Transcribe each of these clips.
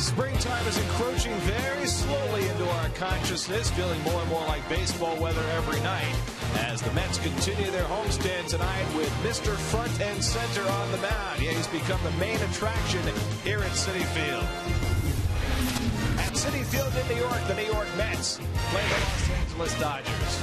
Springtime is encroaching very slowly into our consciousness, feeling more and more like baseball weather every night as the Mets continue their homestand tonight with Mr. Front and Center on the mound. Yeah, he's become the main attraction here at Citi Field. At Citi Field in New York, the New York Mets play the Los Angeles Dodgers.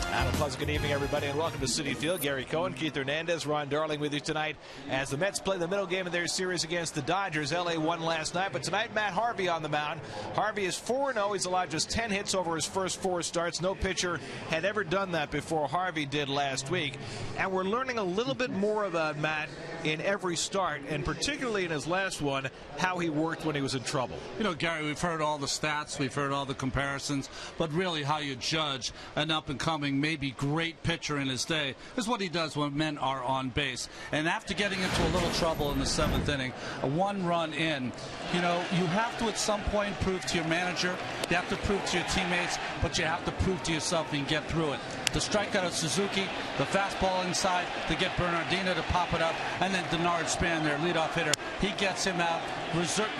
Have a pleasant good evening, everybody, and welcome to Citi Field. Gary Cohen, Keith Hernandez, Ron Darling with you tonight as the Mets play the middle game of their series against the Dodgers. L.A. won last night, but tonight Matt Harvey on the mound. Harvey is 4-0. He's allowed just 10 hits over his first 4 starts. No pitcher had ever done that before Harvey did last week. And we're learning a little bit more about Matt in every start, and particularly in his last one, how he worked when he was in trouble. You know, Gary, we've heard all the stats, we've heard all the comparisons, but really how you judge an up-and-coming, maybe great pitcher in his day is what he does when men are on base. And after getting into a little trouble in the 7th inning, a 1-run in, you know, you have to at some point prove to your manager, you have to prove to your teammates, but you have to prove to yourself and get through it. The strikeout of Suzuki, the fastball inside to get Bernardino to pop it up, and then Denard Span, their leadoff hitter, he gets him out,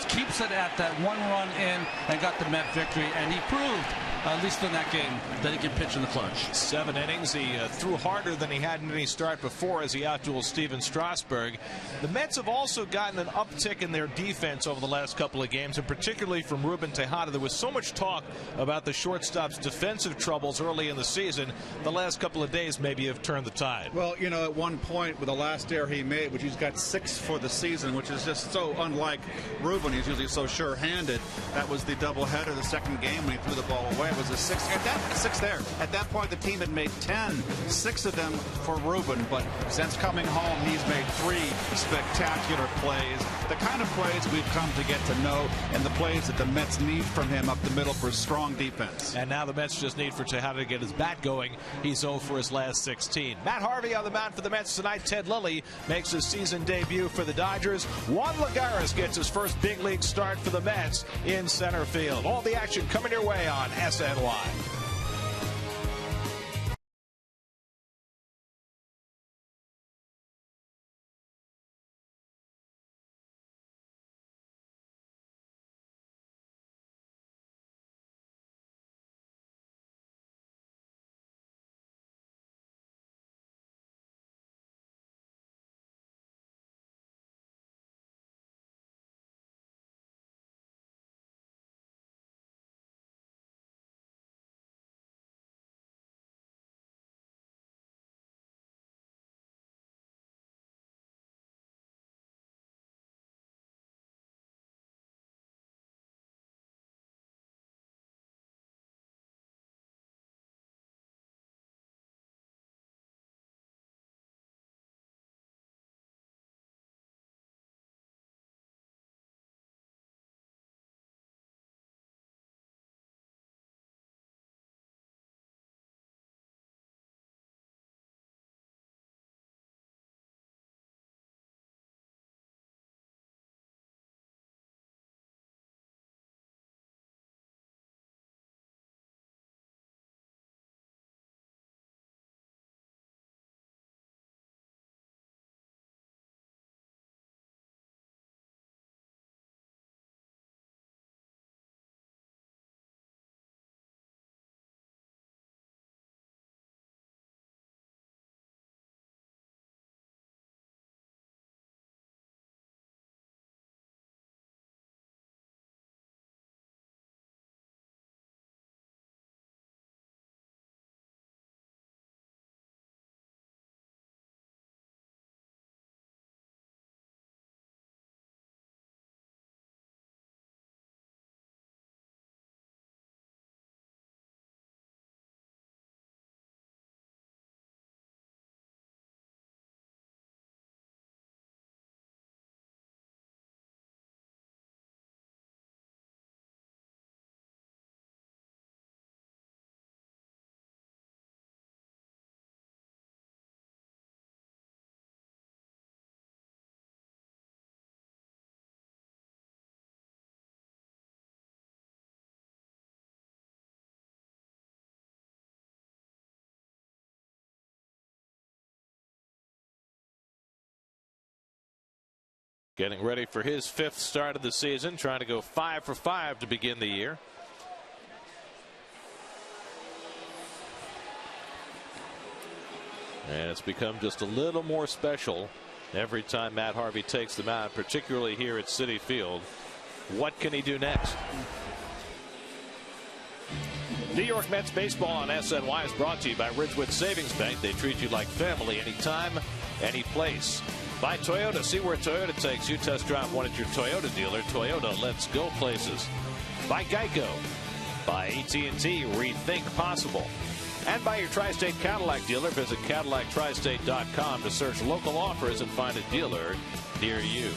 keeps it at that 1-run in, and got the Met victory. And he proved, at least in that game, that he can pitch in the clutch. 7 innings. He threw harder than he had in any start before as he outdueled Steven Strasburg. The Mets have also gotten an uptick in their defense over the last couple of games, and particularly from Ruben Tejada. There was so much talk about the shortstop's defensive troubles early in the season. The last couple of days maybe have turned the tide. Well, you know, at one point with the last error he made, which he's got 6 for the season, which is just so unlike Ruben. He's usually so sure-handed. That was the doubleheader, the second game when he threw the ball away. It was a 6 there. At that point, the team had made 10, 6 of them for Ruben, but since coming home, he's made 3 spectacular plays. The kind of plays we've come to get to know, and the plays that the Mets need from him up the middle for strong defense. And now the Mets just need for Tejada to get his bat going. He's 0 for his last 16. Matt Harvey on the mound for the Mets tonight. Ted Lilly makes his season debut for the Dodgers. Juan Lagares gets his first big league start for the Mets in center field. All the action coming your way on SNY. getting ready for his 5th start of the season, trying to go 5 for 5 to begin the year. And it's become just a little more special every time Matt Harvey takes the mound, particularly here at Citi Field. What can he do next? New York Mets baseball on SNY is brought to you by Ridgewood Savings Bank. They treat you like family anytime, any place. By Toyota. See where Toyota takes you. Test drive one at your Toyota dealer. Toyota, let's go places. By Geico. By AT&T, rethink possible. And by your Tri-State Cadillac dealer. Visit CadillacTristate.com to search local offers and find a dealer near you.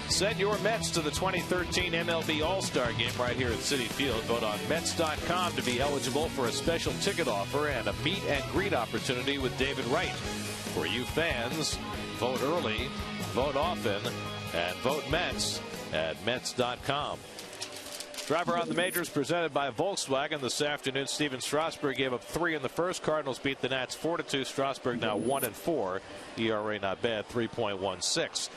Send your Mets to the 2013 MLB All-Star Game right here at Citi Field. Vote on Mets.com to be eligible for a special ticket offer and a meet and greet opportunity with David Wright. For you fans, vote early, vote often, and vote Mets at Mets.com. Driver on the Majors presented by Volkswagen this afternoon. Steven Strasburg gave up 3 in the first. Cardinals beat the Nats 4-2. Strasburg now 1-4. ERA not bad, 3.16.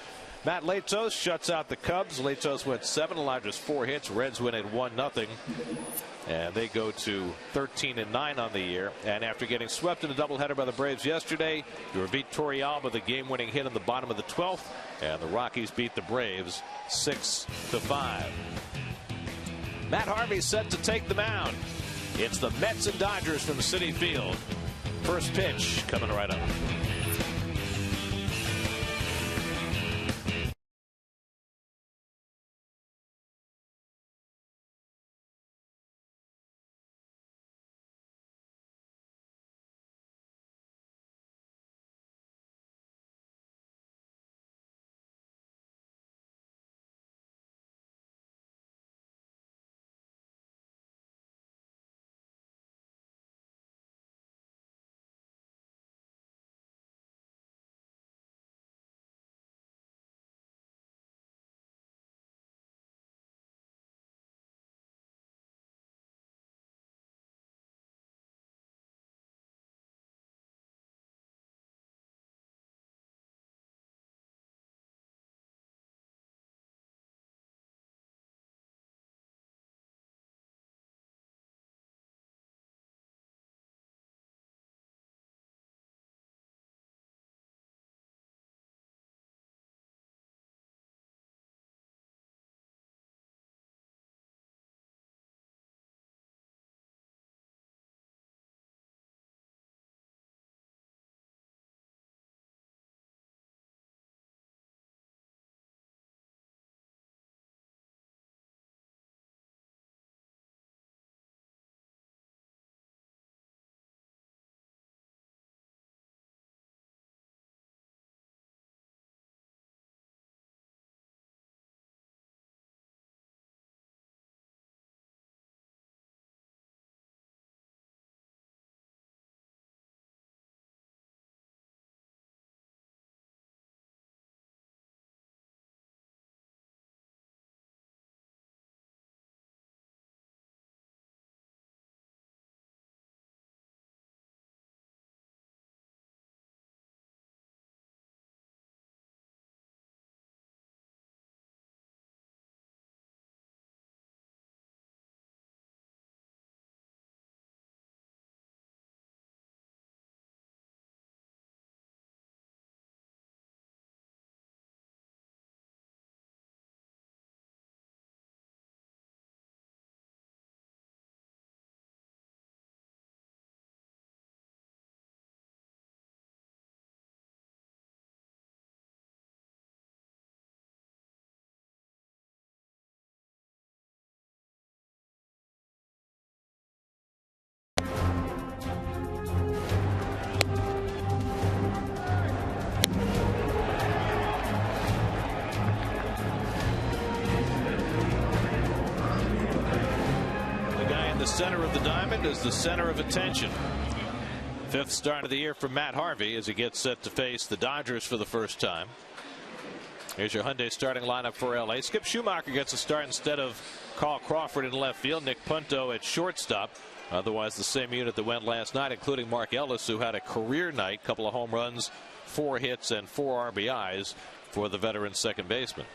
Matt Latos shuts out the Cubs. Latos went 7. Elijah's 4 hits. Reds win at 1-0. And they go to 13-9 on the year. And after getting swept in a doubleheader by the Braves yesterday, Yurvit Torrealba, the game-winning hit in the bottom of the 12th. And the Rockies beat the Braves 6-5. Matt Harvey set to take the mound. It's the Mets and Dodgers from Citi Field. First pitch coming right up. Center of the diamond is the center of attention. 5th start of the year for Matt Harvey as he gets set to face the Dodgers for the first time. Here's your Hyundai starting lineup for LA. Skip Schumacher gets a start instead of Carl Crawford in left field. Nick Punto at shortstop. Otherwise the same unit that went last night, including Mark Ellis, who had a career night, couple of home runs 4 hits and 4 RBIs for the veteran second baseman.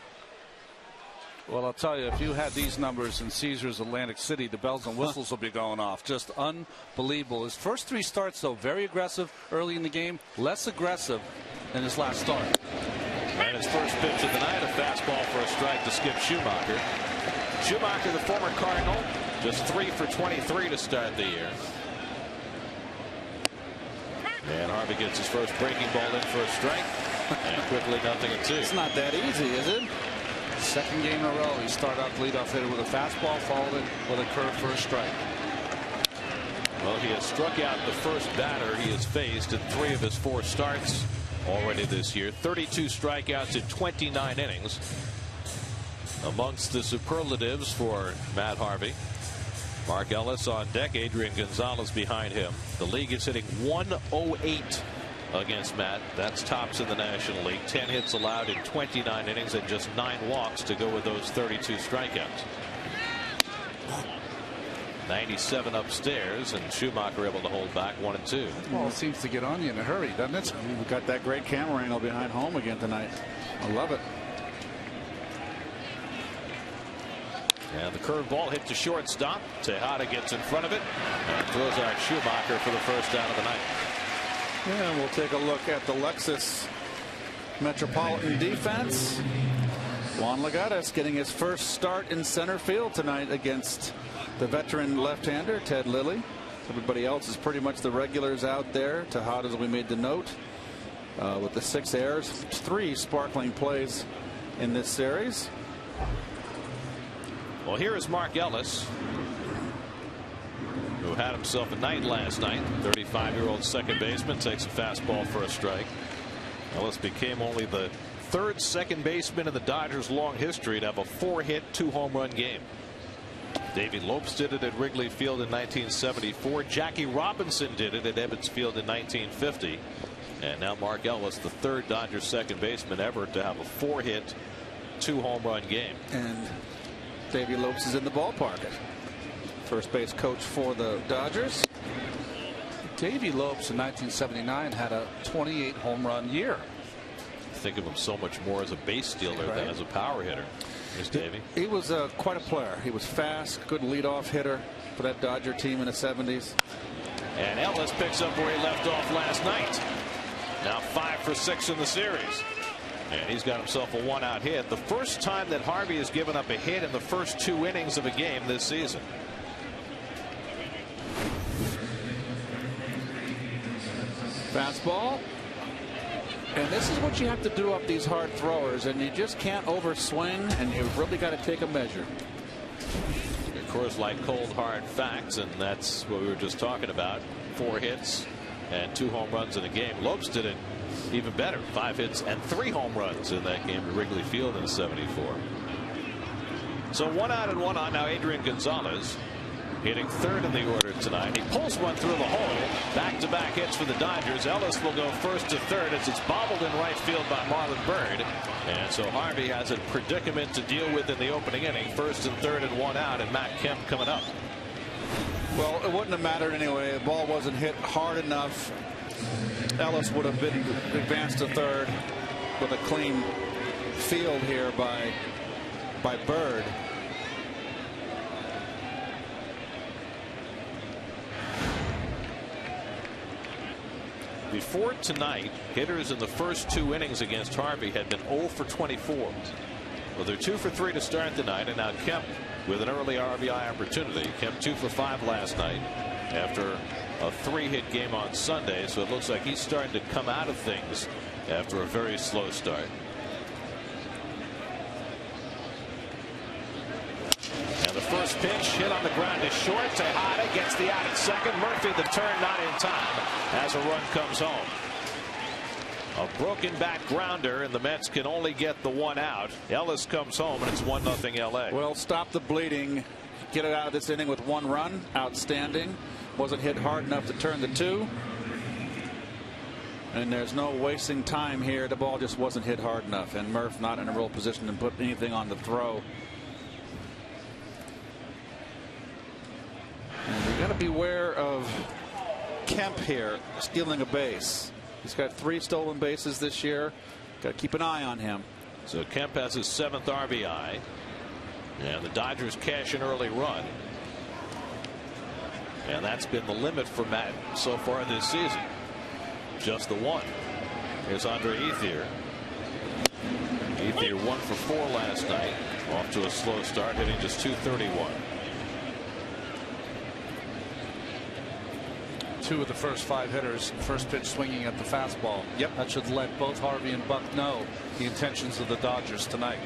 Well, I'll tell you, if you had these numbers in Caesars Atlantic City, the bells and whistles will be going off. Just unbelievable. His first 3 starts, though, very aggressive early in the game, less aggressive in his last start. And his first pitch of the night, a fastball for a strike to Skip Schumacher. Schumacher, the former Cardinal, just 3 for 23 to start the year. And Harvey gets his first breaking ball in for a strike. And quickly 0-2. It's not that easy, is it? Second game in a row, he started out leadoff hitter with a fastball, followed it with a curve for a strike. Well, he has struck out the first batter he has faced in 3 of his 4 starts already this year. 32 strikeouts in 29 innings. Amongst the superlatives for Matt Harvey, Mark Ellis on deck, Adrian Gonzalez behind him. The league is hitting 108 against Matt. That's tops in the National League. 10 hits allowed in 29 innings and just 9 walks to go with those 32 strikeouts. 97 upstairs, and Schumacher able to hold back 1-2. Well, it seems to get on you in a hurry, doesn't it? We've got that great camera angle behind home again tonight. I love it. And the curveball hit to shortstop. Tejada gets in front of it and throws out Schumacher for the first out of the night. Yeah, we'll take a look at the Lexus Metropolitan defense. Juan Legatas getting his first start in center field tonight against the veteran left-hander Ted Lilly. Everybody else is pretty much the regulars out there. Tejada, as we made the note, with the 6 errors, 3 sparkling plays in this series. Well, here is Mark Ellis, who had himself a night last night. 35-year-old second baseman takes a fastball for a strike. Ellis became only the 3rd second baseman in the Dodgers' long history to have a 4-hit, 2-home-run game. Davey Lopes did it at Wrigley Field in 1974. Jackie Robinson did it at Ebbets Field in 1950. And now Mark Ellis, the 3rd Dodgers second baseman ever to have a 4-hit, 2-home-run game. And Davey Lopes is in the ballpark. First base coach for the Dodgers. Davey Lopes in 1979 had a 28 home run year. Think of him so much more as a base stealer than as a power hitter. Here's Davey. He was quite a player. He was fast, good leadoff hitter for that Dodger team in the 70s. And Ellis picks up where he left off last night. Now 5 for 6 in the series. And he's got himself a 1-out hit. The first time that Harvey has given up a hit in the first 2 innings of a game this season. Fastball. And this is what you have to do up these hard throwers, and you just can't overswing, and you've really got to take a measure. Of course, like cold hard facts, and that's what we were just talking about. 4 hits and 2 home runs in a game. Lopes did it even better. 5 hits and 3 home runs in that game at Wrigley Field in '74. So 1 out and 1 on now. Adrian Gonzalez hitting 3rd in the order tonight. He pulls one through the hole. Back-to-back hits for the Dodgers. Ellis will go 1st to 3rd as it's bobbled in right field by Marlon Byrd. And so Harvey has a predicament to deal with in the opening inning. 1st and 3rd and 1 out, and Matt Kemp coming up. Well, it wouldn't have mattered anyway. The ball wasn't hit hard enough. Ellis would have been advanced to 3rd with a clean field here by Byrd. Before tonight, hitters in the first 2 innings against Harvey had been 0 for 24. Well, they're 2 for 3 to start tonight, and now Kemp with an early RBI opportunity. Kemp 2 for 5 last night after a 3-hit game on Sunday, so it looks like he's starting to come out of things after a very slow start. And the first pitch hit on the ground is short. Tejada gets the out at second. Murphy the turn not in time as a run comes home. A broken back grounder, and the Mets can only get the 1 out. Ellis comes home, and it's 1-0 LA. Well, stop the bleeding. Get it out of this inning with 1 run. Outstanding. Wasn't hit hard enough to turn the 2. And there's no wasting time here. The ball just wasn't hit hard enough, and Murph not in a real position to put anything on the throw. And you got to beware of Kemp here stealing a base. He's got 3 stolen bases this year. Got to keep an eye on him. So Kemp has his 7th RBI. And the Dodgers cash an early run. And that's been the limit for Matt so far this season. Just the one. Here's Andre Ethier. Ethier 1 for 4 last night. Off to a slow start, hitting just .231. 2 of the first 5 hitters, first pitch swinging at the fastball. Yep. That should let both Harvey and Buck know the intentions of the Dodgers tonight.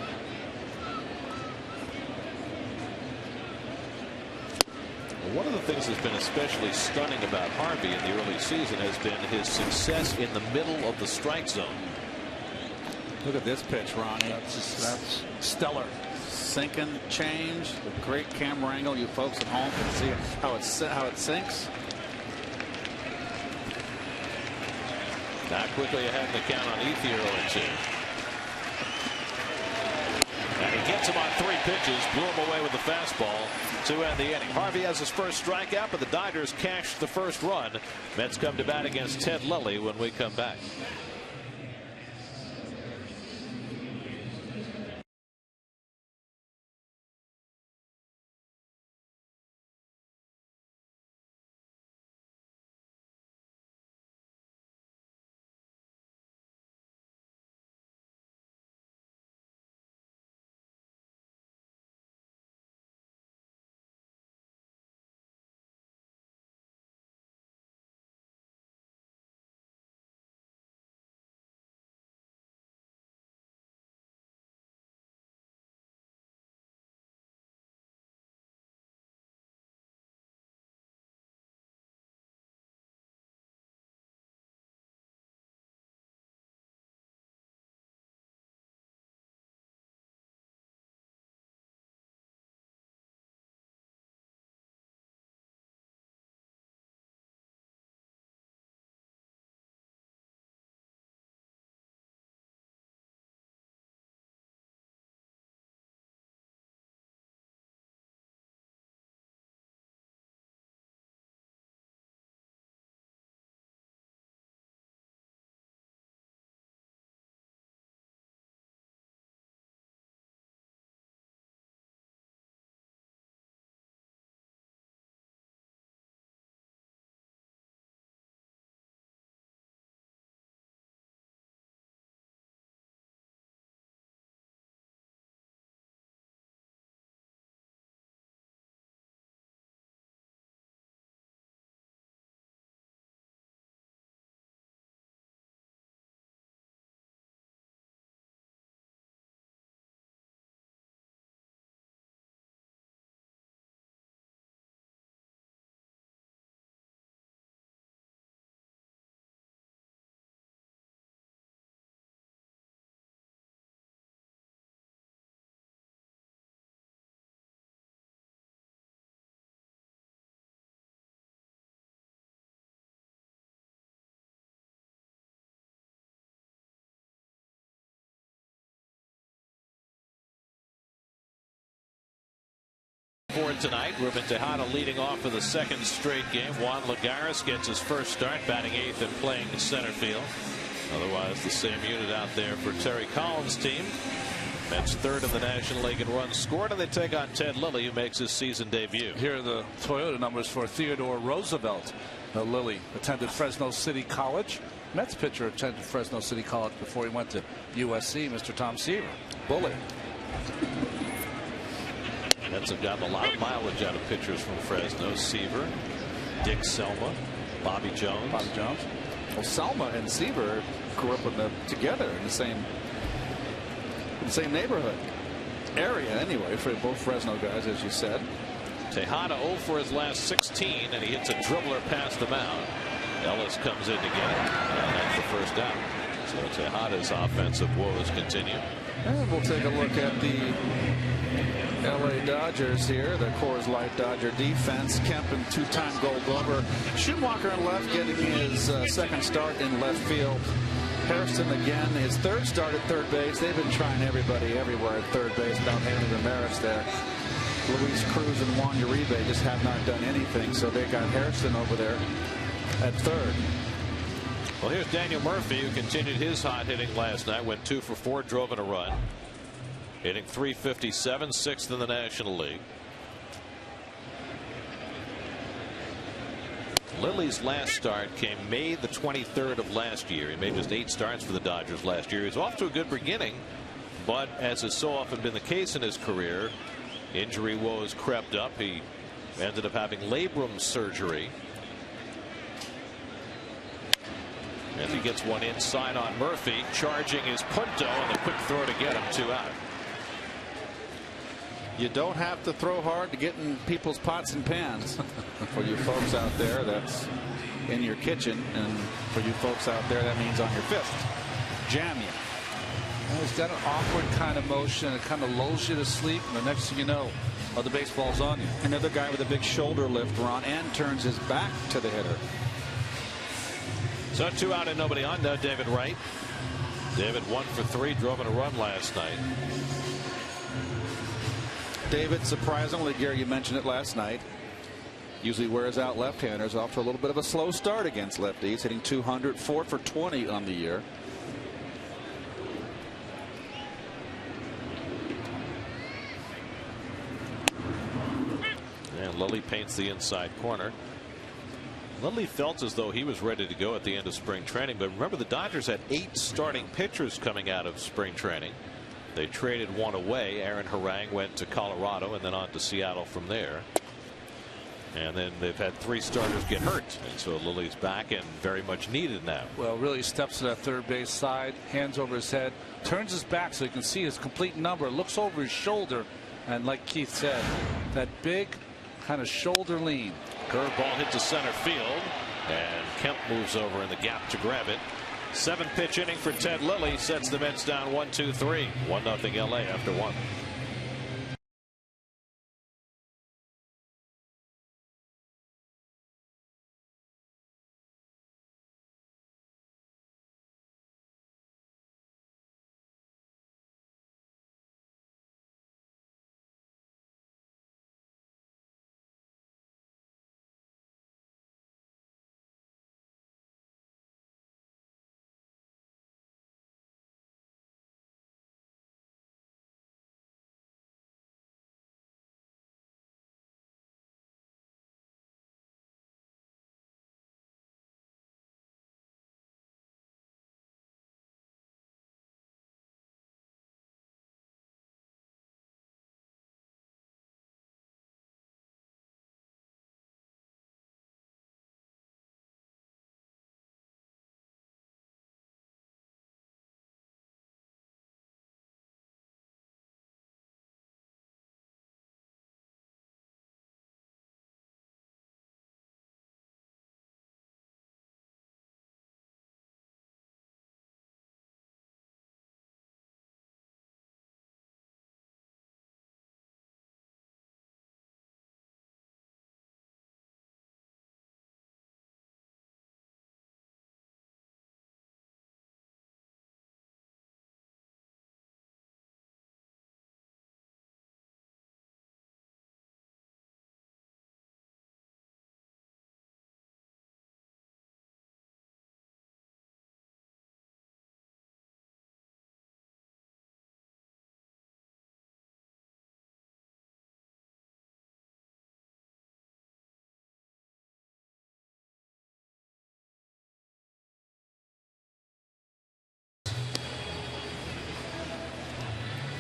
One of the things that's been especially stunning about Harvey in the early season has been his success in the middle of the strike zone. Look at this pitch, Ronnie. That's stellar. Sinking change. A great camera angle. You folks at home can see how it sinks. Now quickly ahead in the count on Ethier 0-2. And he gets him on 3 pitches, blew him away with the fastball to end the inning. Harvey has his first strikeout, but the Dodgers cashed the first run. Mets come to bat against Ted Lilly when we come back. For tonight, Ruben Tejada leading off for the 2nd straight game. Juan Lagares gets his first start, batting 8th and playing center field. Otherwise, the same unit out there for Terry Collins' team. Mets 3rd in the National League in runs scored, and they take on Ted Lilly, who makes his season debut. Here are the Toyota numbers for Theodore Roosevelt. Lilly attended Fresno City College. Mets pitcher attended Fresno City College before he went to USC, Mr. Tom Seaver. Bully. Mets have gotten a lot of mileage out of pitchers from Fresno. Seaver, Dick Selma, Bobby Jones. Well, Selma and Seaver grew up together in the same neighborhood area anyway for both Fresno guys, as you said. Tejada 0 for his last 16, and he hits a dribbler past the mound. Ellis comes in to get it, and that's the first out. So Tejada's offensive woes continue. And we'll take a look at the LA Dodgers here, the Coors Light Dodger defense. Kemp and 2-time Gold Glover. Schumacher in left, getting his 2nd start in left field. Hairston again, his 3rd start at 3rd base. They've been trying everybody everywhere at 3rd base without Hanley Ramirez there. Luis Cruz and Juan Uribe just have not done anything, so they got Hairston over there at 3rd. Well, here's Daniel Murphy, who continued his hot hitting last night. Went 2 for 4, drove in a run. Hitting .357, 6th in the National League. Lilly's last start came May the 23rd of last year. He made just 8 starts for the Dodgers last year. He was off to a good beginning, but as has so often been the case in his career, injury woes crept up. He ended up having labrum surgery. As he gets one inside on Murphy, charging his Punto, and a quick throw to get him 2 out. You don't have to throw hard to get in people's pots and pans. For you folks out there, that's in your kitchen, and for you folks out there, that means on your fist. Jam you. Well, he's got an awkward kind of motion. It kind of lulls you to sleep, and the next thing you know, the baseball's on you. Another guy with a big shoulder lift, Ron, and turns his back to the hitter. So 2 out and nobody on. Now David Wright. David 1 for 3, drove in a run last night. David, surprisingly, Gary, you mentioned it last night, usually wears out left-handers. Off to a little bit of a slow start against lefties, hitting .200, 4 for 20 on the year. And Lilly paints the inside corner. Lilly felt as though he was ready to go at the end of spring training, but remember, the Dodgers had 8 starting pitchers coming out of spring training. They traded one away. Aaron Harang went to Colorado and then on to Seattle from there. And then they've had 3 starters get hurt. And so Lilly's back and very much needed now. Well, really steps to that third base side, hands over his head, turns his back so you can see his complete number, looks over his shoulder, and like Keith said, that big kind of shoulder lean. Curveball hit to center field, and Kemp moves over in the gap to grab it. 7-pitch inning for Ted Lilly sets the Mets down 1-2-3. 1-0 LA after 1.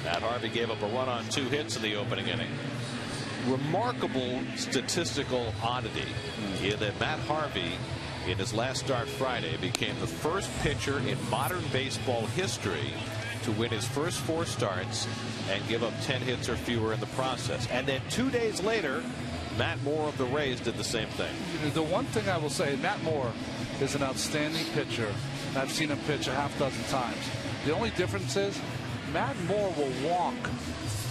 Matt Harvey gave up a run on 2 hits in the opening inning. Remarkable statistical oddity in that Matt Harvey, in his last start Friday, became the first pitcher in modern baseball history to win his first 4 starts and give up 10 hits or fewer in the process. And then 2 days later, Matt Moore of the Rays did the same thing. The one thing I will say, Matt Moore is an outstanding pitcher. I've seen him pitch a half dozen times. The only difference is Matt Moore will walk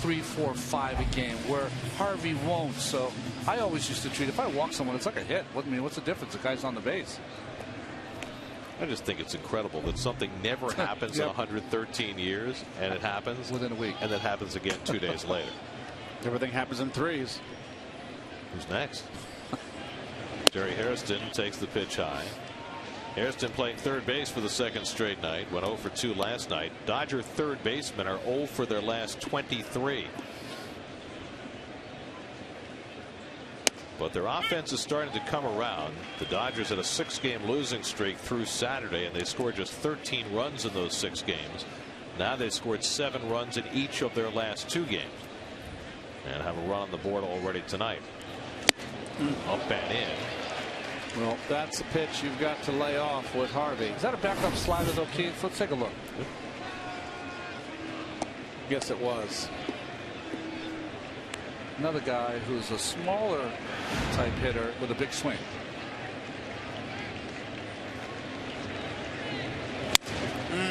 3, 4, 5 a game, where Harvey won't. So I always used to treat, if I walk someone, it's like a hit. I mean, what's the difference? The guy's on the base. I just think it's incredible that something never happens in 113 years, and it happens within a week, and then happens again 2 days later. Everything happens in threes. Who's next? Jerry Hairston takes the pitch high. Hairston playing third base for the second straight night. Went 0 for 2 last night. Dodger third basemen are 0 for their last 23. But their offense is starting to come around. The Dodgers had a 6-game losing streak through Saturday, and they scored just 13 runs in those 6 games. Now they scored 7 runs in each of their last 2 games. And have a run on the board already tonight. Up and in. Well, that's a pitch you've got to lay off with Harvey. Is that a backup slider though, Keith? Let's take a look. Yes, it was. Another guy who's a smaller type hitter with a big swing.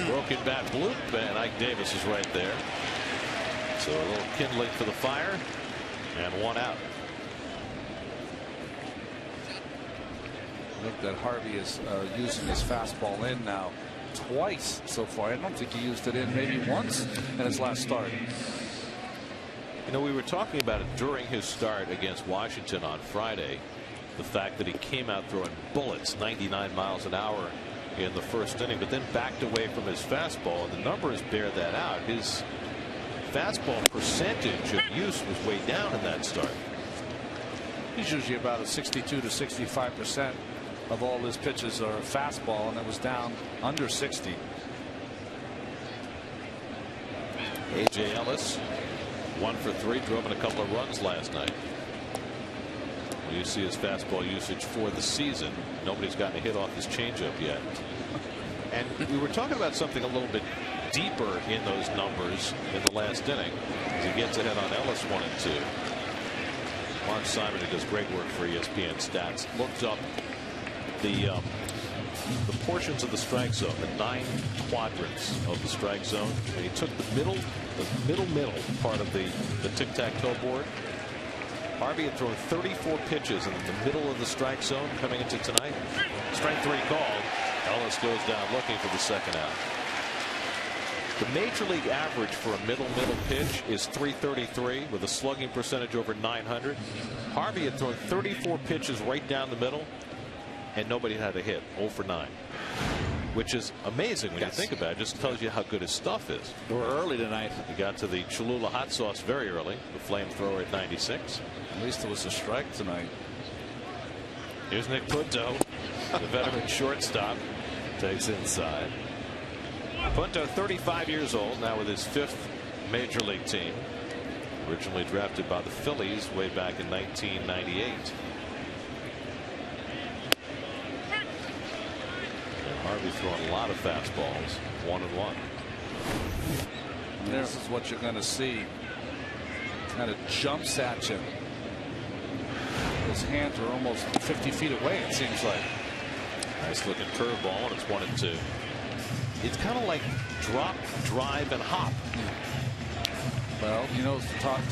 Broken bat bloop, and Ike Davis is right there. So a little kindling for the fire, and 1 out. Look that Harvey is using his fastball in now twice so far. I don't think he used it in maybe once in his last start. You know, we were talking about it during his start against Washington on Friday. The fact that he came out throwing bullets 99 miles an hour in the first inning, but then backed away from his fastball, and the numbers bear that out. His fastball percentage of use was way down in that start. He's usually about a 62 to 65% of all his pitches are fastball, and it was down under 60. A.J. Ellis 1 for 3, drove in a couple of runs last night. You see his fastball usage for the season. Nobody's gotten a hit off his changeup yet. And we were talking about something a little bit deeper in those numbers in the last inning as he gets ahead on Ellis 1 and 2. Mark Simon, who does great work for ESPN Stats, looked up the portions of the strike zone, the 9 quadrants of the strike zone, and he took the middle part of the tic-tac-toe board. Harvey had thrown 34 pitches in the middle of the strike zone coming into tonight. Strike 3 called. Ellis goes down looking for the second out. The major league average for a middle pitch is .333 with a slugging percentage over .900. Harvey had thrown 34 pitches right down the middle, and nobody had a hit. 0 for 9, which is amazing when you think about it. Just tells you how good his stuff is. We're early tonight. He got to the Cholula hot sauce very early. The flamethrower at 96. At least it was a strike tonight. Here's Nick Punto, the veteran shortstop, takes inside. Punto, 35 years old, now with his 5th major league team. Originally drafted by the Phillies way back in 1998. And Harvey throwing a lot of fastballs, 1-1. This is what you're going to see. Kind of jumps at you. His hands are almost 50 feet away, it seems like. Nice looking curveball, and it's 1 and 2. It's kind of like drop, drive, and hop. Well, you know,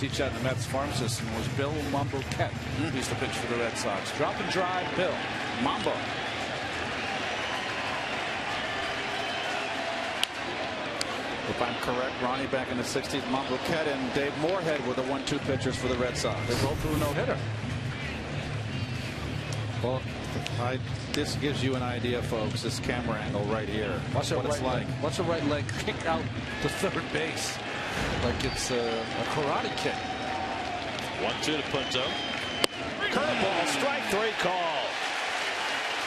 teach that in the Mets farm system was Bill Mambo Kemp, who used to pitch for the Red Sox. Drop and drive, Bill. Mambo. If I'm correct, Ronnie, back in the 60s, Mambo Kemp and Dave Moorhead were the 1-2 pitchers for the Red Sox. They both threw a no-hitter. Well, this gives you an idea, folks, this camera angle right here. Watch what it's like. Watch the right leg kick out to third base like it's a karate kick. 1-2 to Punto. Curveball, strike 3 call.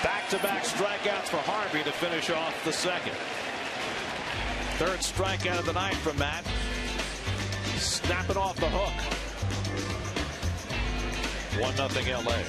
Back-to-back strikeouts for Harvey to finish off the second. Third strikeout of the night from Matt. Snapping off the hook. 1-0 LA.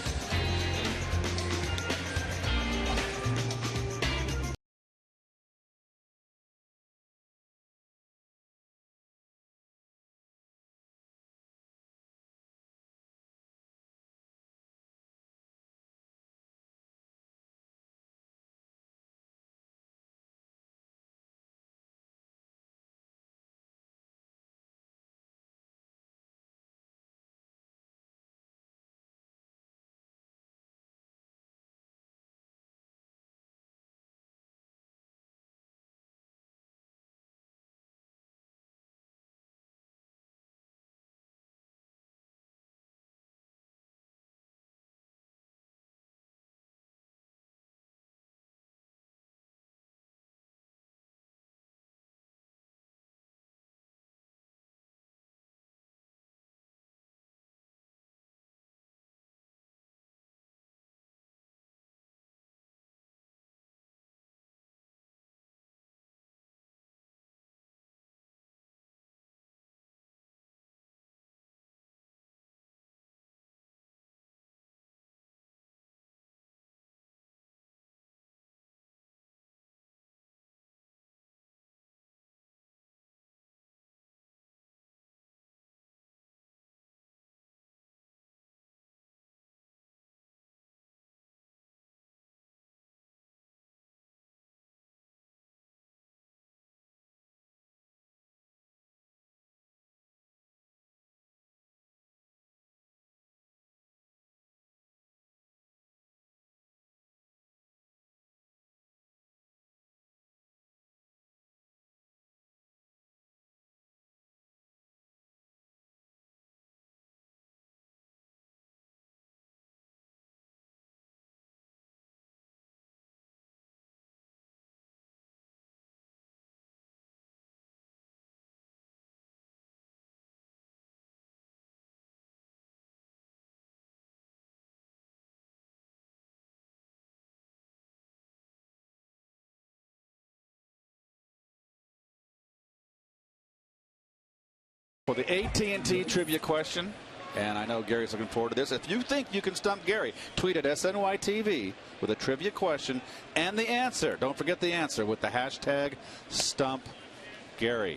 For the AT&T trivia question, and I know Gary's looking forward to this. If you think you can stump Gary, tweet at SNYTV with a trivia question and the answer. Don't forget the answer with the hashtag #StumpGary.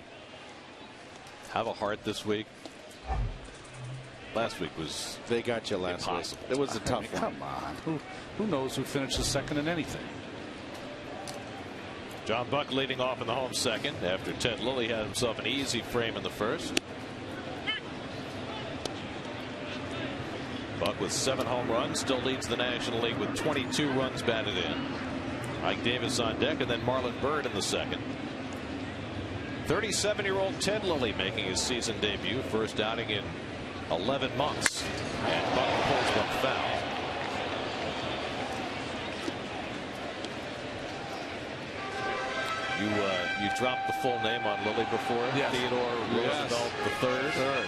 Have a heart this week. Last week was They got you last impossible. week. It was a tough one. Come on. Who knows who finishes second in anything? John Buck leading off in the home second after Ted Lilly had himself an easy frame in the first. Buck with 7 home runs still leads the National League with 22 runs batted in. Ike Davis on deck, and then Marlon Byrd in the second. 37-year-old Ted Lilly making his season debut, first outing in 11 months, and Buck pulls one foul. You dropped the full name on Lilly before? Yes. Theodore Roosevelt III.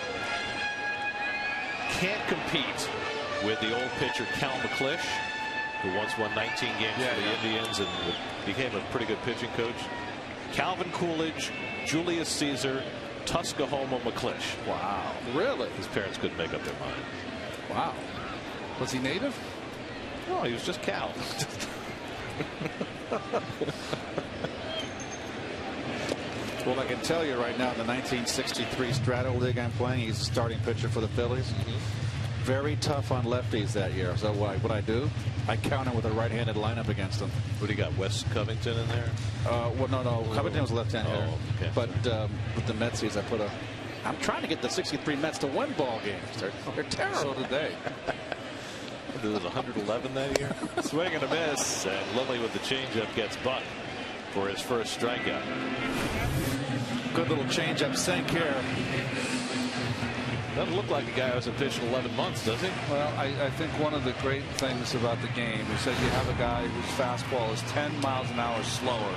Can't compete with the old pitcher Cal McClish, who once won 19 games for the Indians and became a pretty good pitching coach. Calvin Coolidge, Julius Caesar, Tuskahoma McClish. Wow. Really? His parents couldn't make up their mind. Wow. Was he native? No, he was just Cal. Well, I can tell you right now, in the 1963 Strato League I'm playing, he's the starting pitcher for the Phillies. Very tough on lefties that year. So what I do, I counter with a right-handed lineup against them. What do you got, Wes Covington in there? Well, no. Covington was left-handed hitter. Okay. But with the Metsies, I'm trying to get the 63 Mets to win ball games. They're terrible. So did they. There was 111 that year. Swing and a miss, and Lilly with the changeup gets Buck for his first strikeout. Good little changeup sink here. Doesn't look like a guy who hasn't pitched in 11 months, does he? Well, I think one of the great things about the game is that you have a guy whose fastball is 10 miles an hour slower.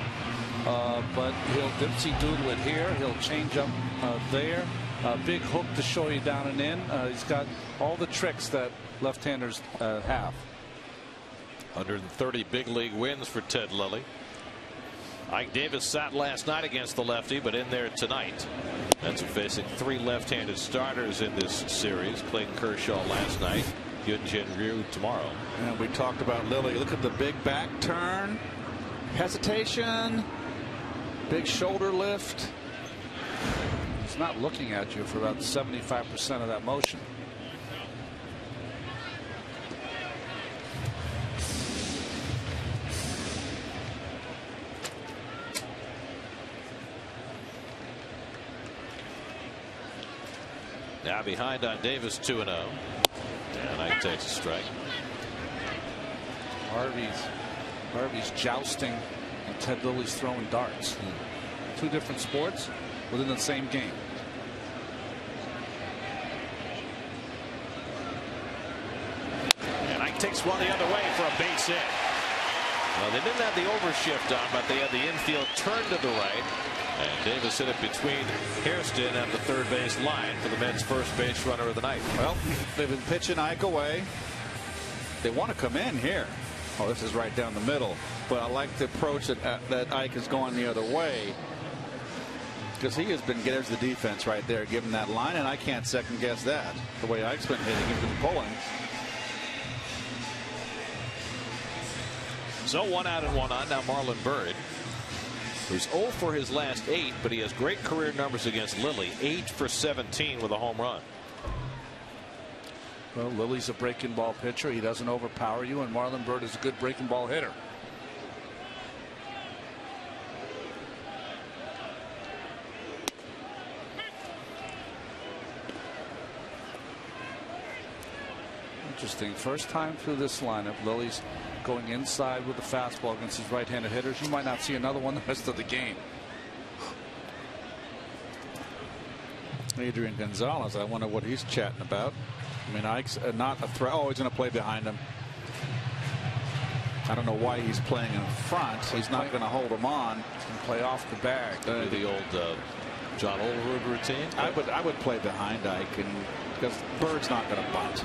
But he'll dipsy doodle it here. He'll change up there. Big hook to show you down and in. He's got all the tricks that left-handers have. 130 big league wins for Ted Lilly. Ike Davis sat last night against the lefty, but in there tonight. Mets are facing 3 left-handed starters in this series. Clayton Kershaw last night. Hyun-Jin Ryu tomorrow. And we talked about Lilly. Look at the big back turn. Hesitation. Big shoulder lift. He's not looking at you for about 75% of that motion. Now behind on Davis, 2-0. And Ike takes a strike. Harvey's jousting and Ted Lilly's throwing darts. 2 different sports within the same game. And Ike takes one the other way for a base hit. Well, they didn't have the overshift on, but they had the infield turn to the right. And Davis hit it between Hairston and the third base line for the Mets' first base runner of the night. Well, they've been pitching Ike away. They want to come in here. Oh, this is right down the middle. But I like the approach that Ike is going the other way. Because he has been, there's the defense right there, giving that line, and I can't second guess that. The way Ike's been hitting, he's been pulling. So 1 out and 1 on. Now Marlon Byrd, who's 0 for his last 8, but he has great career numbers against Lilly. 8 for 17 with a home run. Well, Lilly's a breaking ball pitcher. He doesn't overpower you, and Marlon Byrd is a good breaking ball hitter. Interesting. First time through this lineup, Lilly's going inside with the fastball against his right-handed hitters. You might not see another one the rest of the game. Adrian Gonzalez, I wonder what he's chatting about. I mean, Ike's not a threat. Oh, he's going to play behind him. I don't know why he's playing in front. He's not going to hold him on. He's going to play off the bag. The old John Olerud routine. I would play behind Ike, and because Bird's not going to bunt.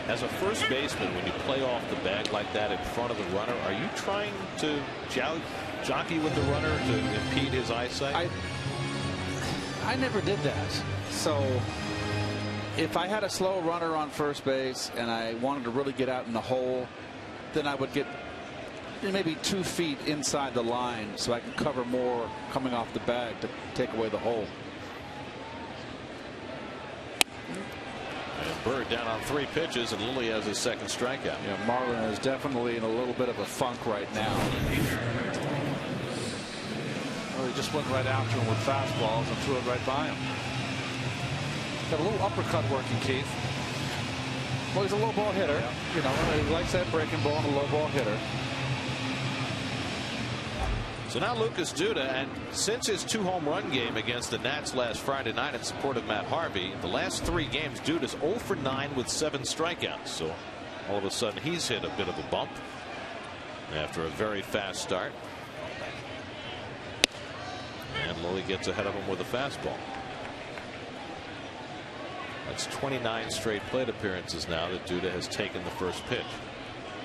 As a first baseman, when you play off the bag like that in front of the runner, are you trying to jockey with the runner to impede his eyesight? I never did that. So if I had a slow runner on first base and I wanted to really get out in the hole, then I would get maybe 2 feet inside the line so I can cover more coming off the bag to take away the hole. And Bird down on 3 pitches, and Lilly has his second strikeout. Yeah, Marlin is definitely in a little bit of a funk right now. Well, he just went right after him with fastballs and threw it right by him. Got a little uppercut working, Keith. Well, he's a low ball hitter. Yeah. You know, he likes that breaking ball and a low ball hitter. So now Lucas Duda, and since his 2-home run game against the Nats last Friday night in support of Matt Harvey, the last 3 games, Duda's 0 for 9 with 7 strikeouts. So all of a sudden he's hit a bit of a bump after a very fast start. And Lilly gets ahead of him with a fastball. That's 29 straight plate appearances now that Duda has taken the first pitch.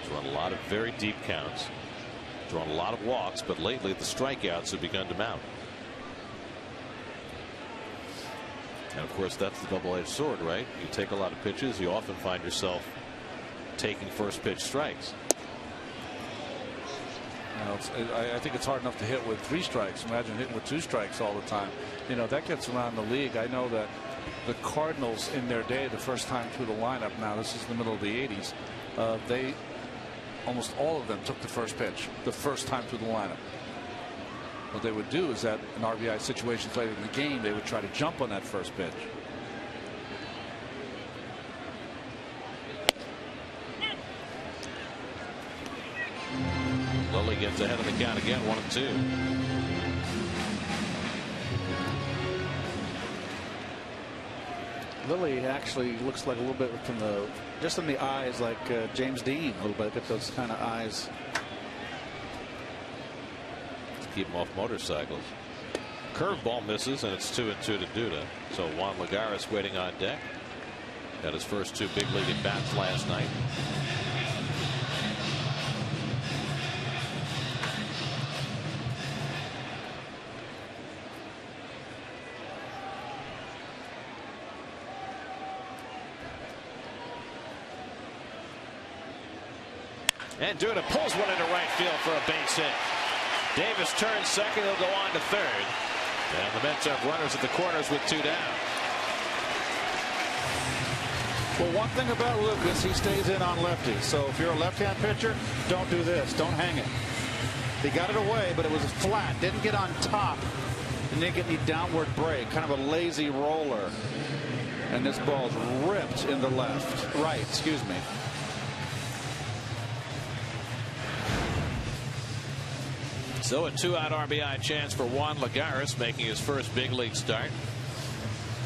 He's run a lot of very deep counts. Drawn a lot of walks, but lately the strikeouts have begun to mount. And of course, that's the double-edged sword, right? You take a lot of pitches, you often find yourself taking first pitch strikes. You know, I think it's hard enough to hit with 3 strikes. Imagine hitting with 2 strikes all the time. You know, that gets around the league. I know that the Cardinals in their day, the first time through the lineup, now this is the middle of the 80s, they almost all of them took the first pitch the first time through the lineup. What they would do is that in RBI situations later in the game, they would try to jump on that first pitch. Lilly gets ahead of the count again, 1-2. Lilly actually looks like a little bit from the just in the eyes like James Dean a little bit. Get those kind of eyes. Let's keep him off motorcycles. Curveball misses, and it's 2-2 to Duda. So Juan Lagares waiting on deck. Got his first 2 big league at bats last night. And Duda pulls one into right field for a base hit. Davis turns second. He'll go on to third. And the Mets have runners at the corners with 2 down. Well, one thing about Lucas, he stays in on lefties. So if you're a left-hand pitcher, don't do this. Don't hang it. He got it away, but it was flat. Didn't get on top. And didn't get any downward break. Kind of a lazy roller. And this ball's ripped in the left. Right, excuse me. So a 2-out RBI chance for Juan Lagares, making his first big league start.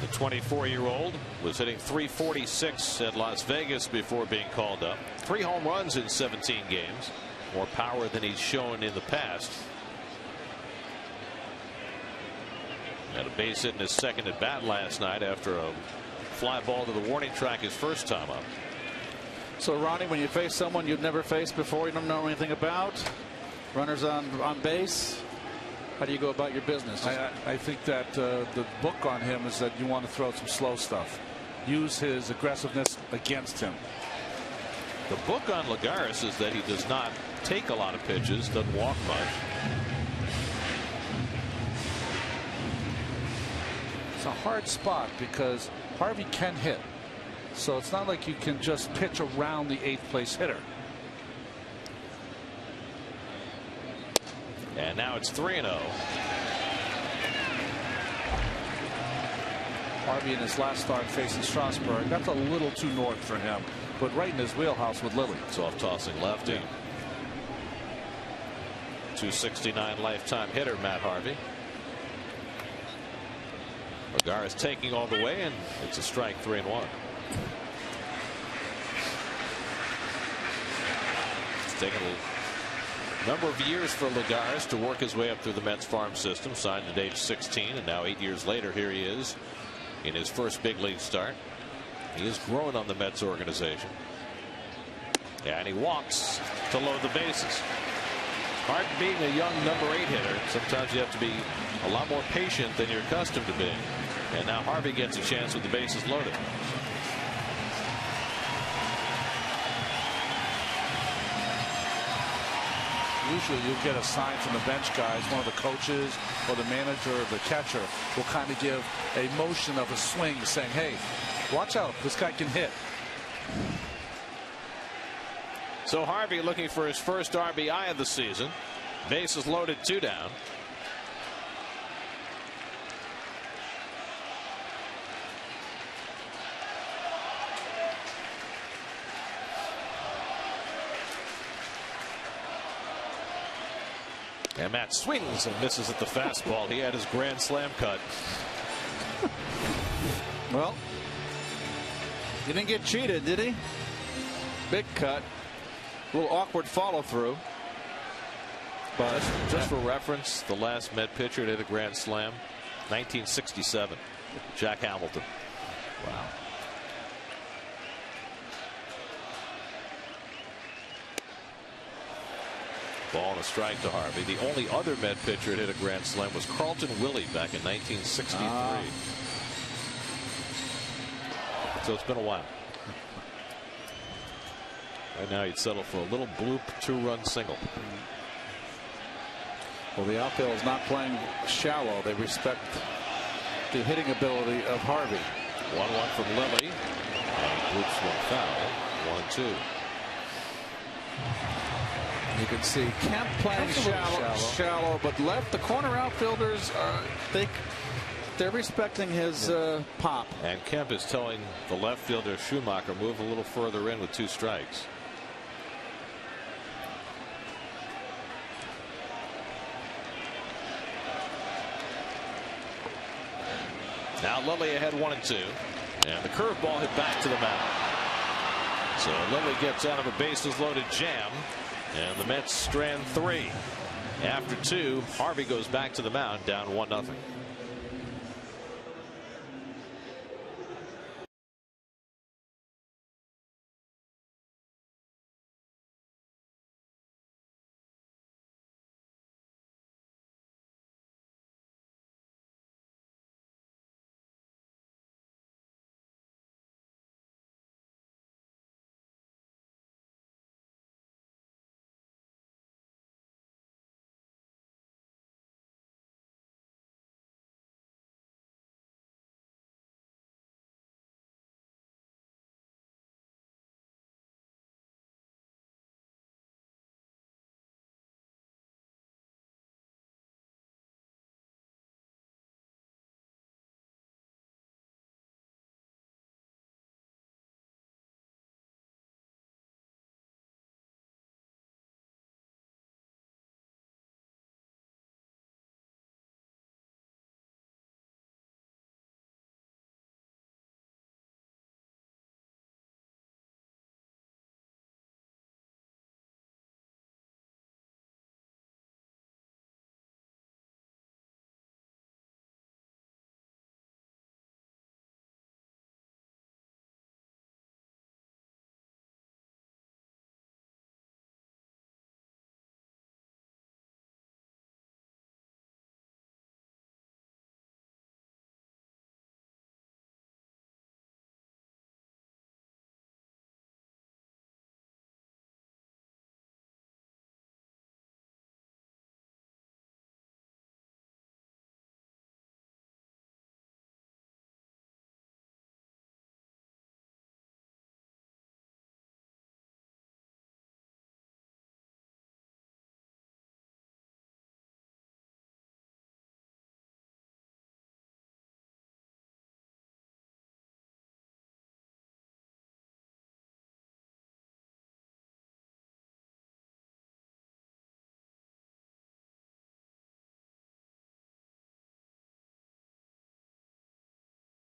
The 24-year-old was hitting .346 at Las Vegas before being called up. 3 home runs in 17 games. More power than he's shown in the past. Had a base hit in his second at bat last night after a fly ball to the warning track his first time up. So Ronnie, when you face someone you've never faced before, you don't know anything about, runners on base, how do you go about your business? I think that the book on him is that you want to throw some slow stuff. Use his aggressiveness against him. The book on Lagares is that he does not take a lot of pitches, doesn't walk much. It's a hard spot because Harvey can hit. So it's not like you can just pitch around the 8th place hitter. And now it's 3-0. Harvey in his last start facing Strasburg. That's a little too north for him, but right in his wheelhouse with Lilly. Soft tossing lefty. Yeah. 269 lifetime hitter Matt Harvey. Lagares taking all the way, and it's a strike, 3-1. It's taken a number of years for Lagares to work his way up through the Mets farm system. Signed at age 16, and now 8 years later, here he is in his first big league start. He has grown on the Mets organization. And he walks to load the bases. Hard being a young number 8 hitter. Sometimes you have to be a lot more patient than you're accustomed to being. And now Harvey gets a chance with the bases loaded. Usually you'll get a sign from the bench guys, one of the coaches or the manager or the catcher will kind of give a motion of a swing saying, hey, watch out, this guy can hit. So Harvey looking for his first RBI of the season. Bases loaded, 2 down. And Matt swings and misses at the fastball. He had his grand slam cut. Well, he didn't get cheated, did he? Big cut. A little awkward follow through. But just for reference, the last Met pitcher to hit a grand slam, 1967, Jack Hamilton. Wow. Ball and a strike to Harvey. The only other Met pitcher to hit a grand slam was Carlton Willie back in 1963. So it's been a while. Right now he'd settle for a little bloop 2-run single. Well, the outfield is not playing shallow. They respect the hitting ability of Harvey. 1-1 from Lilly. And bloops one foul. 1-2. You can see Kemp playing shallow, but left. The corner outfielders they're respecting his pop. And Kemp is telling the left fielder Schumacher move a little further in with 2 strikes. Now Lilly ahead 1-2, and the curveball hit back to the mound. So Lilly gets out of a bases loaded jam, and the Mets strand 3. After 2, Harvey goes back to the mound, down 1-0.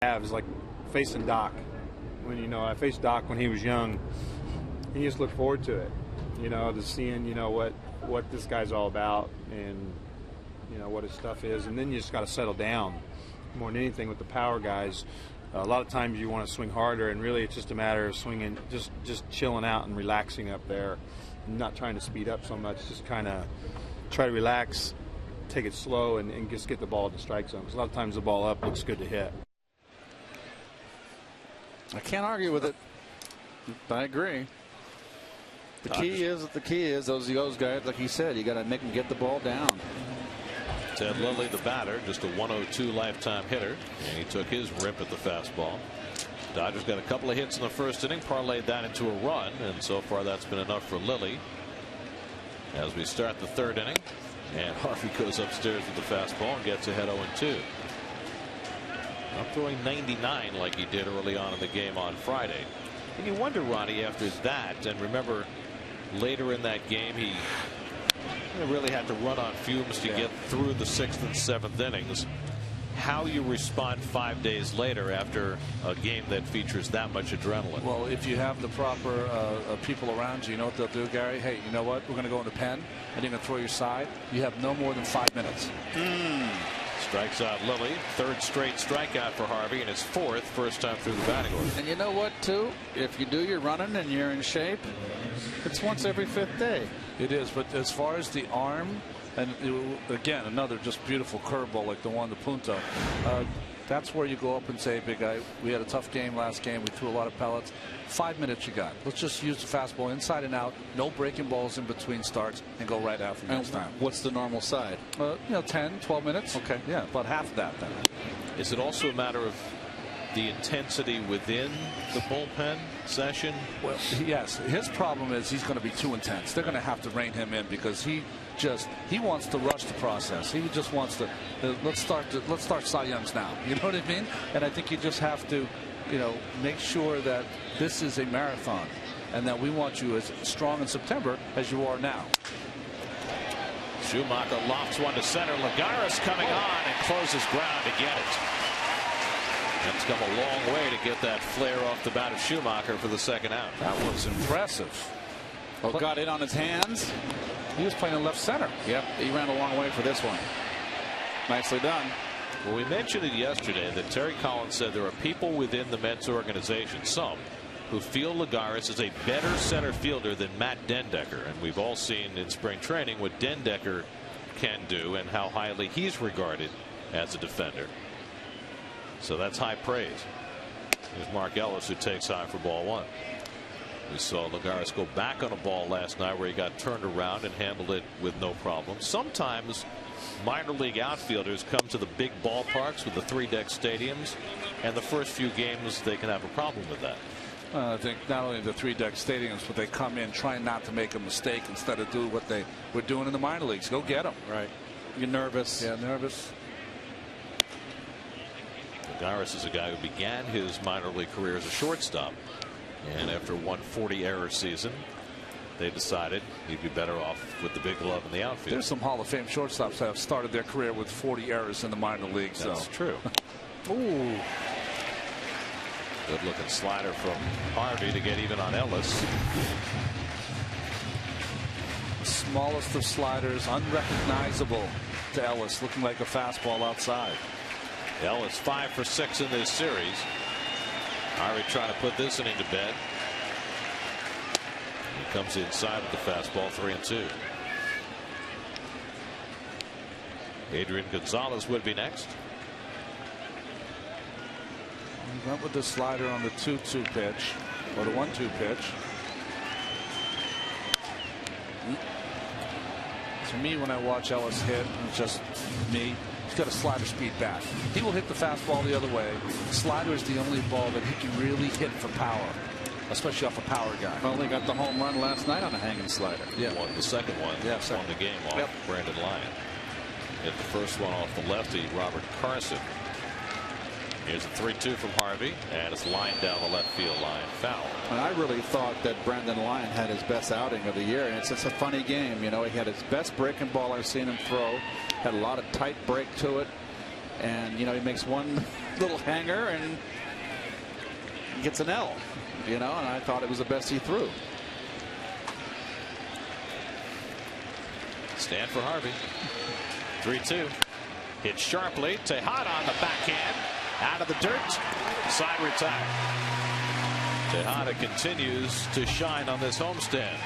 Is like facing Doc. When I faced Doc when he was young, and you just look forward to it, to seeing what this guy's all about, and what his stuff is, and then you just got to settle down more than anything with the power guys. A lot of times you want to swing harder, and really it's just a matter of swinging, just chilling out and relaxing up there, not trying to speed up so much. Just kind of try to relax, take it slow, and just get the ball at the strike zone. Because a lot of times the ball up looks good to hit. I can't argue with it. I agree. The key is those guys, like he said, you got to make them get the ball down. Ted Lilly, the batter, just a 102 lifetime hitter, and he took his rip at the fastball. Dodgers got a couple of hits in the first inning, parlayed that into a run, and so far that's been enough for Lilly. As we start the third inning, and Harvey goes upstairs with the fastball and gets ahead 0-2. Not throwing 99 like he did early on in the game on Friday. And you wonder, Ronnie, after that, and remember later in that game he really had to run on fumes to get through the 6th and 7th innings. How you respond 5 days later after a game that features that much adrenaline. Well, if you have the proper people around you, you know what they'll do, Gary? Hey, you know what? We're going to go in the pen, and you're going to throw your side. You have no more than 5 minutes. Strikes out Lilly. Third straight strikeout for Harvey, and his fourth, first time through the batting order. And you know what, too? If you do your running and you're in shape, it's once every 5th day. It is, but as far as the arm, and again, another just beautiful curveball like the one to Punto. That's where you go up and say, big guy, we had a tough game last game. We threw a lot of pellets. 5 minutes you got. Let's just use the fastball inside and out. No breaking balls in between starts and go right after next time. What's the normal side? 10, 12 minutes. Okay. Yeah, about half of that then. Is it also a matter of the intensity within the bullpen session? Well, yes. His problem is he's going to be too intense. They're going to have to rein him in because he wants to rush the process. He just wants to let's start Cy Youngs now. You know what I mean? And I think you just have to, make sure that this is a marathon and that we want you as strong in September as you are now. Schumacher lofts one to center. Lagares coming on and closes ground to get it. It's come a long way to get that flare off the bat of Schumacher for the second out. That was impressive. Well, got in on his hands. He was playing in left center. Yep, he ran a long way for this one. Nicely done. Well, we mentioned it yesterday that Terry Collins said there are people within the Mets organization, some, who feel Lagares is a better center fielder than Matt Dendecker. And we've all seen in spring training what Dendecker can do and how highly he's regarded as a defender. So that's high praise. There's Mark Ellis, who takes high for ball one. We saw Lagares go back on a ball last night where he got turned around and handled it with no problem. Sometimes minor league outfielders come to the big ballparks with the 3-deck stadiums, and the first few games they can have a problem with that. I think not only the 3-deck stadiums, but they come in trying not to make a mistake instead of do what they were doing in the minor leagues. Go get them. Right. You're nervous. Yeah, nervous. Lagares is a guy who began his minor league career as a shortstop, and after one 40-error season, they decided he'd be better off with the big glove in the outfield. There's some Hall of Fame shortstops that have started their career with 40 errors in the minor leagues. That's true. Ooh. Good looking slider from Harvey to get even on Ellis. The smallest of sliders, unrecognizable to Ellis, looking like a fastball outside. Ellis 5 for 6 in this series. Harvey trying to put this inning to bed. He comes inside with the fastball, 3-2. Adrian Gonzalez would be next. He went with the slider on the 2-2 pitch, or the 1-2 pitch. To me, when I watch Ellis hit, just me, he's got a slider speed bat. He will hit the fastball the other way. Slider is the only ball that he can really hit for power, especially off a power guy. Only got the home run last night on a hanging slider. Yeah. Won the second one. Yeah, won the game off Brandon Lyon. Hit the first one off the lefty, Robert Carson. Here's a 3-2 from Harvey, and it's lined down the left field line, foul. And I really thought that Brandon Lyon had his best outing of the year, and it's just a funny game. You know, he had his best breaking ball I've seen him throw. Had a lot of tight break to it, and he makes one little hanger and gets an L. And I thought it was the best he threw. Stand for Harvey. 3-2. Hit sharply. Tejada on the backhand. Out of the dirt. Side retire. Tejada continues to shine on this homestand.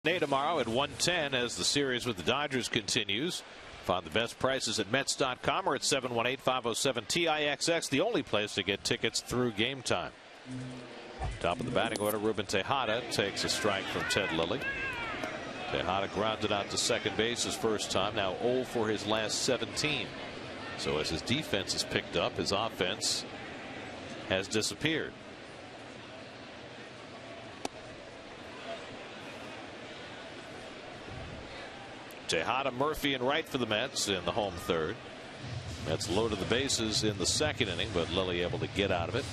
Tomorrow at 1:10 as the series with the Dodgers continues. Find the best prices at Mets.com or at 718-507-TIXX, the only place to get tickets through game time. Top of the batting order, Ruben Tejada takes a strike from Ted Lilly. Tejada grounded out to second base his first time, now 0 for his last 17. So as his defense has picked up, his offense has disappeared. Tejada, Murphy, and Wright for the Mets in the home third. Mets loaded the bases in the second inning, but Lilly able to get out of it.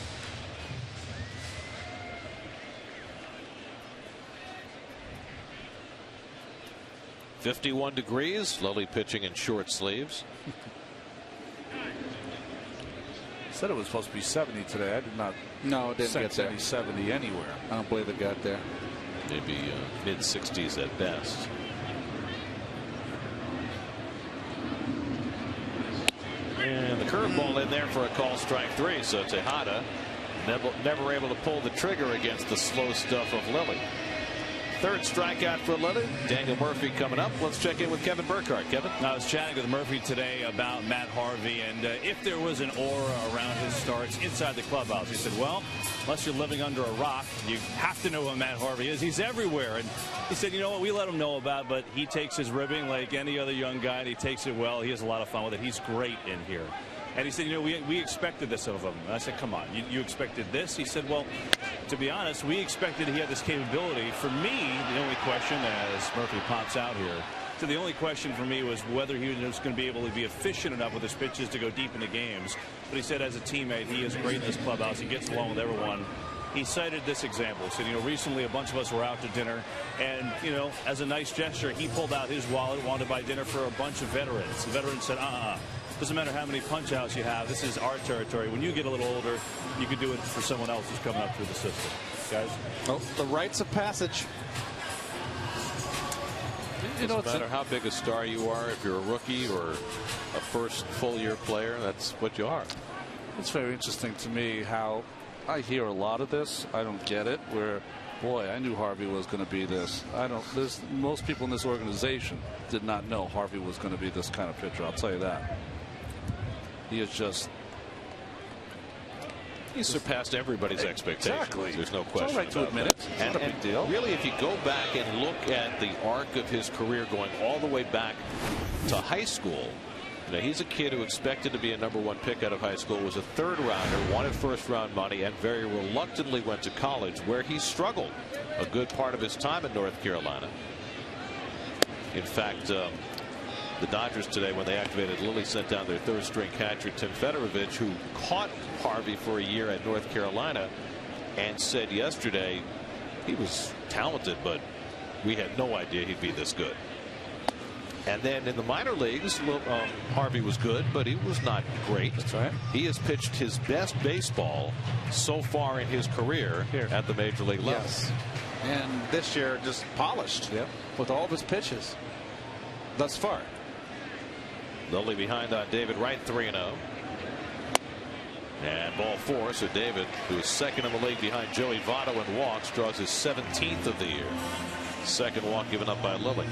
.51 degrees. Lilly pitching in short sleeves. Said it was supposed to be 70 today. I did not. No, it didn't get there. 70 anywhere. I don't believe it got there. Maybe mid 60s at best. And the curveball in there for a call, strike 3. So Tejada never able to pull the trigger against the slow stuff of Lilly. Third strikeout for Lilly. Daniel Murphy coming up. Let's check in with Kevin Burkhardt. Kevin? I was chatting with Murphy today about Matt Harvey, and if there was an aura around his starts inside the clubhouse, he said, well, unless you're living under a rock, you have to know who Matt Harvey is. He's everywhere. And he said, you know what, we let him know about, but he takes his ribbing like any other young guy, and he takes it well. He has a lot of fun with it. He's great in here. And he said, you know, we expected this of him. And I said, come on, you expected this? He said, well, to be honest, we expected he had this capability. For me, the only question, as Murphy pops out here, so the only question for me was whether he was going to be able to be efficient enough with his pitches to go deep into games. But he said as a teammate, he is great in this clubhouse. He gets along with everyone. He cited this example. He said, you know, recently a bunch of us were out to dinner, and, you know, as a nice gesture, he pulled out his wallet, wanted to buy dinner for a bunch of veterans. The veterans said, doesn't matter how many punch outs you have. This is our territory. When you get a little older, you can do it for someone else who's coming up through the system. Guys? Well, the rites of passage. It doesn't matter how big a star you are, if you're a rookie or a first full-year player, that's what you are. It's very interesting to me how I hear a lot of this. I don't get it, where Boy, I knew Harvey was going to be this. Most people in this organization did not know Harvey was going to be this kind of pitcher. I'll tell you that. He is just. He surpassed everybody's expectations. Exactly. There's no question. It's all right to admit it. It's not a big deal. Really, if you go back and look at the arc of his career going all the way back to high school, he's a kid who expected to be a #1 pick out of high school, was a third rounder, wanted first round money, and very reluctantly went to college, where he struggled a good part of his time in North Carolina. In fact, the Dodgers today, when they activated Lilly, sent down their third string catcher Tim Federovich, who caught Harvey for a year at North Carolina, and said yesterday he was talented, but we had no idea he'd be this good. And then in the minor leagues, Harvey was good, but he was not great. That's right. He has pitched his best baseball so far in his career at the major league level. Yes. And this year just polished. Yep. With all of his pitches thus far. Lilly behind on David Wright, 3-0. And ball 4. So David, who is second in the league behind Joey Votto in walks, draws his 17th of the year. Second walk given up by Lilly.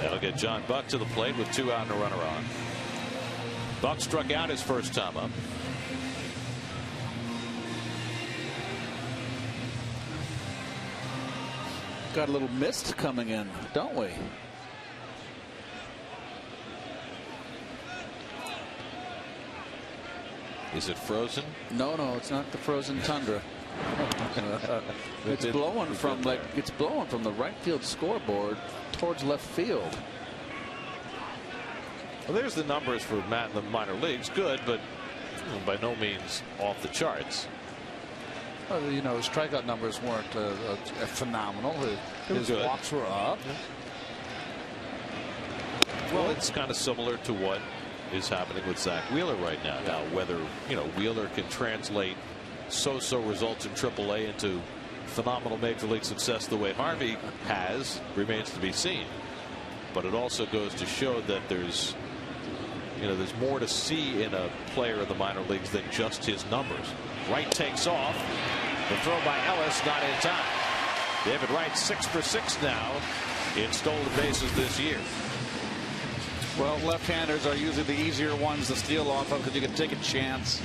That'll get John Buck to the plate with 2 out and a runner on. Buck struck out his first time up. Got a little mist coming in, don't we? Is it frozen? No, it's not the frozen tundra. It's blowing from the right field scoreboard towards left field. Well, there's the numbers for Matt in the minor leagues. Good, but by no means off the charts. Well, his strikeout numbers weren't phenomenal. His walks were up. Well, it's kind of similar to what is happening with Zach Wheeler right now. Now, whether Wheeler can translate so-so results in AAA into phenomenal major league success the way Harvey has remains to be seen. But it also goes to show that there's more to see in a player in the minor leagues than just his numbers. Wright takes off. The throw by Ellis not in time. David Wright 6 for 6 now in stolen bases this year. Well, left-handers are usually the easier ones to steal off of because you can take a chance.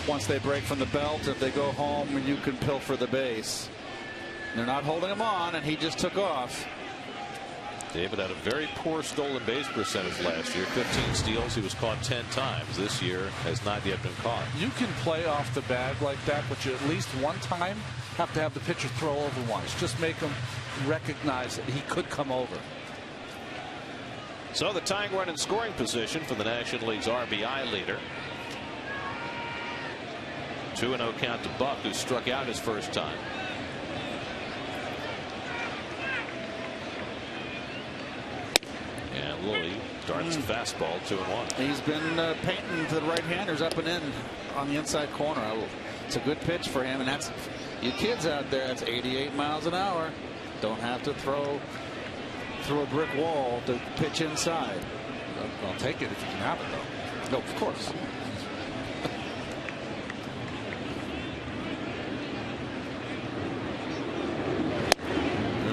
Once they break from the belt, if they go home, and you can pilfer the base. They're not holding him on, and he just took off. David had a very poor stolen base percentage last year. 15 steals. He was caught 10 times. This year has not yet been caught. You can play off the bag like that, but you at least one time have to have the pitcher throw over once. Just make him recognize that he could come over. So the tying run in scoring position for the National League's RBI leader. 2-0 count to Buck, who struck out his first time. And Lilly darts a fastball, 2-1. He's been painting to the right-handers up and in on the inside corner. It's a good pitch for him, and that's you kids out there. That's 88 miles an hour. Don't have to throw through a brick wall to pitch inside. I'll take it if you can have it, though. No, of course.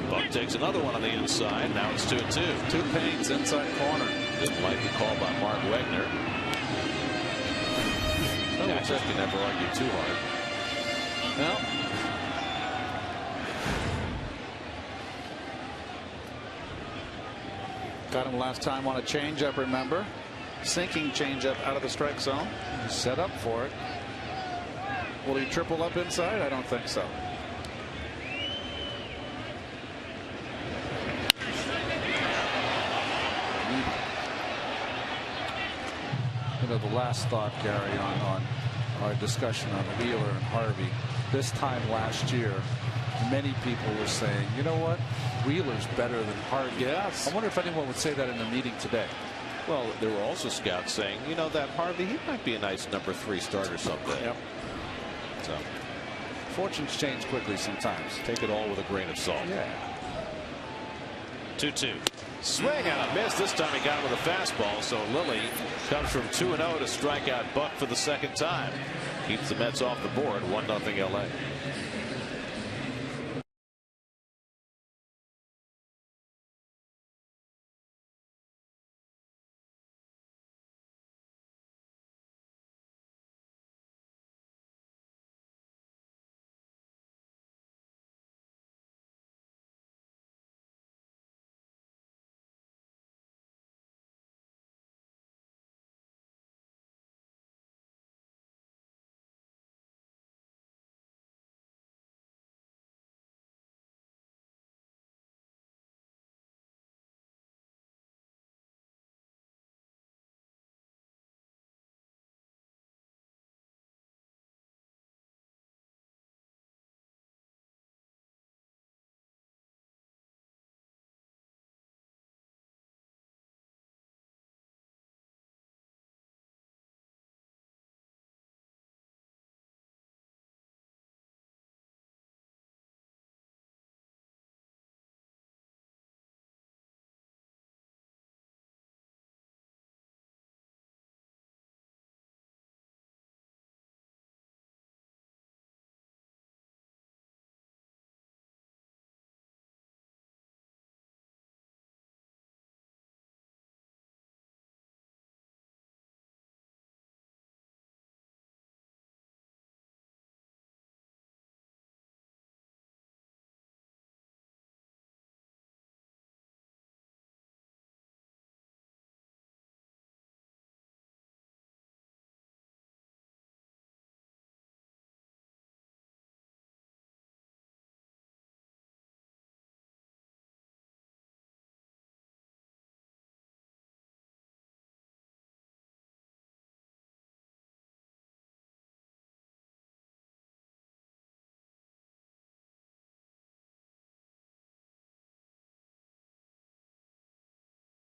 Buck takes another one on the inside. Now it's 2-2. 2 pains inside corner. Didn't like the call by Mark Wegner. Catchers can never argue too hard. Well, got him last time on a changeup, remember? Sinking changeup out of the strike zone. He's set up for it. Will he triple up inside? I don't think so. The last thought, Gary, on our discussion on Wheeler and Harvey. This time last year, many people were saying, you know what, Wheeler's better than Harvey. Yes. I wonder if anyone would say that in the meeting today. Well, there were also scouts saying, that Harvey, he might be a nice #3 starter someday. Yep. So fortunes change quickly sometimes. Take it all with a grain of salt. Yeah. 2-2. Swing and a miss. This time he got him with a fastball. So Lilly comes from 2-0 to strike out Buck for the second time. Keeps the Mets off the board. 1-0 LA.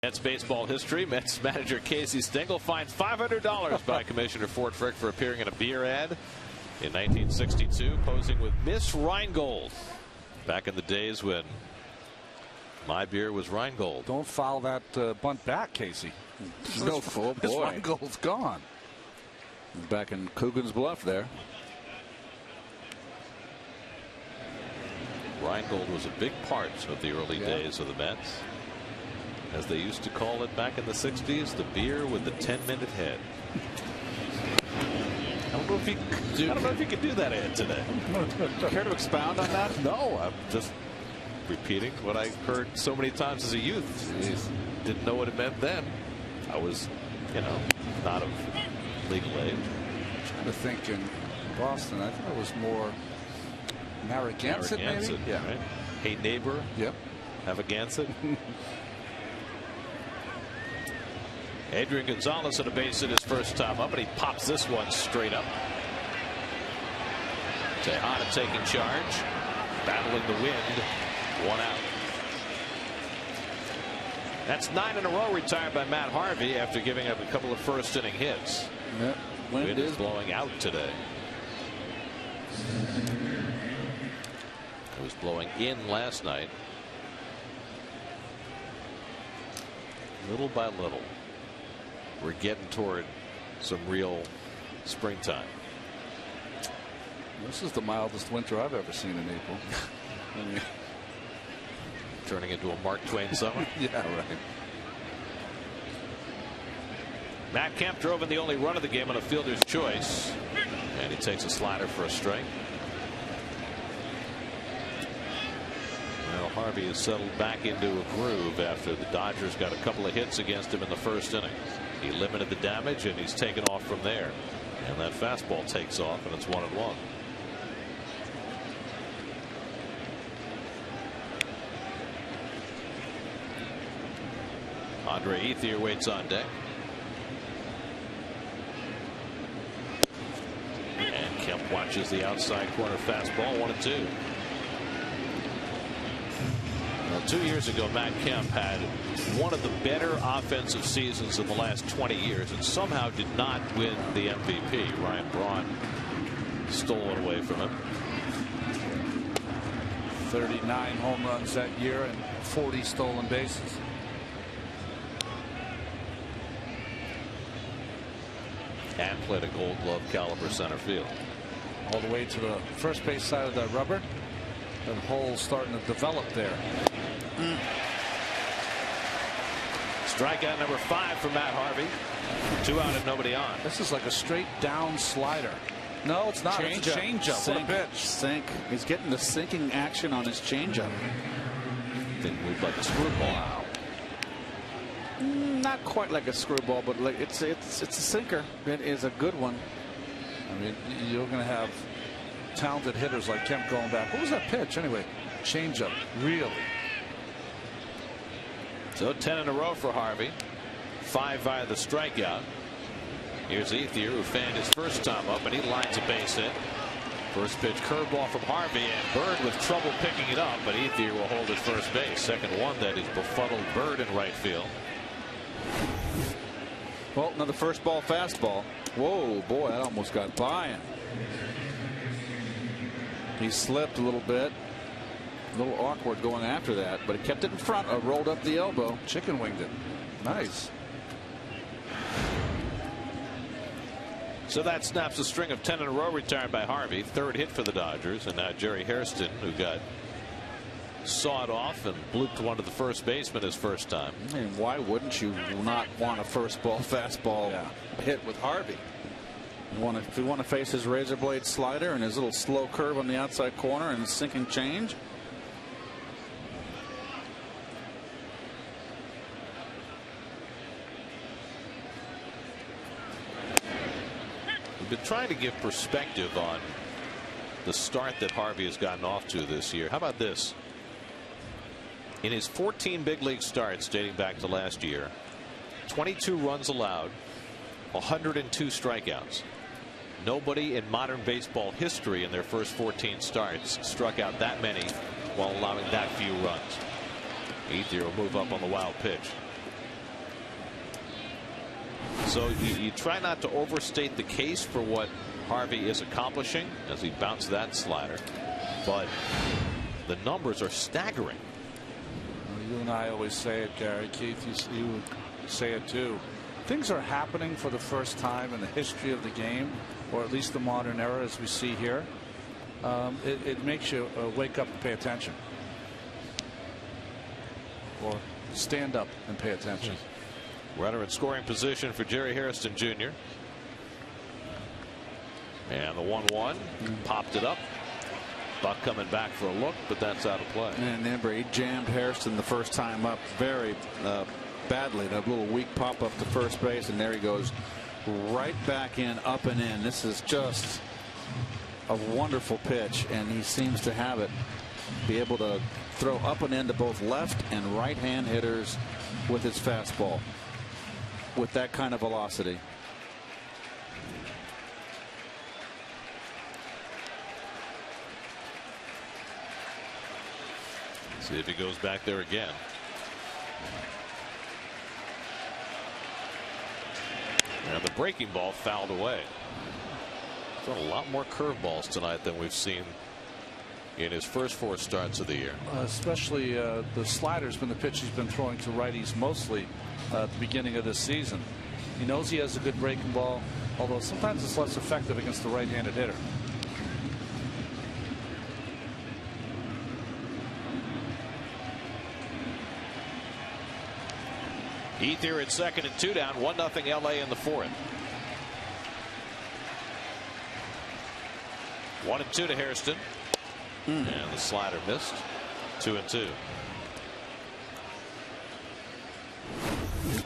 Mets baseball history. Mets manager Casey Stengel fined $500 by Commissioner Fort Frick for appearing in a beer ad in 1962, posing with Miss Rheingold. Back in the days when my beer was Rheingold. Don't foul that bunt back, Casey. No, oh Miss boy. Rheingold's gone. Back in Coogan's Bluff there. Rheingold was a big part of the early days of the Mets. As they used to call it back in the 60s, the beer with the 10-minute head. I don't know if you could do that ad today. Care to expound on that? No, I'm just repeating what I heard so many times as a youth. Jeez. Didn't know what it meant then. I was, not of legal age. I'm trying to think in Boston, I thought it was more Narragansett, maybe? Yeah. Right? Hey, neighbor. Yep. Have a Gansett. Adrian Gonzalez at a base at his first time up, and he pops this one straight up. Tejada taking charge, battling the wind, 1 out. That's 9 in a row retired by Matt Harvey after giving up a couple of first inning hits. Yep. Wind is blowing out today. It was blowing in last night. Little by little, we're getting toward some real springtime. This is the mildest winter I've ever seen in April. Turning into a Mark Twain summer. Yeah, right. Matt Kemp drove in the only run of the game on a fielder's choice, and he takes a slider for a strike. Well, Harvey has settled back into a groove after the Dodgers got a couple of hits against him in the first inning. He limited the damage, and he's taken off from there. And that fastball takes off, and it's 1-1. Andre Ethier waits on deck. And Kemp watches the outside corner fastball, 1-2. Well, 2 years ago, Matt Kemp had one of the better offensive seasons in the last 20 years and somehow did not win the MVP. Ryan Braun stole it away from him. 39 home runs that year and 40 stolen bases. and played a Gold Glove caliber center field. All the way to the first base side of that rubber. That hole starting to develop there. Strikeout number 5 for Matt Harvey. 2 out and nobody on. This is like a straight down slider. No, it's not. It's a changeup. What a pitch. Sink. He's getting the sinking action on his changeup. Thing moved like a screwball. Not quite like a screwball, but like it's a sinker. It is a good one. I mean, you're going to have talented hitters like Kemp going back. What was that pitch anyway? Changeup. Really. So 10 in a row for Harvey. 5 via the strikeout. Here's Ethier, who fanned his first time up, and he lines a base hit. First pitch curveball from Harvey, and Bird with trouble picking it up, but Ethier will hold at first base. Second one, that is befuddled Bird in right field. Well, another first ball fastball. Whoa, boy, that almost got by him. He slipped a little bit. A little awkward going after that, but he kept it in front, rolled up the elbow. Chicken winged it. Nice. So that snaps a string of 10 in a row retired by Harvey. Third hit for the Dodgers, and now Jerry Hairston, who got sawed off and blooped one to the first baseman his first time. And why wouldn't you not want a first ball fastball hit with Harvey? If you want to face his razor blade slider and his little slow curve on the outside corner and sinking change. We've been trying to give perspective on the start that Harvey has gotten off to this year. How about this? In his 14 big league starts dating back to last year, 22 runs allowed, 102 strikeouts. Nobody in modern baseball history in their first 14 starts struck out that many while allowing that few runs. Ethier will move up on the wild pitch. So you try not to overstate the case for what Harvey is accomplishing as he bounced that slider, but the numbers are staggering. You and I always say it, Gary. Keith, you say it too. Things are happening for the first time in the history of the game, or at least the modern era as we see here. It makes you wake up and pay attention, or stand up and pay attention. Runner in scoring position for Jerry Hairston Jr. And the 1-1 popped it up. Buck coming back for a look, but that's out of play. And remember, he jammed Hairston the first time up very badly. That little weak pop up to first base, and there he goes right back in, up and in. This is just a wonderful pitch, and he seems to have it. Be able to throw up and in to both left and right hand hitters with his fastball with that kind of velocity. See if he goes back there again. And the breaking ball fouled away. Thrown a lot more curveballs tonight than we've seen in his first 4 starts of the year. Especially the slider's been the pitch he's been throwing to righties mostly at the beginning of this season. He knows he has a good breaking ball, although sometimes it's less effective against the right-handed hitter. Ethier at second and 2 down, 1-0 LA in the 4th. 1-2 to Hairston. And the slider missed. 2-2.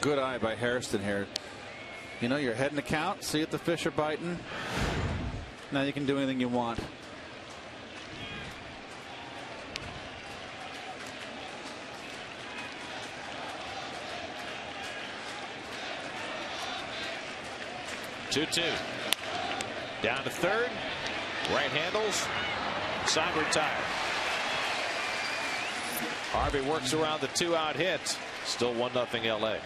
Good eye by Hairston here. You know, you're heading the count, see if the fish are biting. Now you can do anything you want. Down to third. Right handles. Side retired. Harvey works around the 2-out hit. Still 1-0 LA.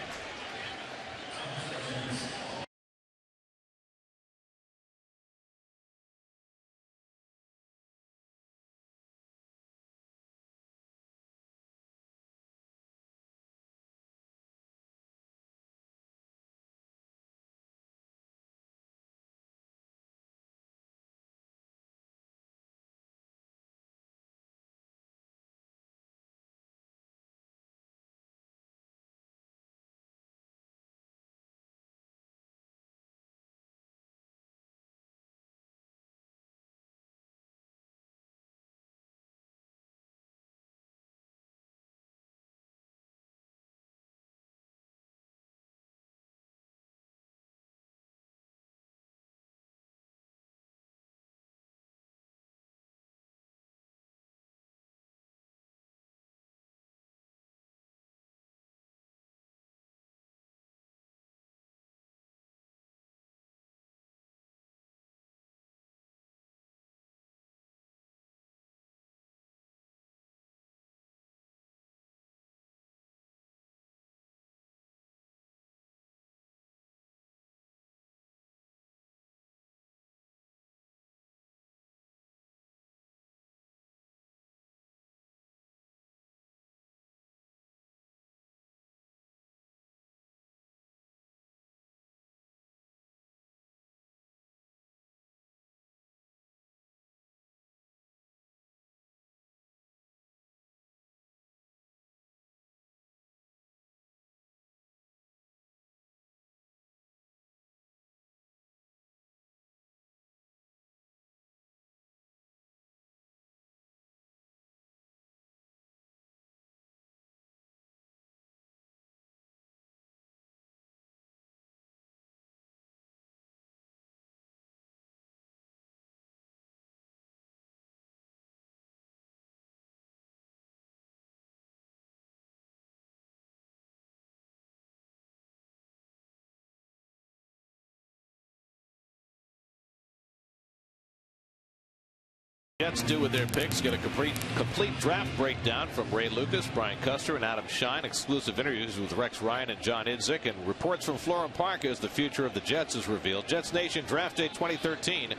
Jets do with their picks. Get a complete draft breakdown from Ray Lucas, Brian Custer, and Adam Shine. Exclusive interviews with Rex Ryan and John Idzik, and reports from Florham Park as the future of the Jets is revealed. Jets Nation Draft Day 2013.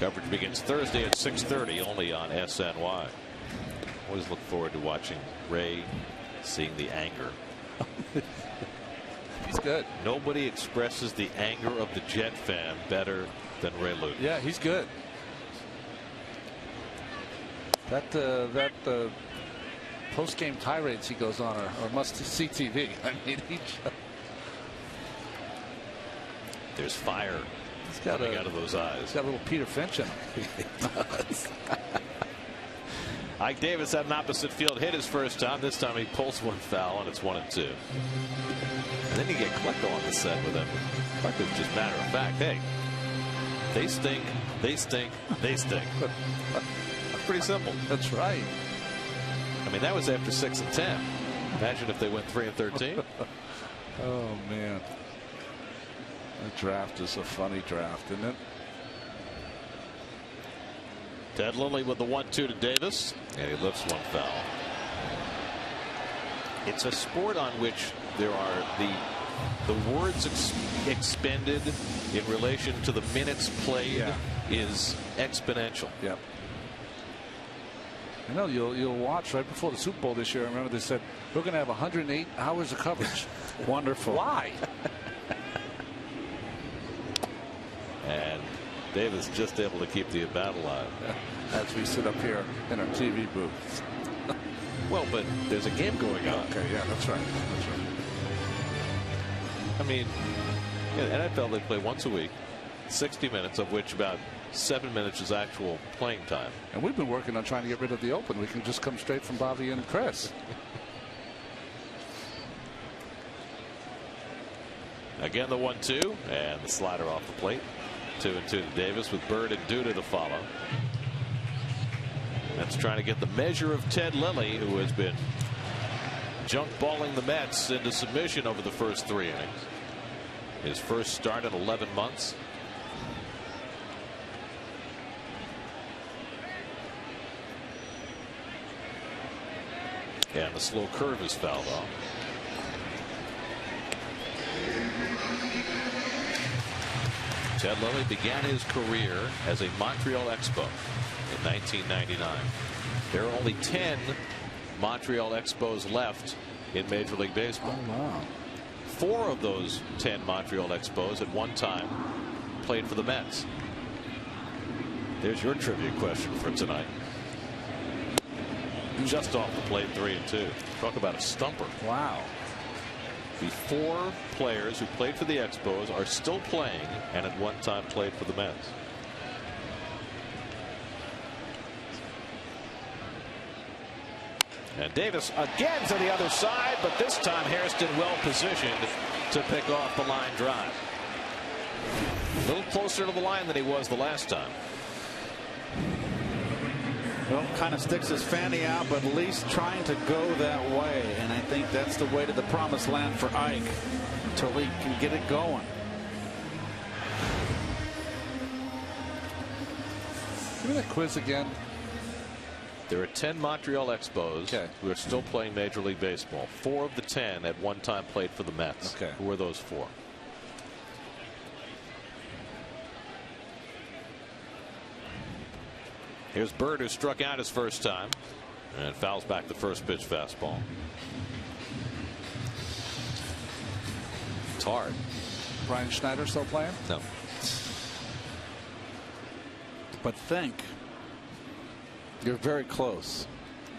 Coverage begins Thursday at 6:30 only on SNY. Always look forward to watching Ray, seeing the anger. He's good. Nobody expresses the anger of the Jet fan better than Ray Lucas. Yeah, he's good. That post-game tirades he goes on are must see TV. I mean, there's fire got coming out of those eyes. He's got a little Peter Finch in him. He does. Ike Davis had an opposite field hit his first time. This time he pulls one foul, and it's 1-2. And then you get Klecko on the set with him. Klecko's just matter of fact. Hey, they stink. They stink. They stink. Pretty simple. That's right. I mean, that was after 6 and 10. Imagine if they went 3 and 13. Oh man, the draft is a funny draft, isn't it? Ted Lilly with the 1-2 to Davis, and he lifts one foul. It's a sport on which there are the words expended in relation to the minutes played is exponential. Yep. You know, you'll watch right before the Super Bowl this year. I remember they said we're going to have 108 hours of coverage. Wonderful. Why? And Davis just able to keep the bat alive as we sit up here in our TV booth. Well, but there's a game going on. Okay, yeah, that's right. That's right. I mean, in the NFL they play once a week, 60 minutes, of which about 7 minutes is actual playing time. And we've been working on trying to get rid of the open. We can just come straight from Bobby and Chris. Again, the 1-2 and the slider off the plate. 2-2 to Davis with Bird and Duda to follow. That's trying to get the measure of Ted Lilly, who has been junk balling the Mets into submission over the first 3 innings. His first start in 11 months. And the slow curve is fouled off. Ted Lilly began his career as a Montreal Expo in 1999. There are only 10 Montreal Expos left in Major League Baseball. Oh, wow. 4 of those 10 Montreal Expos at one time played for the Mets. There's your trivia question for tonight. Just off the plate, 3-2. Talk about a stumper. Wow. The 4 players who played for the Expos are still playing and at one time played for the Mets. And Davis again to the other side, but this time Hairston well positioned to pick off the line drive. A little closer to the line than he was the last time. Well, kind of sticks his fanny out, but at least trying to go that way. And I think that's the way to the promised land for Ike until he can get it going. Give me that quiz again. There are 10 Montreal Expos who are still playing Major League Baseball. 4 of the 10 at one time played for the Mets. Okay. Who are those 4? Here's Bird, who struck out his first time and fouls back the first pitch fastball. It's hard. Brian Schneider still playing? No. But think. You're very close.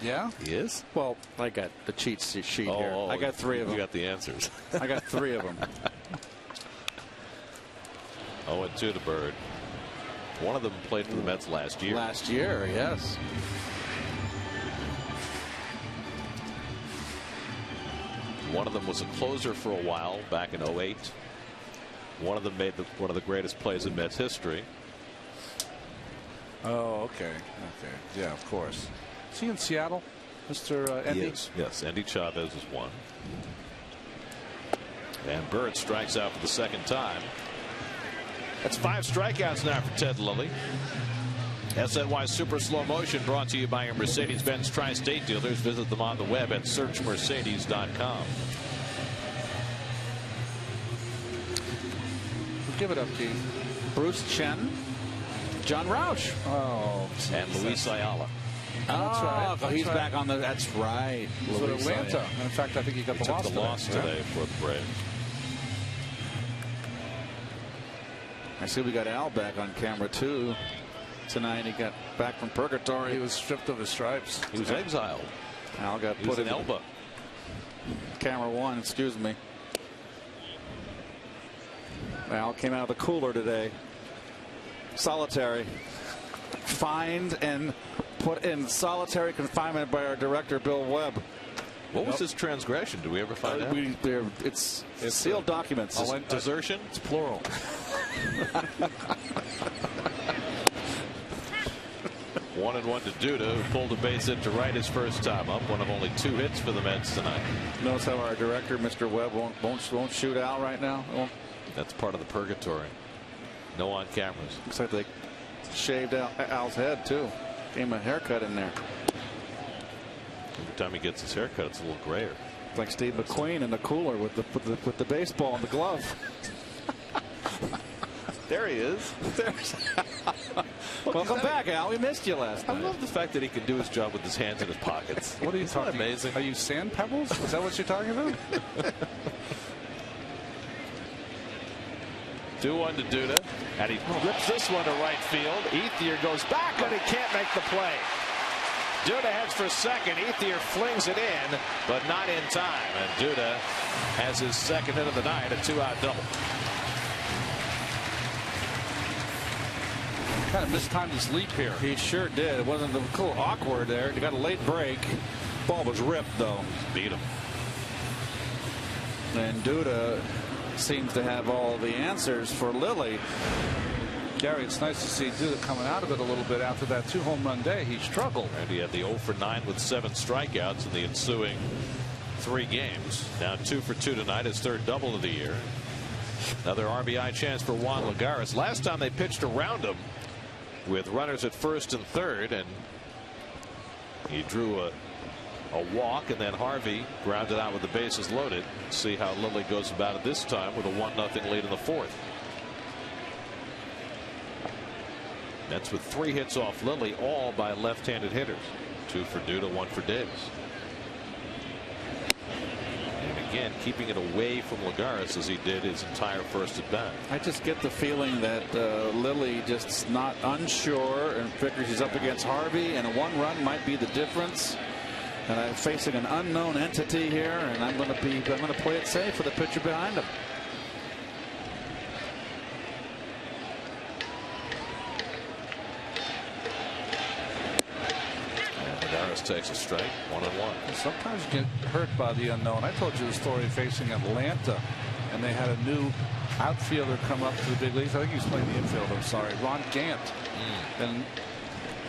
Yeah? He is? Well, I got the cheat sheet here. I got 3 of them. You got the answers. I got 3 of them. 0-2 to Bird. One of them played for the Mets last year. Last year, yes. One of them was a closer for a while back in 2008. One of them made one of the greatest plays in Mets history. Oh, okay. Okay. Yeah, of course. Is he in Seattle, Mr. Endy? Yes. Endy Chavez is one. And Bird strikes out for the second time. That's 5 strikeouts now for Ted Lilly. SNY Super Slow Motion brought to you by your Mercedes-Benz Tri-State dealers. Visit them on the web at searchmercedes.com. Give it up, Keith. Bruce Chen, John Roush, and Luis Ayala. That's right. That's He's right. back on the. That's right. He's with Atlanta. And in fact, I think he got the loss took the loss today for the Braves. I see we got Al back on camera too tonight. He got back from purgatory. He was stripped of his stripes. He was exiled. Al got He put was in in Elba. camera one. Excuse me. Al came out of the cooler today. Solitary. Fined and put in solitary confinement by our director, Bill Webb. What was his transgression? Do we ever find out? It's sealed documents. Desertion? It's plural. 1-1 to Duda, who pulled a base hit to right his first time up. One of only 2 hits for the Mets tonight. Notice how our director, Mr. Webb, won't shoot Al right now. That's part of the purgatory. No on cameras. Looks like they shaved Al's head too. Gave him a haircut in there. Every time he gets his haircut, it's a little grayer. It's like Steve McQueen in the cooler with the baseball and the glove. There he is. Welcome back, Al. We missed you last I night. love the fact that he can do his job with his hands in his pockets. What are you Isn't that talking? amazing? Are you sand pebbles? Is that what you're talking about? 2-1 to Duda, and he rips this one to right field. Ethier goes back, and he can't make the play. Duda heads for second. Ethier flings it in, but not in time. And Duda has his second hit of the night, a 2-out double. Kind of mistimed his leap here. He sure did. It wasn't a little awkward there. He got a late break. Ball was ripped though. Beat him. And Duda seems to have all the answers for Lilly. Gary, it's nice to see Duda coming out of it a little bit after that 2-home run day. He struggled. And he had the 0 for 9 with 7 strikeouts in the ensuing 3 games. Now 2 for 2 tonight, his 3rd double of the year. Another RBI chance for Juan Lagares. Last time they pitched around him with runners at first and third, and he drew a walk, and then Harvey grounded out with the bases loaded. See how Lilly goes about it this time with a 1-0 lead in the 4th. That's with 3 hits off Lilly, all by left-handed hitters. 2 for Duda, 1 for Davis. And again, keeping it away from Lagares as he did his entire first at bat. I just get the feeling that Lilly just not unsure and figures he's up against Harvey, and a 1 run might be the difference. And I'm facing an unknown entity here, and I'm going to play it safe for the pitcher behind him. Lagares takes a strike, 1-1. Sometimes you get hurt by the unknown. I told you the story facing Atlanta, and they had a new outfielder come up to the big leagues. I think he was playing the infield. I'm sorry, Ron Gant. And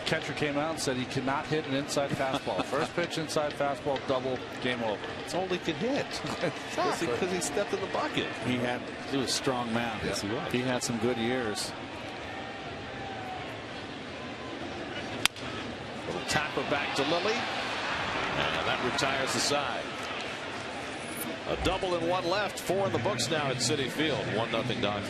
catcher came out and said he could not hit an inside fastball. First pitch inside fastball, double, game over. It's all he could hit. Because he stepped in the bucket. He was a strong man. Yes, he was. He had some good years. Little tapper back to Lilly, and that retires the side. A double and 1 left. 4 in the books now at Citi Field. 1-0 Dodgers.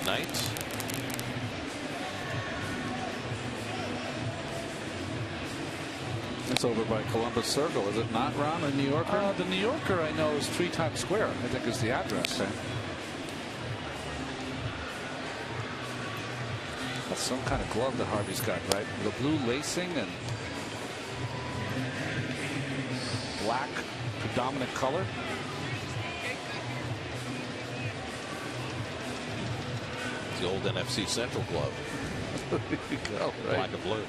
night. It's over by Columbus Circle, is it not, Ron, a New Yorker? The New Yorker I know is 3 Times Square, I think is the address. Okay. That's some kind of glove that Harvey's got, right? The blue lacing and black predominant color. It's the old NFC Central glove. There you go, right. Black and blue.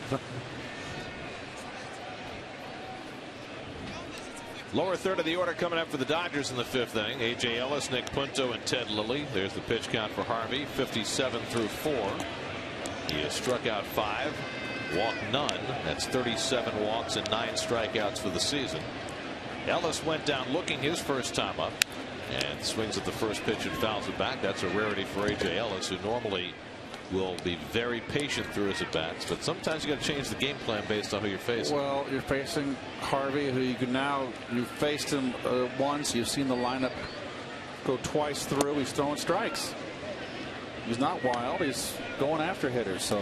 Lower third of the order coming up for the Dodgers in the 5th inning. A.J. Ellis, Nick Punto, and Ted Lilly. There's the pitch count for Harvey. 57 through 4. He has struck out 5, walked none. That's 37 walks and 9 strikeouts for the season. Ellis went down looking his first time up and swings at the first pitch and fouls it back. That's a rarity for A.J. Ellis, who normally will be very patient through his at bats, but sometimes you got to change the game plan based on who you're facing. Well, you're facing Harvey, who you've faced him once. You've seen the lineup go twice through. He's throwing strikes. He's not wild. He's going after hitters. So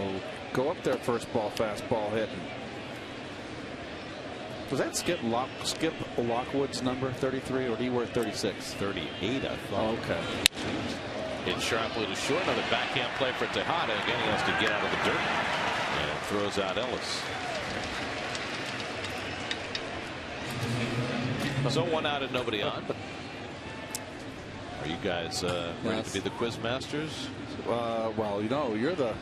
go up there, first ball, fastball hitting. Was that Skip Lockwood's number 33, or did he wear 36? 38, I thought. Oh, okay. Hit sharply to short. Another backhand play for Tejada. Again, he has to get out of the dirt and throws out Ellis. So 1 out and nobody on. Are you guys ready to be the quiz masters? Well, you're the.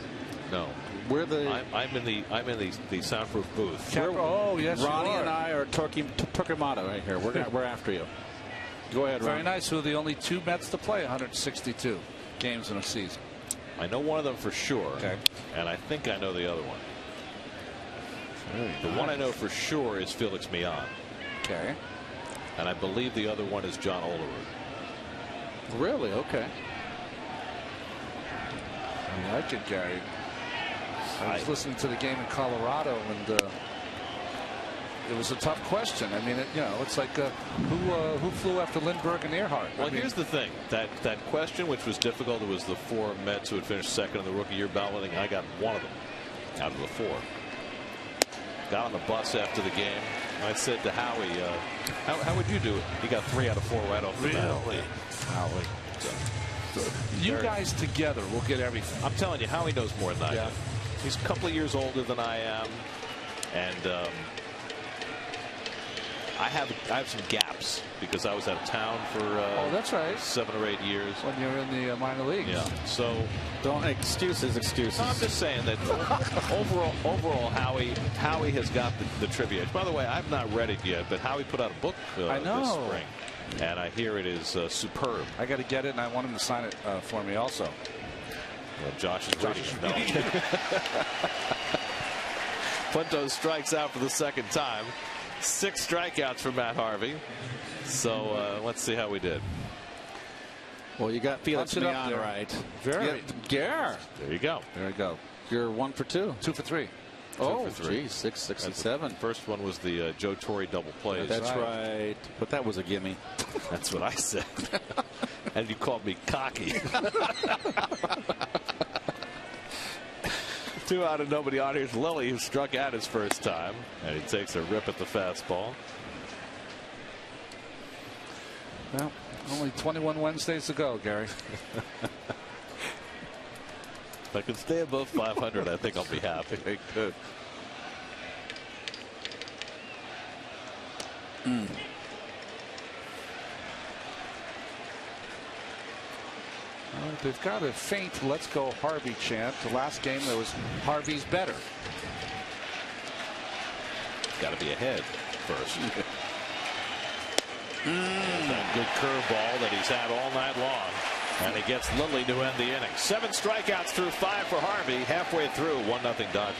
No. We're the. I'm in the soundproof booth. Oh yes, Ronnie and I are Torquemada right here. We're after you. Go ahead, Ron. Very nice. We're the only 2 Mets to play 162 games in a season. I know one of them for sure. Okay. And I think I know the other one. The one I know for sure is Felix Millan. Okay. And I believe the other one is John Olerud. Really? Okay. I like it, Gary. I was listening to the game in Colorado, and it was a tough question. I mean, it's like who flew after Lindbergh and Earhart? Well, here's the thing. That question, which was difficult, it was the 4 Mets who had finished second in the rookie year balloting. I got one of them out of the 4. Got on the bus after the game. I said to Howie, how would you do it? He got 3 out of 4 right off the bat. Howie. You guys together will get everything. I'm telling you, Howie knows more than I do. Yeah. He's a couple of years older than I am, and I have some gaps because I was out of town for that's right. 7 or 8 years when you're in the minor leagues. Yeah. So don't excuses. No, I'm just saying that overall, Howie has got the trivia. By the way, I've not read it yet, but Howie put out a book this spring, and I hear it is superb. I got to get it, and I want him to sign it for me also. Well, Josh is reading it. No. Punto strikes out for the second time. 6 strikeouts for Matt Harvey. So let's see how we did. Well, you got Felix Millan right. Very. Yeah. There you go. There you go. You're 1 for 2. 2 for 3. Oh, geez, 667. First one was the Joe Torre double play. That's right. But that was a gimme. That's what I said. And you called me cocky. 2 out and nobody on. Here's Lilly, who struck out his first time, and he takes a rip at the fastball. Well, only 21 Wednesdays to go, Gary. If I can stay above 500, I think I'll be happy. Good. They've got a faint "Let's go Harvey" chant. The last game there was "Harvey's better." Got to be ahead first. That good curveball that he's had all night long, and he gets Lilly to end the inning. 7 strikeouts through 5 for Harvey. Halfway through, 1-0 Dodgers.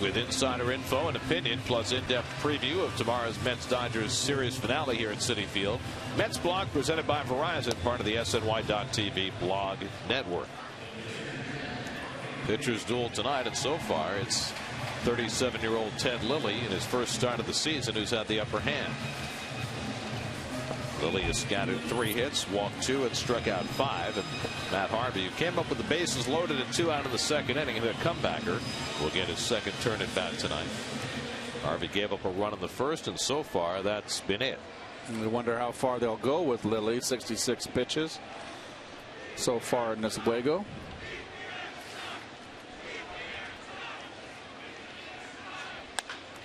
with insider info and opinion, plus in-depth preview of tomorrow's Mets-Dodgers series finale here at Citi Field. Mets blog presented by Verizon, part of the SNY.TV blog network. Pitchers duel tonight, and so far it's 37-year-old Ted Lilly in his first start of the season who's had the upper hand. Lilly has scattered 3 hits, walked 2, and struck out 5. And Matt Harvey, who came up with the bases loaded and 2 out in the second inning, and a comebacker, will get his second turn at bat tonight. Harvey gave up a run in the first, and so far that's been it. And we wonder how far they'll go with Lilly. 66 pitches so far in this Oswego.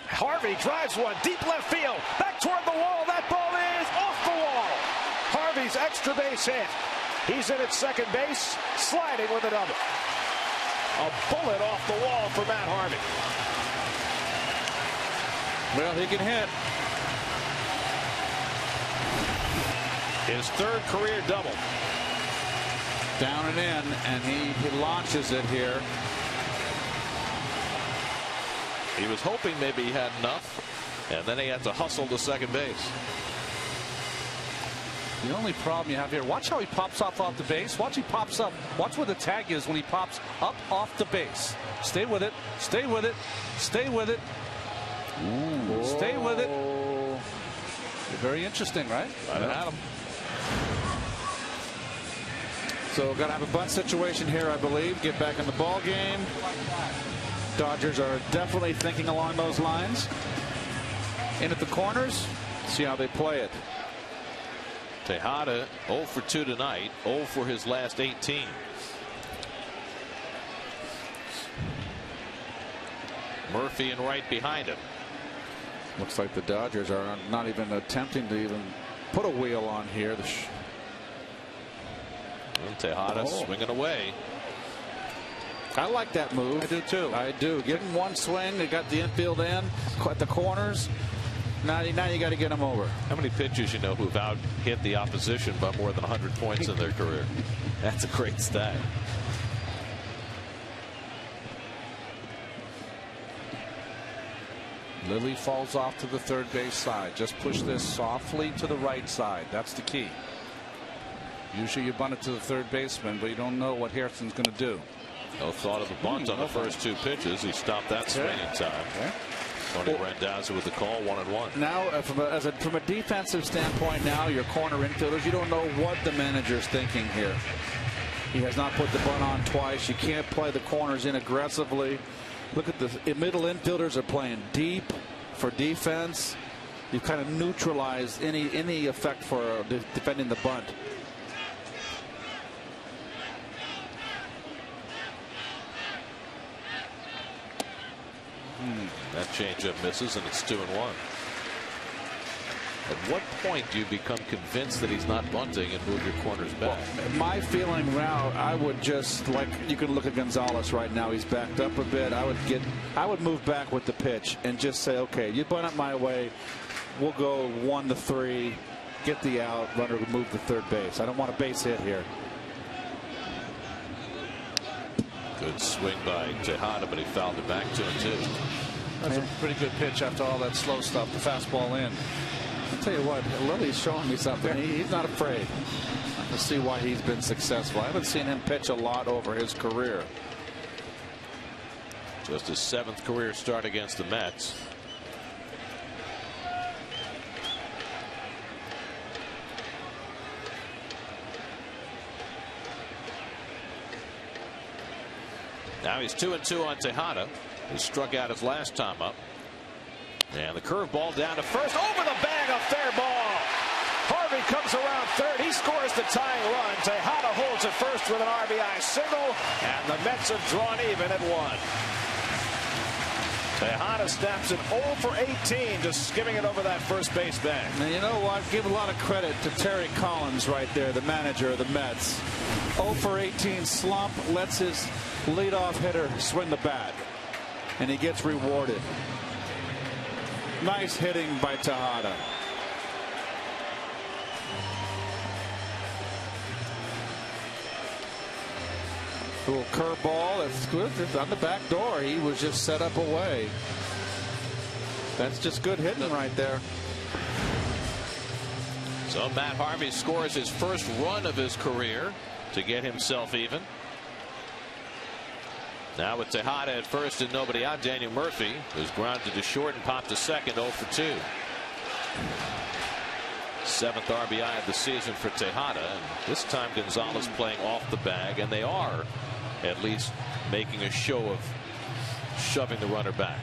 Harvey drives one deep left field, back toward the wall. That ball is off the wall. Harvey's extra base hit. He's in at second base, sliding with a double. A bullet off the wall for Matt Harvey. Well, he can hit. His 3rd career double. Down and in, and he launches it here. He was hoping maybe he had enough, and then he had to hustle to second base. The only problem you have here, watch how he pops off the base. Watch he pops up. Watch where the tag is when he pops up off the base. Stay with it. Stay with it. Stay with it. Ooh. Stay with it. Very interesting, right? Right at him. So got to have a bunt situation here, I believe. Get back in the ball game. Dodgers are definitely thinking along those lines. In at the corners. See how they play it. Tejada 0 for 2 tonight, 0 for his last 18. Murphy and Wright behind him. Looks like the Dodgers are not even attempting to even put a wheel on here. And Tejada swinging away. I like that move. I do too. I do. Give him one swing. They got the infield in at the corners. Now you got to get him over. How many pitchers you know who've out hit the opposition by more than 100 points in their career? That's a great stat. Lilly falls off to the third base side. Just push this softly to the right side. That's the key. Usually you bunt it to the third baseman, but you don't know what Harrison's going to do. No thought of the bunt on the first 2 pitches. He stopped that swing in time. Okay. Tony Randazzo with the call, 1-1. Now, from a defensive standpoint, now your corner infielders, you don't know what the manager's thinking here. He has not put the bunt on twice. You can't play the corners in aggressively. Look at the middle infielders are playing deep for defense. You've kind of neutralized any effect for defending the bunt. That changeup misses, and it's 2-1. At what point do you become convinced that he's not bunting and move your corners back? Well, my feeling now, I would just, like you can look at Gonzalez right now. He's backed up a bit. I would move back with the pitch and just say, okay, you bunt it my way. We'll go 1-3, get the out, runner will move to third base. I don't want a base hit here. Good swing by Tejada, but he fouled it back 2-2. That's a pretty good pitch after all that slow stuff. The fastball in. I'll tell you what, Lilly's showing me something. He's not afraid. Let's see why he's been successful. I haven't seen him pitch a lot over his career. Just his 7th career start against the Mets. Now he's 2-2 on Tejada, who struck out his last time up. And the curveball down to first, over the bag, a fair ball. Harvey comes around third. He scores the tying run. Tejada holds at first with an RBI single, and the Mets have drawn even at 1. Tejada snaps it 0 for 18, just skimming it over that first base bag. Now, you know what? Give a lot of credit to Terry Collins right there, the manager of the Mets. 0 for 18 slump, lets his leadoff hitter swing the bat, and he gets rewarded. Nice hitting by Tejada. Little curveball. That's good. It's on the back door. He was just set up away. That's just good hitting right there. So Matt Harvey scores his first run of his career to get himself even. Now with Tejada at first and nobody out, Daniel Murphy, who's grounded to short and popped to second, 0 for 2. 7th RBI of the season for Tejada, and this time Gonzalez playing off the bag, and they are at least making a show of shoving the runner back.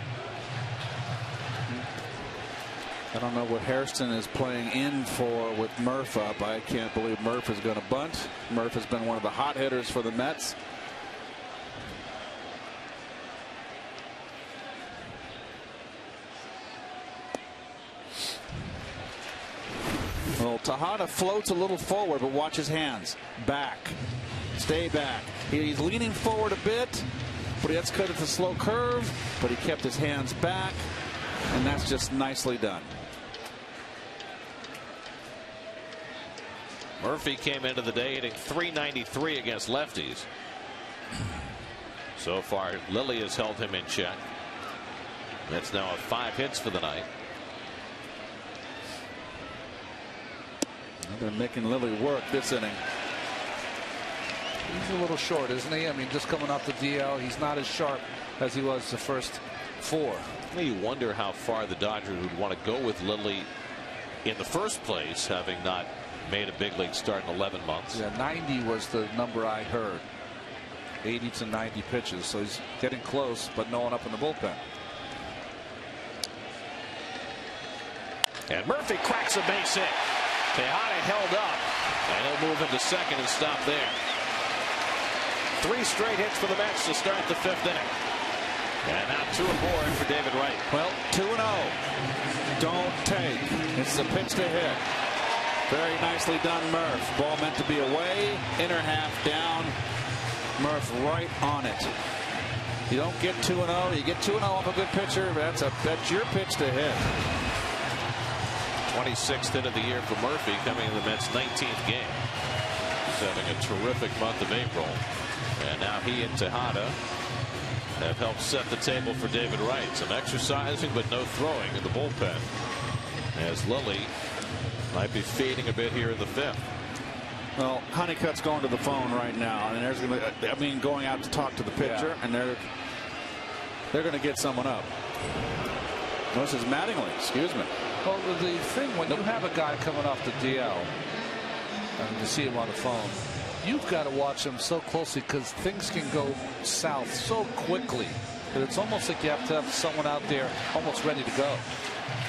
I don't know what Hairston is playing in for with Murph up. I can't believe Murph is going to bunt. Murph has been one of the hot hitters for the Mets. Well, Tejada floats a little forward, but watch his hands. Back. Stay back. He's leaning forward a bit, but that's cut at the slow curve, but he kept his hands back, and that's just nicely done. Murphy came into the day hitting .393 against lefties. So far, Lilly has held him in check. That's now 5 hits for the night. They're making Lilly work this inning. He's a little short, isn't he? I mean, just coming off the DL, he's not as sharp as he was the first 4. You wonder how far the Dodgers would want to go with Lilly in the first place, having not made a big league start in 11 months. Yeah, 90 was the number I heard. 80 to 90 pitches, so he's getting close, but no one up in the bullpen. And Murphy cracks a base hit. Tejada held up, and he'll move into second and stop there. 3 straight hits for the Mets to start the 5th inning. And now 2 aboard for David Wright. Well, 2-0. Don't take. It's the pitch to hit. Very nicely done, Murph. Ball meant to be away. Inner half down. Murph right on it. You don't get 2-0. You get 2-0 off a good pitcher. That's your pitch to hit. 26th hit of the year for Murphy, coming in the Mets' 19th game. He's having a terrific month of April. And now he and Tejada have helped set the table for David Wright. Some exercising, but no throwing in the bullpen, as Lilly might be fading a bit here in the 5th. Well, Honeycutt's going to the phone right now, and there's going to, I mean, going out to talk to the pitcher, and they're going to get someone up. This is Mattingly, excuse me. Well, the thing, when you have a guy coming off the DL, and you see him on the phone, you've got to watch him so closely because things can go south so quickly that it's almost like you have to have someone out there almost ready to go.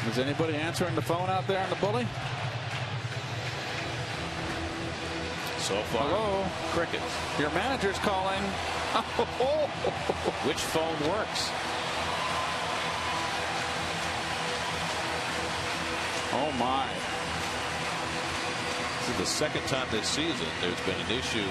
Is anybody answering the phone out there on the bully? So far, hello, crickets. Your manager's calling. Which phone works? Oh my. This is the second time this season there's been an issue.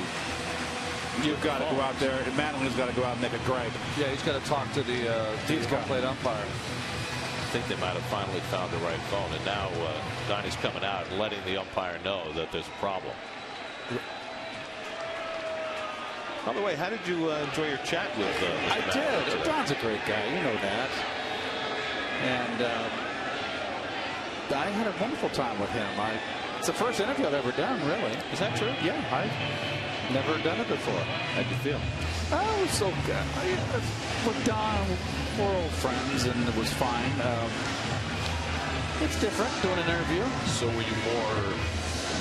You've got to go out there. Mattingly's got to go out and make a gripe. Yeah, he's got to talk to the home-plate umpire. I think they might have finally found the right phone, and now Donnie's coming out and letting the umpire know that there's a problem. By the way, how did you enjoy your chat with I did. Don's a great guy. You know that. And I had a wonderful time with him. It's the first interview I've ever done, really. Is that true? Yeah. I've never done it before. How'd you feel? Oh, it was so good. With Don, we're old friends, and it was fine. It's different doing an interview. So were you more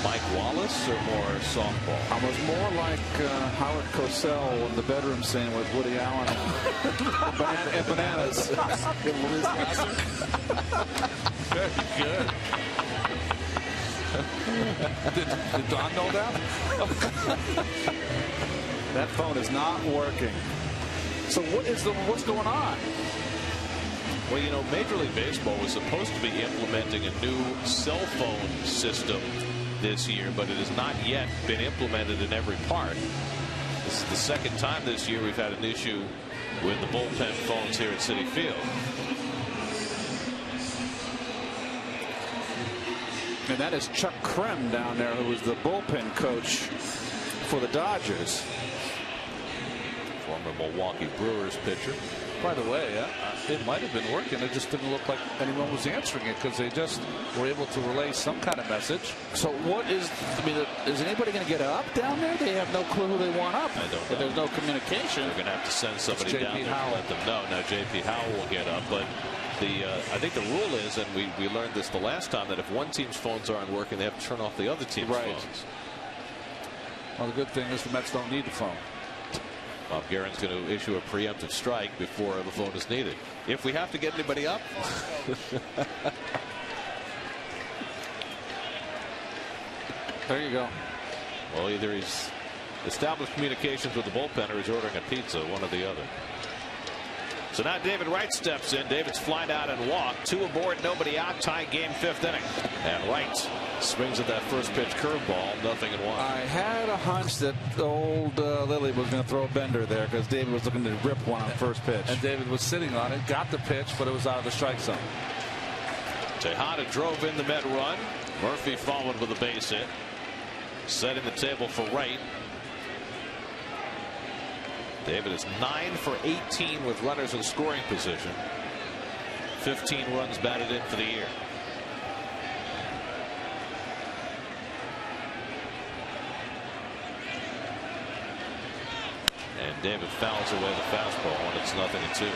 Mike Wallace or more softball? I was more like Howard Cosell in the bedroom scene with Woody Allen and bananas. Very good. Did Don know that? That phone is not working. So what's going on? Well, you know, Major League Baseball was supposed to be implementing a new cell phone system this year, but it has not yet been implemented in every part. This is the second time this year we've had an issue with the bullpen phones here at Citi Field. And that is Chuck Krem down there, who was the bullpen coach for the Dodgers. former Milwaukee Brewers pitcher. By the way, it might have been working. It just didn't look like anyone was answering it because they just were able to relay some kind of message. So what is, I mean, is anybody going to get up down there? They have no clue who they want up. I don't know. If there's no communication. They're going to have to send somebody down there to let them know. Now J.P. Howell will get up, but I think the rule is, and we learned this the last time, that if one team's phones aren't working, they have to turn off the other team's phones. Well, the good thing is the Mets don't need the phone. Bob Guerin's going to issue a preemptive strike before the phone is needed. If we have to get anybody up. There you go. Well, either he's established communications with the bullpen or he's ordering a pizza, one or the other. So now David Wright steps in. David's flied out and walked. 2 aboard, nobody out. Tie game, 5th inning. And Wright swings at that first pitch curveball. 0-1. I had a hunch that old Lilly was going to throw a bender there because David was looking to rip one on first pitch. And David was sitting on it, got the pitch, but it was out of the strike zone. Tejada drove in the Met run. Murphy followed with a base hit. Setting the table for Wright. David is 9 for 18 with runners in scoring position. 15 runs batted in for the year. And David fouls away the fastball when it's 0-2.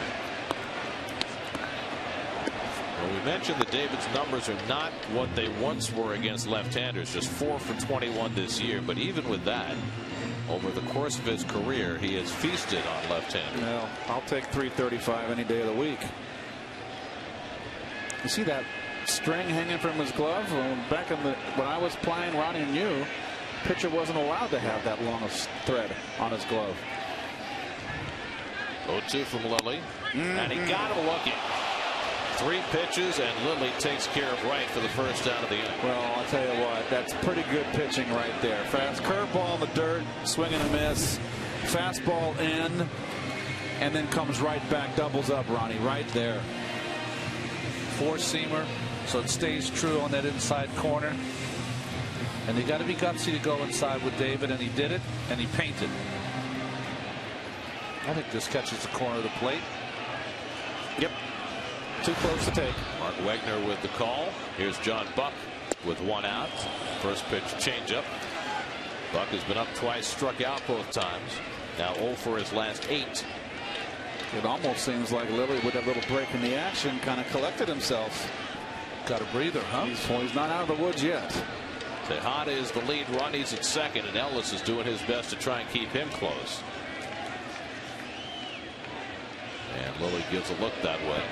Well, we mentioned that David's numbers are not what they once were against left-handers, just 4 for 21 this year. But even with that, over the course of his career, he has feasted on left-handers. Well, I'll take 335 any day of the week. You see that string hanging from his glove? Back in when I was playing, Ronnie knew pitcher wasn't allowed to have that long a thread on his glove. 0-2 from Lilly, and he got him looking. 3 pitches, and Lilly takes care of Wright for the first out of the inning. Well, I'll tell you what, that's pretty good pitching right there. Fast curveball in the dirt, swing and a miss, fastball in, and then comes right back, doubles up, Ronnie, right there. 4-seamer, so it stays true on that inside corner. And you got to be gutsy to go inside with David, and he did it, and he painted. I think this catches the corner of the plate. Yep. Too close to take. Mark Wegner with the call. Here's John Buck with 1 out. First pitch changeup. Buck has been up twice, struck out both times. Now 0 for his last 8. It almost seems like Lilly, with that little break in the action, kind of collected himself. Got a breather, huh? He's not out of the woods yet. Tejada is the lead run. He's at second, and Ellis is doing his best to try and keep him close. And Lilly gives a look that way.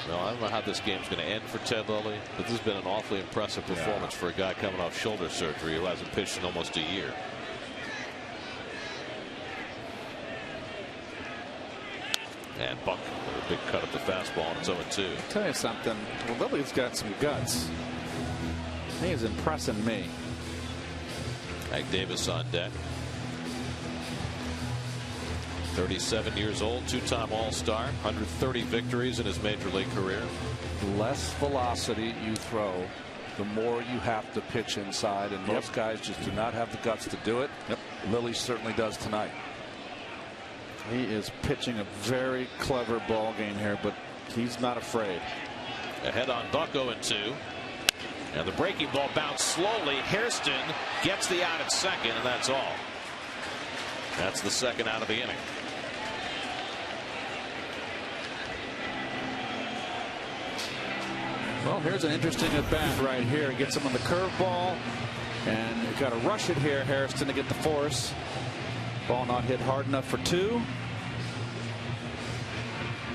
Well, I don't know how this game's going to end for Ted Lilly, but this has been an awfully impressive performance for a guy coming off shoulder surgery who hasn't pitched in almost a year. And Buck with a big cut at the fastball, and it's 0-2. I'll tell you something. Well, Lilly's got some guts. He is impressing me. Ag Davis on deck. 37 years old, 2-time All-Star, 130 victories in his major league career. The less velocity you throw, the more you have to pitch inside, and most guys just do not have the guts to do it. Lilly certainly does tonight. He is pitching a very clever ball game here, but he's not afraid. Ahead on Buck, 0-2. And the breaking ball bounced slowly. Hairston gets the out at second, and that's all. That's the second out of the inning. Well, here's an interesting at bat right here. Gets him on the curveball, and you got to rush it here, Hairston, to get the force. Ball not hit hard enough for 2.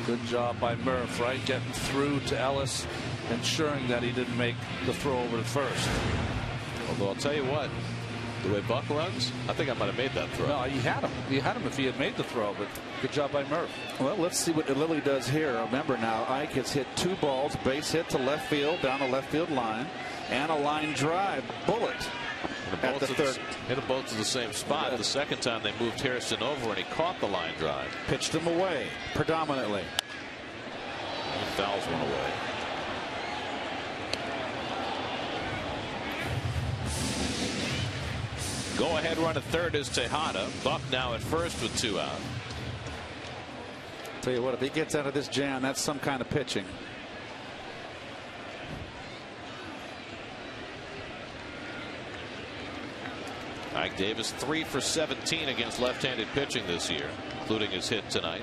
Good job by Murph, right? Getting through to Ellis, ensuring that he didn't make the throw over to first. Although I'll tell you what, the way Buck runs, I think I might have made that throw. No, you had him. You had him if he had made the throw, but good job by Murph. Well, let's see what Lilly does here. Remember now, Ike has hit 2 balls, base hit to left field, down the left field line, and a line drive. Bullet. at the third. Hit them both to the same spot. Yeah. The second time they moved Harrison over and he caught the line drive. Pitched him away predominantly. He fouls one away. Go ahead run at third is Tejada. Buck now at first with 2 out. Tell you what, if he gets out of this jam, that's some kind of pitching. Ike Davis 3 for 17 against left-handed pitching this year, including his hit tonight.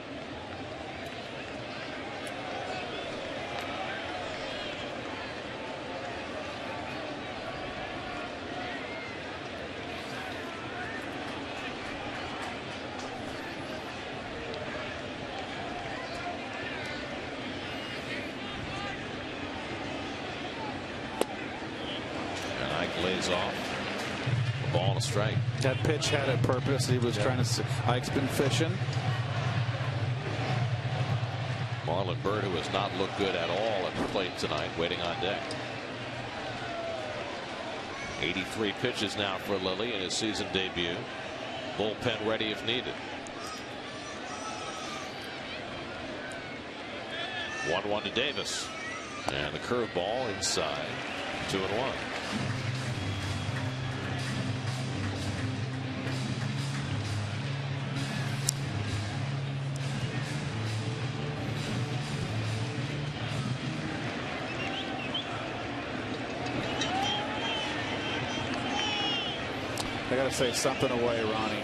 And Ike lays off. Ball and a strike. That pitch had a purpose. He was trying to. Ike's been fishing. Marlon Byrd, who has not looked good at all at the plate tonight, waiting on deck. 83 pitches now for Lilly in his season debut. Bullpen ready if needed. 1-1 to Davis. And the curveball inside. 2-1. I got to say something away, Ronnie.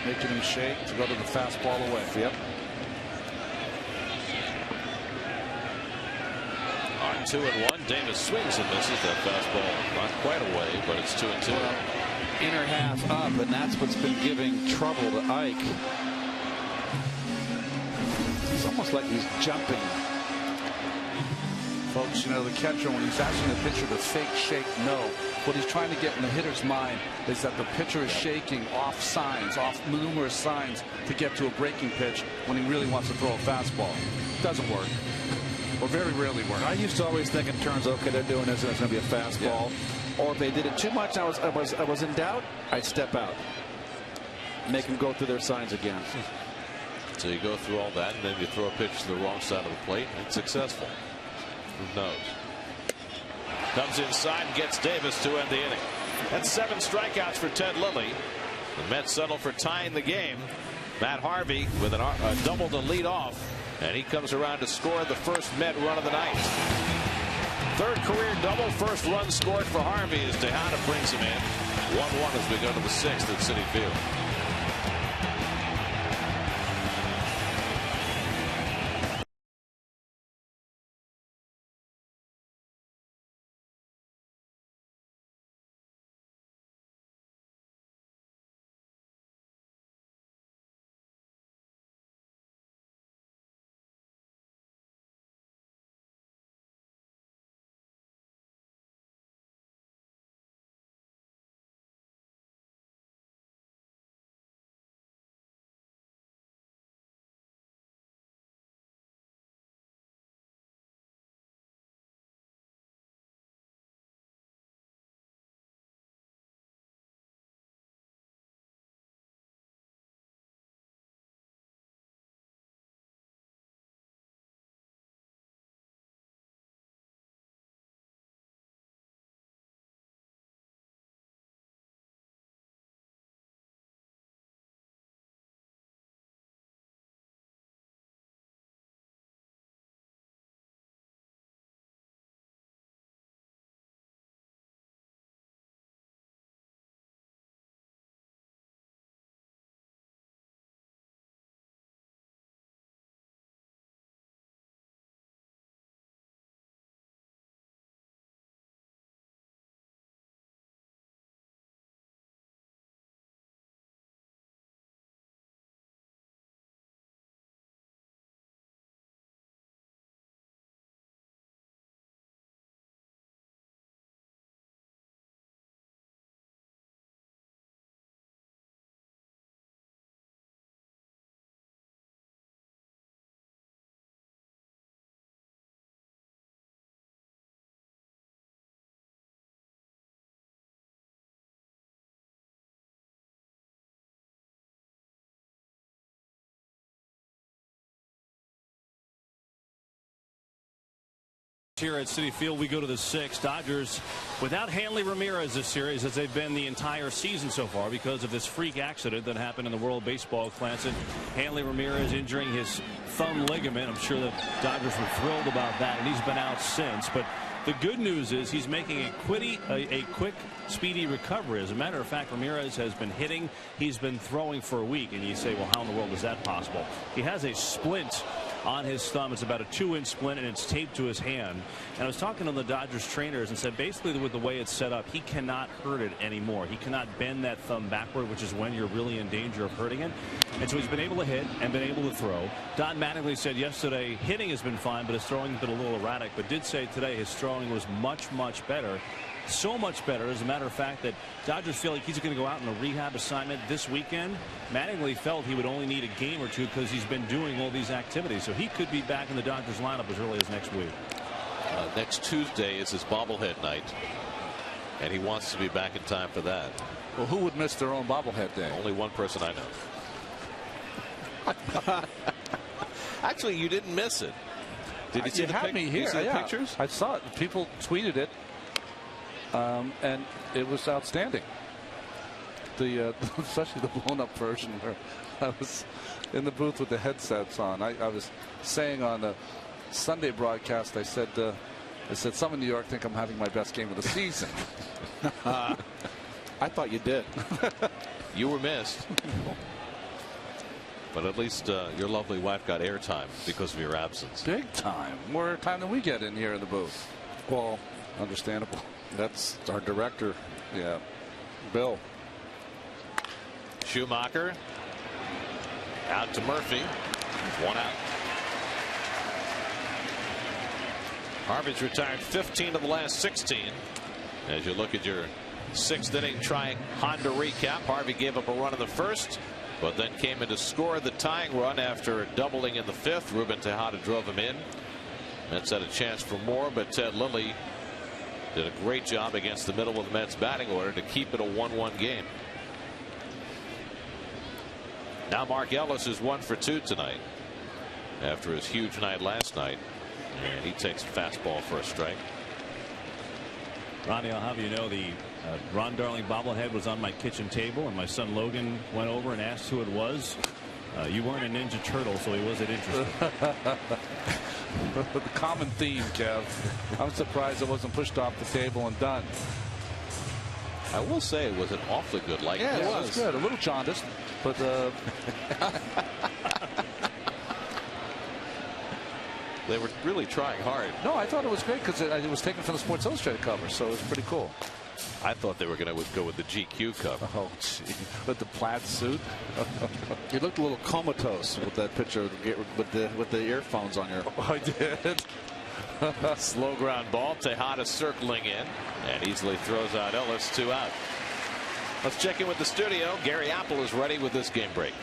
Making him shake to go to the fastball away. Yep. On 2-1, Davis swings and misses that fastball. Not quite away, but it's 2-2. Inner half up, and that's what's been giving trouble to Ike. It's almost like he's jumping. Folks, you know, the catcher, when he's asking the pitcher to fake shake no, what he's trying to get in the hitter's mind is that the pitcher is shaking off signs, off numerous signs to get to a breaking pitch when he really wants to throw a fastball. Doesn't work. Or very rarely works. I used to always think in terms of, okay, they're doing this and it's going to be a fastball. Or if they did it too much, I was in doubt, I'd step out. Make them go through their signs again. So you go through all that, and then you throw a pitch to the wrong side of the plate, and it's successful. Who knows? Comes inside and gets Davis to end the inning. That's 7 strikeouts for Ted Lilly. The Mets settle for tying the game. Matt Harvey with a double to lead off, and he comes around to score the first Met run of the night. Third career double, first run scored for Harvey as Tejada brings him in. 1-1 as we go to the 6th at Citi Field. here at Citi Field. We go to the 6th. Dodgers without Hanley Ramirez this series, as they've been the entire season so far, because of this freak accident that happened in the World Baseball Classic. Hanley Ramirez injuring his thumb ligament. I'm sure the Dodgers were thrilled about that, and he's been out since. But the good news is he's making a quick, speedy recovery. As a matter of fact, Ramirez has been hitting. He's been throwing for a week. And you say, well, how in the world is that possible? He has a splint on his thumb. It's about a 2-inch splint, and it's taped to his hand. And I was talking to the Dodgers trainers and said, basically, with the way it's set up, he cannot hurt it anymore. He cannot bend that thumb backward, which is when you're really in danger of hurting it. And so he's been able to hit and been able to throw. Don Mattingly said yesterday hitting has been fine, but his throwing has been a little erratic, but did say today his throwing was much, much better. So much better, as a matter of fact, that Dodgers feel like he's going to go out on a rehab assignment this weekend. Mattingly felt he would only need a game or two because he's been doing all these activities. So he could be back in the Dodgers lineup as early as next week. Next Tuesday is his bobblehead night, and he wants to be back in time for that. Well, who would miss their own bobblehead day? Only one person I know. Actually, you didn't miss it. Did you see the pictures? I saw it. People tweeted it. And it was outstanding. Especially the blown-up version where I was in the booth with the headsets on. I was saying on the Sunday broadcast, I said some in New York think I'm having my best game of the season. I thought you did. You were missed. But at least your lovely wife got airtime because of your absence. Big time. More airtime than we get in here in the booth. Well, understandable. That's our director. Yeah. Bill. Schumacher out to Murphy. 1 out. Harvey's retired 15 of the last 16. As you look at your 6th inning Honda recap, Harvey gave up a run in the 1st, but then came in to score the tying run after doubling in the 5th. Ruben Tejada drove him in. Mets had a chance for more, but Ted Lilly did a great job against the middle of the Mets batting order to keep it a 1-1 game. Now Mark Ellis is 1 for 2 tonight after his huge night last night, and he takes a fastball for a strike. Ronnie, I'll have you know the Ron Darling bobblehead was on my kitchen table, and my son Logan went over and asked who it was. You weren't a Ninja Turtle, so he wasn't interested. The common theme, Kev. I'm surprised it wasn't pushed off the table and done. I will say it was an awfully good likeness. Yeah, it was good. A little jaundiced, but they were really trying hard. No, I thought it was great because it was taken from the Sports Illustrated cover, so it was pretty cool. I thought they were going to go with the GQ cover. Oh, gee. With the plaid suit. You looked a little comatose with that picture with the earphones on your. Oh, I did. Slow ground ball. Tejada circling in and easily throws out Ellis. 2 out. Let's check in with the studio. Gary Apple is ready with this game break.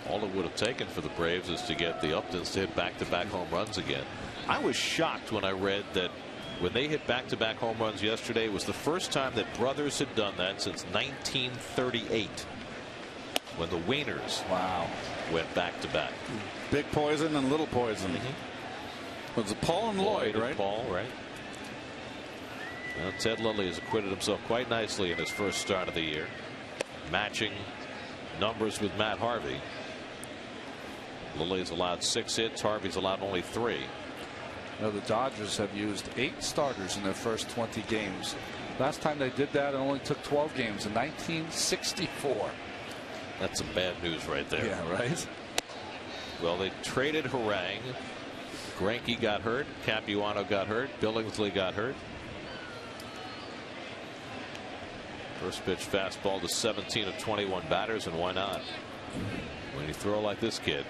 All it would have taken for the Braves is to get the Uptons to hit back-to-back home runs again. I was shocked when I read that when they hit back-to-back home runs yesterday, it was the first time that brothers had done that since 1938, when the Wainers went back-to-back. Big Poison and Little Poison. Was it Paul and Lloyd, right? Paul, right? Well, Ted Lilly has acquitted himself quite nicely in his first start of the year, matching numbers with Matt Harvey. Lilly's allowed 6 hits. Harvey's allowed only 3. The Dodgers have used 8 starters in their first 20 games. Last time they did that, it only took 12 games in 1964. That's some bad news right there. Yeah, right. Well, they traded Harang. Greinke got hurt. Capuano got hurt. Billingsley got hurt. First pitch fastball to 17 of 21 batters, and why not? When you throw like this kid.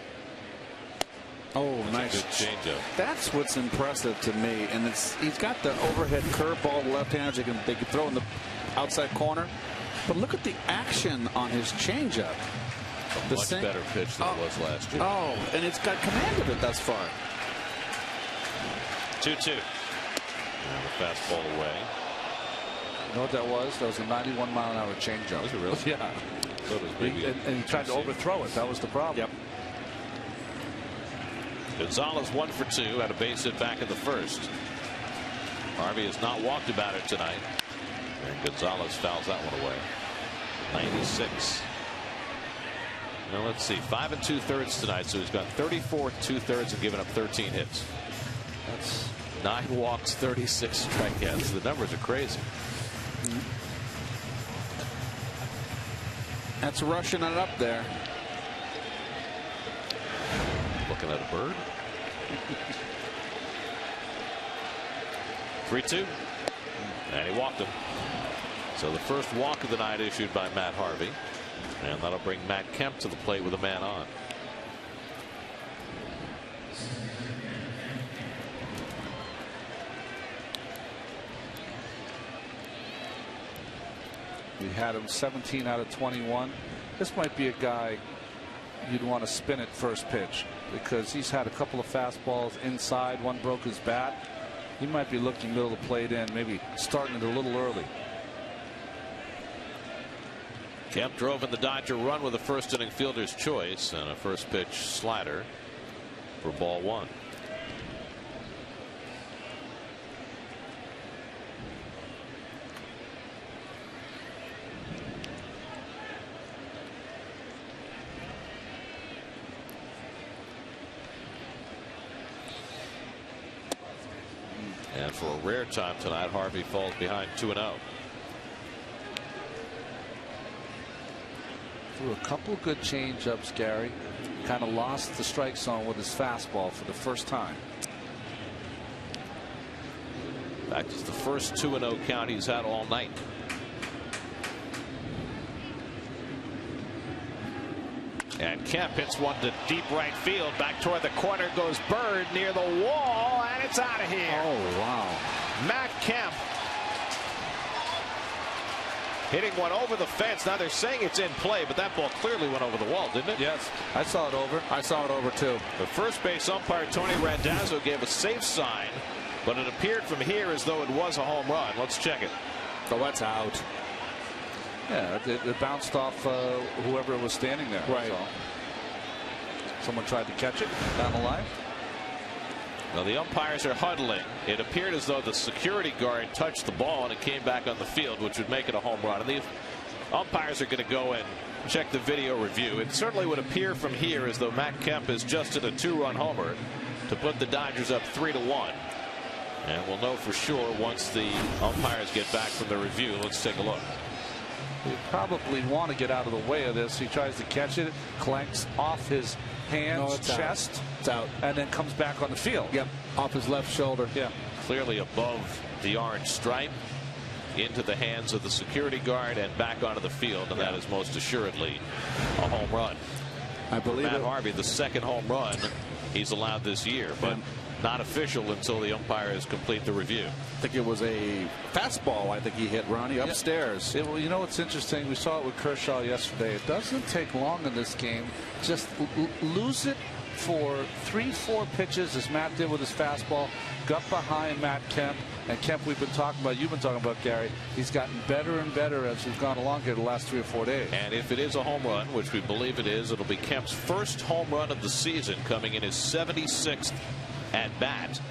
Oh, nice changeup. That's what's impressive to me, and he's got the overhead curveball. Left-handers they can throw in the outside corner, but look at the action on his changeup. A much better pitch than it was last year. Oh, and it's got command of it thus far. 2-2. And the fastball away. You know what that was? That was a 91-mile-an-hour changeup. Was it really? Yeah. So it was maybe And he tried to overthrow it. That was the problem. Yep. Gonzalez 1 for 2, had a base hit back in the first. Harvey has not walked about it tonight. And Gonzalez fouls that one away. 96. Now let's see, 5 2/3 tonight, so he's got 34 2/3 and given up 13 hits. That's 9 walks, 36 strikeouts. The numbers are crazy. That's rushing it up there. Looking at a bird. 3-2. And he walked him. So the first walk of the night issued by Matt Harvey. And that'll bring Matt Kemp to the plate with a man on. We had him 17 out of 21. This might be a guy you'd want to spin at first pitch because he's had a couple of fastballs inside. One broke his bat. He might be looking middle of the plate in, maybe starting it a little early. Kemp drove in the Dodger run with a first inning fielder's choice and a first pitch slider for ball 1. And for a rare time tonight, Harvey falls behind 2-0. Threw a couple of good change-ups, Gary. Kind of lost the strike zone with his fastball for the first time. In fact, it's the first 2-0 count he's had all night. And Kemp hits one to deep right field. Back toward the corner goes Bird near the wall, and it's out of here. Oh, wow. Matt Kemp hitting one over the fence. Now they're saying it's in play, but that ball clearly went over the wall, didn't it? Yes, I saw it over. I saw it over too. The first base umpire Tony Randazzo gave a safe sign, but it appeared from here as though it was a home run. Let's check it. So that's out. Yeah, it bounced off whoever was standing there. Right. So someone tried to catch it down the line. Well, the umpires are huddling. It appeared as though the security guard touched the ball and it came back on the field, which would make it a home run. And the umpires are going to go and check the video review. It certainly would appear from here as though Matt Kemp has just hit a 2-run homer to put the Dodgers up 3-1. And we'll know for sure once the umpires get back from the review. Let's take a look. He probably want to get out of the way of this. He tries to catch it, clanks off his hands, chest. Out. It's out. And then comes back on the field. Yep, off his left shoulder. Yeah. Clearly above the orange stripe, into the hands of the security guard and back onto the field, and that is most assuredly a home run. I believe Matt Harvey, the second home run he's allowed this year, but not official until the umpires complete the review. I think it was a fastball. I think he hit Ronnie upstairs. Well, you know what's interesting? We saw it with Kershaw yesterday. It doesn't take long in this game. Just lose it for 3-4 pitches, as Matt did with his fastball. Got behind Matt Kemp. And Kemp, we've been talking about, you've been talking about, Gary. He's gotten better and better as we've gone along here the last 3 or 4 days. And if it is a home run, which we believe it is, it'll be Kemp's first home run of the season, coming in his 76th at bat.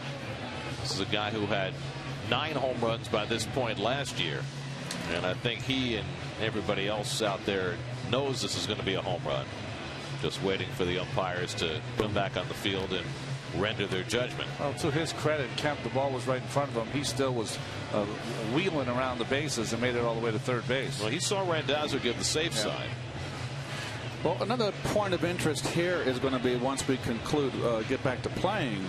This is a guy who had 9 home runs by this point last year, and I think he and everybody else out there knows this is going to be a home run. Just waiting for the umpires to come back on the field and render their judgment. Well, to his credit, Kemp, the ball was right in front of him. He still was wheeling around the bases and made it all the way to third base. Well, he saw Randazzo give the safe sign. Well, another point of interest here is going to be, once we conclude, get back to playing.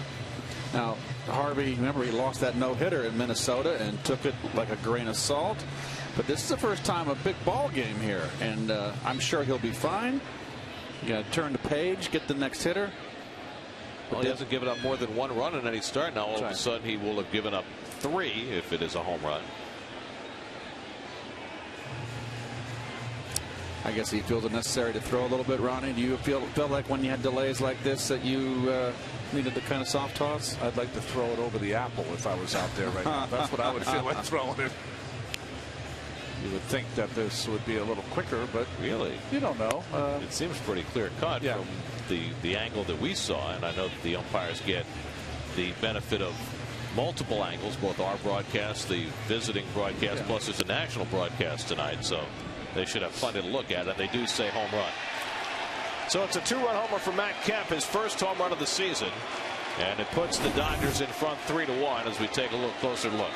Now, Harvey, remember, he lost that no-hitter in Minnesota and took it like a grain of salt. But this is the first time a big ball game here, and I'm sure he'll be fine. You got to turn the page, get the next hitter. Well, he hasn't given up more than 1 run in any start. Now, all of a sudden, he will have given up 3 if it is a home run. I guess he feels it necessary to throw a little bit. Ronnie, do you feel like when you had delays like this that you needed to kind of soft toss? I'd like to throw it over the apple if I was out there right now. That's what I would feel like throwing it. You would think that this would be a little quicker, but really, you don't know. It seems pretty clear cut from the angle that we saw, and I know that the umpires get the benefit of multiple angles, both our broadcast, the visiting broadcast, plus there's a national broadcast tonight, so they should have plenty to look at, and they do say home run. So it's a 2-run homer for Matt Kemp, his first home run of the season, and it puts the Dodgers in front 3-1 as we take a little closer look.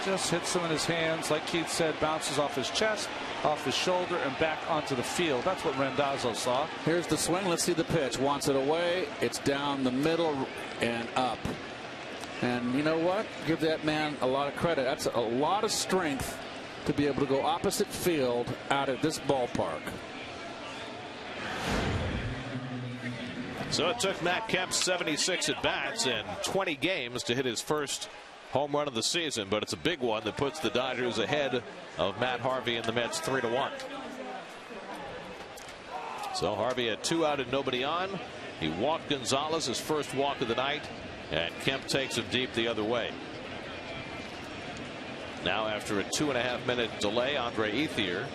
Just hits him in his hands, like Keith said, bounces off his chest, off his shoulder, and back onto the field. That's what Randazzo saw. Here's the swing. Let's see the pitch. Wants it away. It's down the middle and up. And you know what? Give that man a lot of credit. That's a lot of strength to be able to go opposite field out at this ballpark. So it took Matt Kemp 76 at bats and 20 games to hit his first home run of the season, but it's a big one that puts the Dodgers ahead of Matt Harvey and the Mets 3-1. So Harvey had 2 out and nobody on. He walked Gonzalez, his first walk of the night, and Kemp takes him deep the other way. Now, after a 2.5-minute delay, Andre Ethier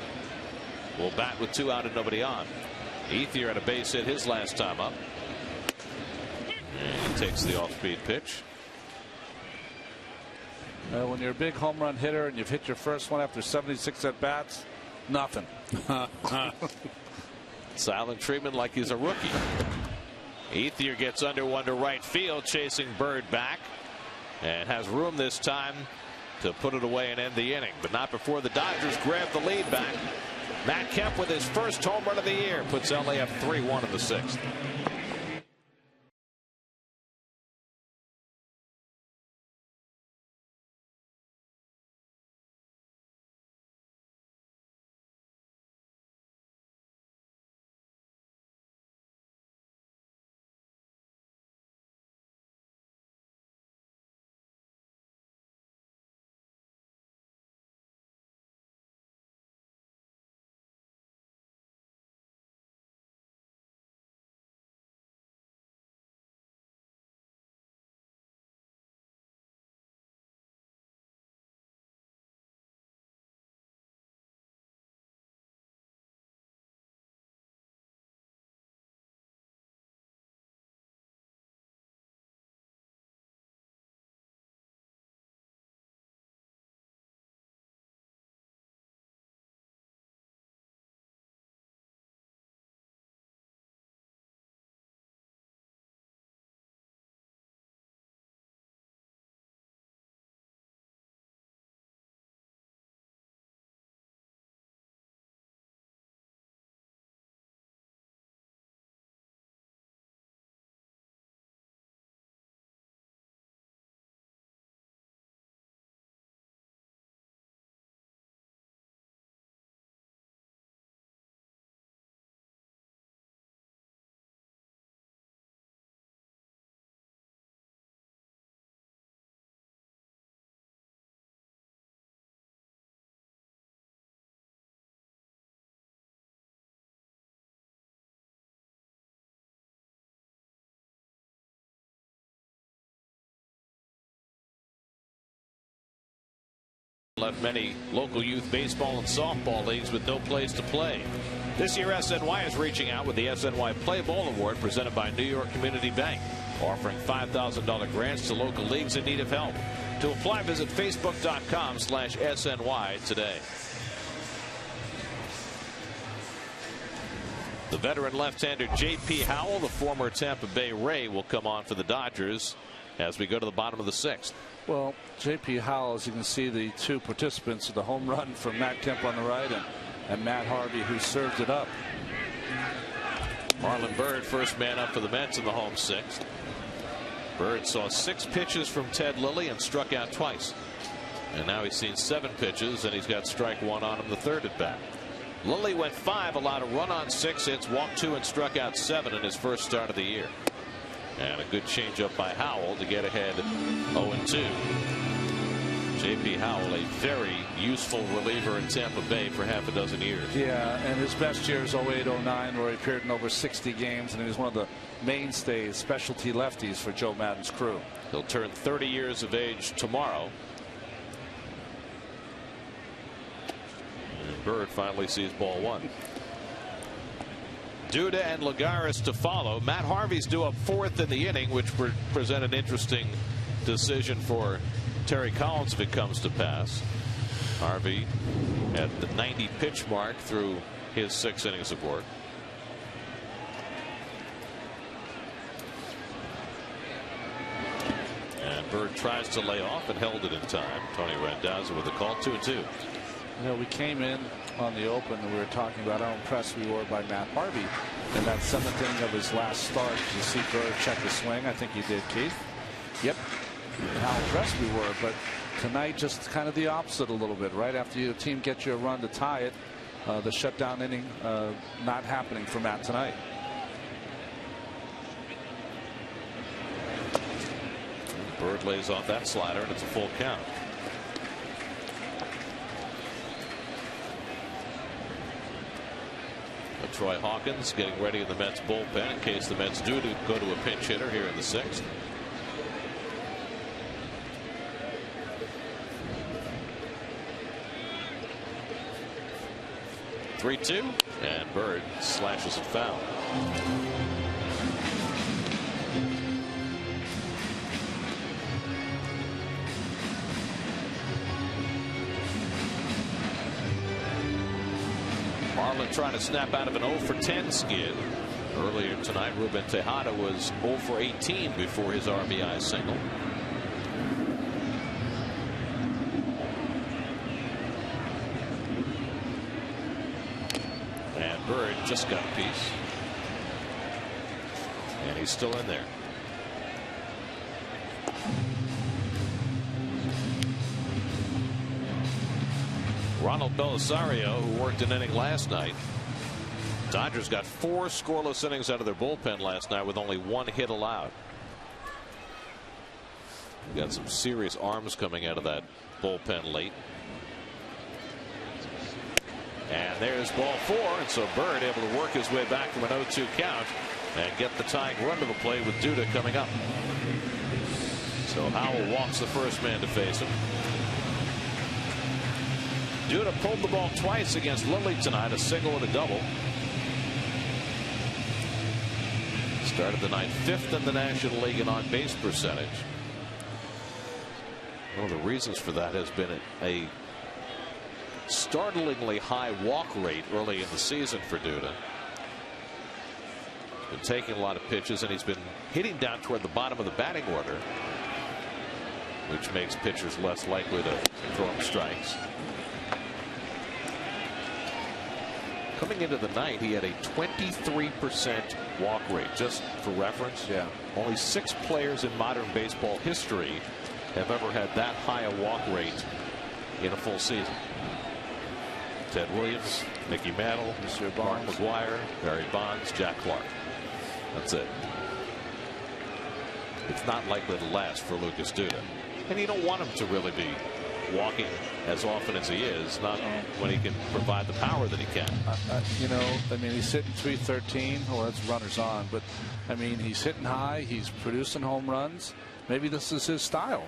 will bat with 2 out and nobody on. Ethier had a base hit his last time up, and he takes the off-speed pitch. When you're a big home run hitter and you've hit your first one after 76 at bats, nothing. Silent treatment like he's a rookie. Ethier gets under one to right field, chasing Bird back, and has room this time to put it away and end the inning, but not before the Dodgers grab the lead back. Matt Kemp with his first home run of the year puts LA up 3-1 in the 6th. Left many local youth baseball and softball leagues with no place to play. This year SNY is reaching out with the SNY Play Ball Award presented by New York Community Bank, offering $5,000 grants to local leagues in need of help. To apply, visit facebook.com/SNY today. The veteran left-hander J.P. Howell, the former Tampa Bay Ray, will come on for the Dodgers as we go to the bottom of the 6th. Well, J.P. Howell, as you can see, the 2 participants, the home run from Matt Kemp on the right and Matt Harvey, who served it up. Marlon Byrd, first man up for the Mets in the home 6th. Byrd saw 6 pitches from Ted Lilly and struck out twice. And now he's seen 7 pitches, and he's got strike 1 on him the 3rd at bat. Lilly went 5, allowed a run on 6 hits, walked 2, and struck out 7 in his first start of the year. And a good changeup by Howell to get ahead 0-2. J.P. Howell, a very useful reliever in Tampa Bay for half a dozen years. Yeah, and his best year is 08-09, where he appeared in over 60 games, and he was one of the mainstays, specialty lefties for Joe Maddon's crew. He'll turn 30 years of age tomorrow. And Bird finally sees ball one. Duda and Lagares to follow. Matt Harvey's due up fourth in the inning, which would present an interesting decision for Terry Collins if it comes to pass. Harvey at the 90 pitch mark through his 6 innings of work. And Bird tries to lay off and held it in time. Tony Randazzo with the call. 2-2. You know, we came in on the open and we were talking about how impressed we were by Matt Harvey in that 7th inning of his last start. You see Bird check the swing. I think you did, Keith. Yep. And how impressed we were. But tonight, just kind of the opposite a little bit. Right after your team gets you a run to tie it, the shutdown inning not happening for Matt tonight. Bird lays off that slider, and it's a full count. Troy Hawkins getting ready in the Mets bullpen in case the Mets do go to a pinch hitter here in the 6th. (3-2) and Bird slashes it foul. Marlin trying to snap out of an 0 for 10 skid. Earlier tonight, Ruben Tejada was 0 for 18 before his RBI single. And Bird just got a piece. And he's still in there. Ronald Belisario, who worked an inning last night. Dodgers got 4 scoreless innings out of their bullpen last night with only 1 hit allowed. We got some serious arms coming out of that bullpen late. And there's ball 4, and so Bird able to work his way back from an 0-2 count and get the tying run to the plate with Duda coming up. So Howell walks the first man to face him. Duda pulled the ball twice against Lilly tonight, a single and a double. Started the night 5th in the National League in on-base percentage. One of the reasons for that has been a startlingly high walk rate early in the season for Duda. He's been taking a lot of pitches, and he's been hitting down toward the bottom of the batting order, which makes pitchers less likely to throw him strikes. Coming into the night, he had a 23% walk rate. Just for reference, only 6 players in modern baseball history have ever had that high a walk rate in a full season. Ted Williams, Mickey Mantle, Mark McGwire, Barry Bonds, Jack Clark. That's it. It's not likely to last for Lucas Duda. And you don't want him to really be walking as often as he is, not when he can provide the power that he can. You know, I mean, he's hitting .313. Well, that's runners on, but I mean, he's hitting high, he's producing home runs. Maybe this is his style.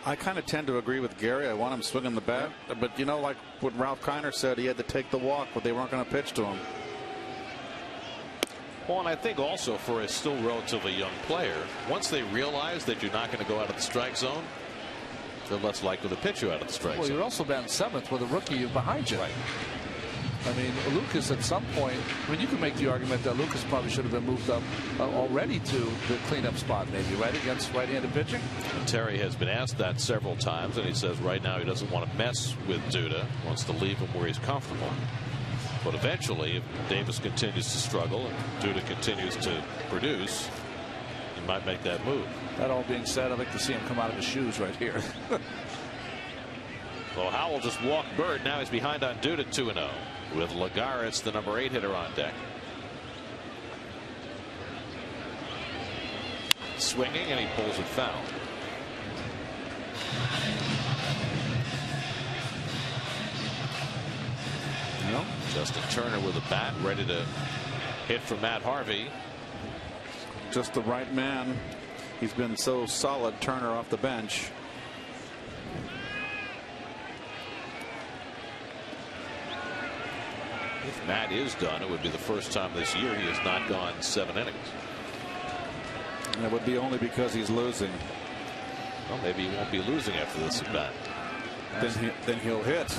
I kind of tend to agree with Gary. I want him swinging the bat, but you know, like what Ralph Kiner said, he had to take the walk, but they weren't going to pitch to him. Well, and I think also for a still relatively young player, once they realize that you're not going to go out of the strike zone, they're less likely to pitch you out of the strike zone. Well, you're also batting 7th with a rookie behind you. Right. I mean, Lucas at some point, I mean, you can make the argument that Lucas probably should have been moved up already to the cleanup spot, maybe, right, against right-handed pitching. And Terry has been asked that several times, and he says right now he doesn't want to mess with Duda, wants to leave him where he's comfortable. But eventually, if Davis continues to struggle and Duda continues to produce, he might make that move. That all being said, I'd like to see him come out of his shoes right here. Well, Howell just walked Bird. Now he's behind on Duda 2-0 with Lagares, the number 8 hitter, on deck. Swinging, and he pulls it foul. Justin Turner with a bat ready to hit for Matt Harvey. Just the right man. He's been so solid, Turner off the bench. If Matt is done, it would be the first time this year he has not gone 7 innings. And it would be only because he's losing. Well, maybe he won't be losing after this at bat. Then he'll hit.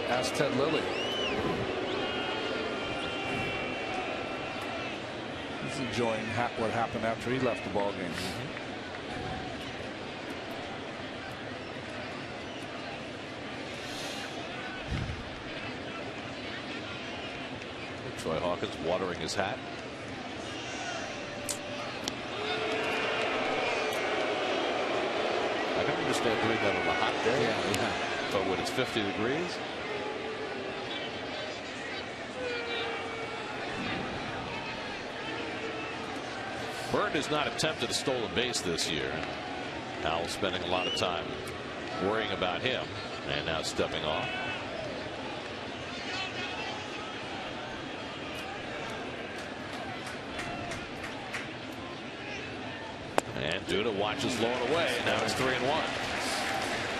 Ask Ted Lilly. He's enjoying what happened after he left the ball game. Troy Hawkins watering his hat. I can understand doing that on a hot day. Yeah. But when it's 50 degrees. Bird has not attempted a stolen base this year. Howell spending a lot of time worrying about him, and now stepping off. And Duda watches low and away. Now it's 3-1.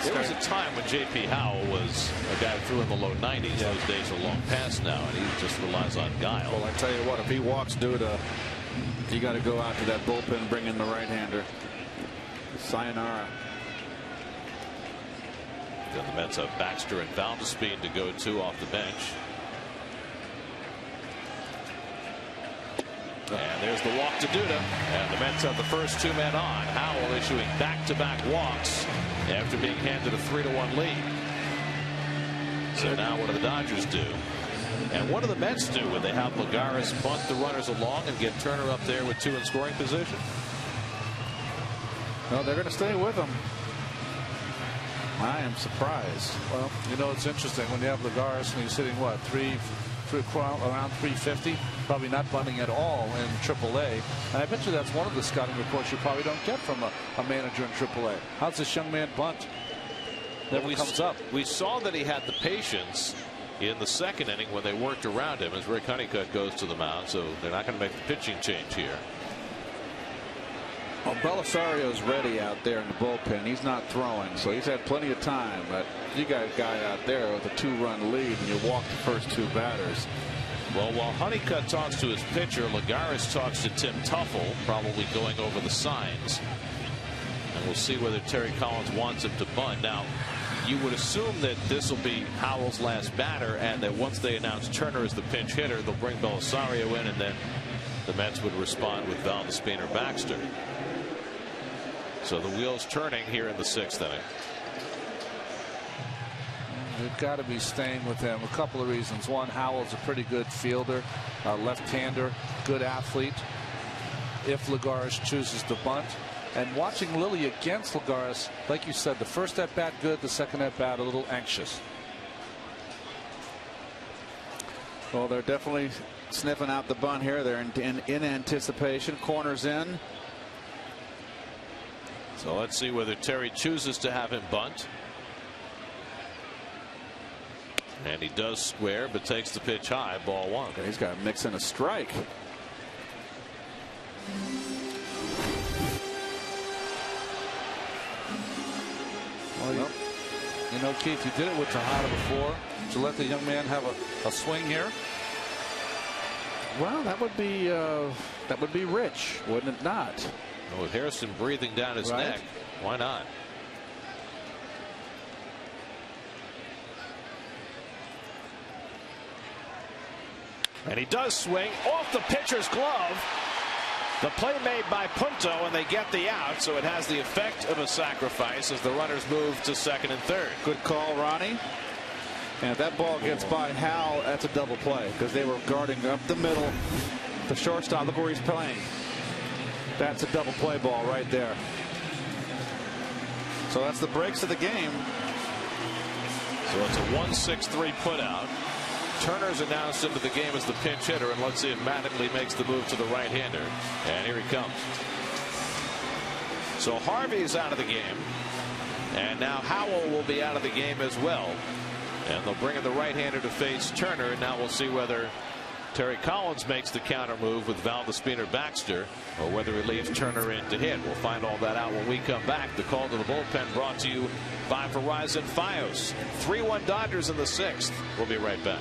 There was a time when J.P. Howell was a guy who threw in the low 90s. Those days are long past now, and he just relies on guile. Well, I tell you what, if he walks Duda, you got to go out to that bullpen, bring in the right-hander. Sayonara. Then the Mets have Baxter and Valdespin to go to off the bench. And there's the walk to Duda, and the Mets have the first 2 men on. Howell issuing back-to-back walks after being handed a 3-1 lead. So now what do the Dodgers do? And what do the Mets do when they have Lagares bunt the runners along and get Turner up there with 2 in scoring position? No, they're going to stay with him. I am surprised. Well, you know, it's interesting when you have Lagares and he's hitting what, around 350, probably not bunting at all in AAA. And I bet you that's one of the scouting reports you probably don't get from a manager in AAA. How's this young man bunt? Never comes up. We saw that he had the patience in the 2nd inning when they worked around him as Rick Honeycutt goes to the mound, so they're not going to make the pitching change here. Well, Belisario's ready out there in the bullpen. He's not throwing, so he's had plenty of time. But you got a guy out there with a 2-run lead, and you walk the first 2 batters. Well, while Honeycutt talks to his pitcher, Lagares talks to Tim Tuffle, probably going over the signs. And we'll see whether Terry Collins wants him to bunt. Now, you would assume that this will be Howell's last batter, and that once they announce Turner as the pinch hitter, they'll bring Belisario in, and then the Mets would respond with Valdespin or Baxter. So the wheels turning here in the 6th inning. They've got to be staying with him. A couple of reasons. One, Howell's a pretty good fielder, left-hander, good athlete. If Lagares chooses to bunt. And watching Lilly against Lagares, like you said, the first at-bat good, the second at-bat a little anxious. Well, they're definitely sniffing out the bunt here. They're in anticipation. Corners in. So let's see whether Terry chooses to have him bunt. And he does square, but takes the pitch high, ball 1. Okay, he's got to mix in a strike. Well, you know, Keith, you did it with Tejada before. Did you let the young man have a swing here? Well, that would be rich, wouldn't it not? Well, with Harrison breathing down his neck, why not? And he does swing off the pitcher's glove. The play made by Punto, and they get the out, so it has the effect of a sacrifice as the runners move to 2nd and 3rd. Good call, Ronnie. And if that ball gets by Howell, that's a double play because they were guarding up the middle. The shortstop, look where he's playing. That's a double play ball right there. So that's the breaks of the game. So it's a 1-6-3 putout. Turner's announced into the game as the pinch hitter, and let's see if Mattingly makes the move to the right-hander. And here he comes. So Harvey's out of the game, and now Howell will be out of the game as well. And they'll bring in the right-hander to face Turner. Now we'll see whether Terry Collins makes the counter move with Valdespin or Baxter, or whether he leaves Turner in to hit. We'll find all that out when we come back. The call to the bullpen brought to you by Verizon Fios. 3-1 Dodgers in the 6th. We'll be right back.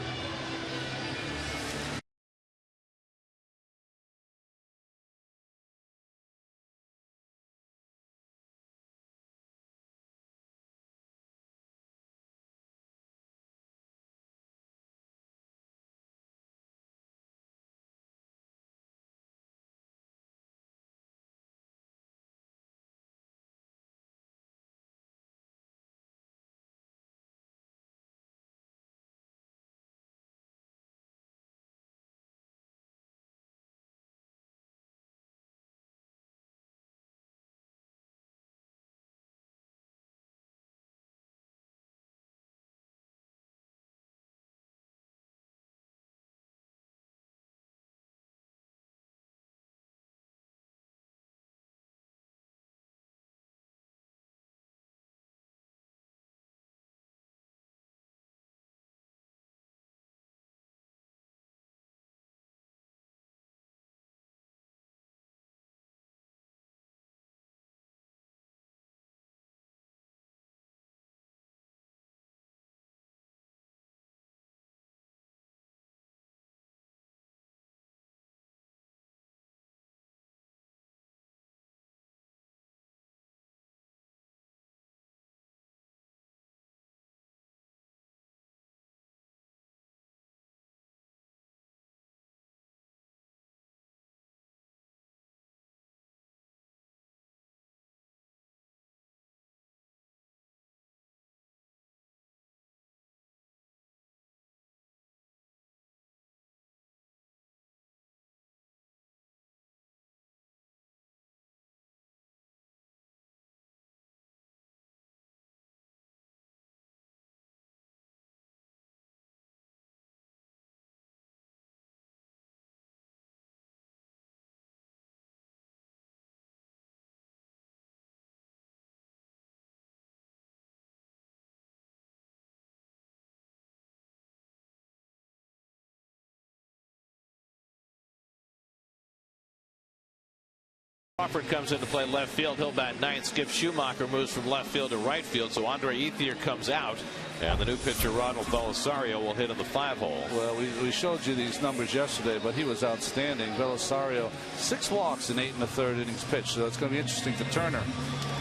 Crawford comes in to play left field. He'll bat ninth. Skip Schumacher moves from left field to right field. So Andre Ethier comes out. And the new pitcher, Ronald Belisario, will hit in the 5-hole. Well, we showed you these numbers yesterday, but he was outstanding. Belisario, 6 walks in 8 1/3 innings pitched. So it's going to be interesting for Turner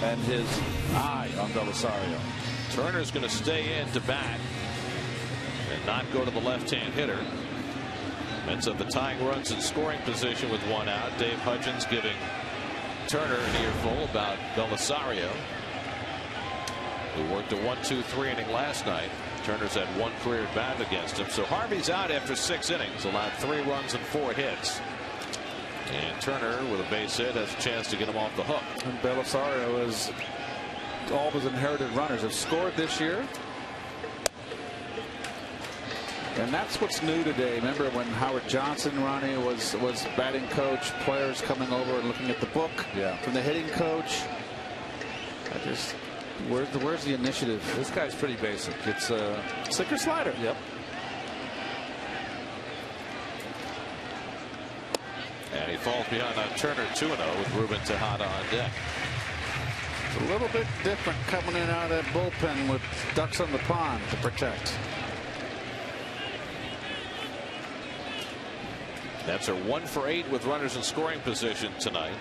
and his eye on Belisario. Turner's going to stay in to bat and not go to the left-hand hitter. Mets have the tying runs in scoring position with 1 out. Dave Hudgens giving Turner an earful about Belisario, who worked a 1-2-3 inning last night. Turner's had 1 career at bat against him. So Harvey's out after 6 innings, allowed 3 runs and 4 hits. And Turner, with a base hit, has a chance to get him off the hook. And Belisario is all of his inherited runners have scored this year. And that's what's new today. Remember when Howard Johnson, Ronnie, was batting coach, players coming over and looking at the book from the hitting coach. Where's the initiative? This guy's pretty basic. It's a sinker slider. Yep. And he falls behind on Turner 2-0 with Ruben Tejada on deck. It's a little bit different coming in out of that bullpen with ducks on the pond to protect. Nets are 1 for 8 with runners in scoring position tonight.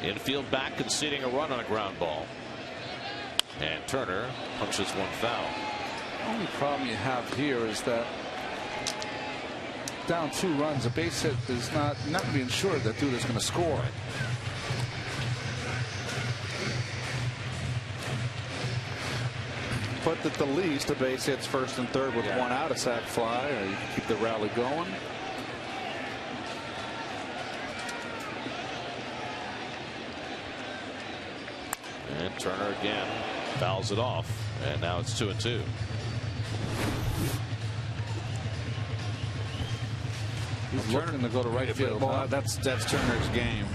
Infield back conceding a run on a ground ball. And Turner punches 1 foul. The only problem you have here is that down 2 runs, a base hit is not going to be ensured that dude is going to score. But at the least, a base hits first and third with 1 out, a sac fly, or you can keep the rally going. And Turner again fouls it off, and now it's 2-2. He's looking to go to right field. Well, that's Turner's game.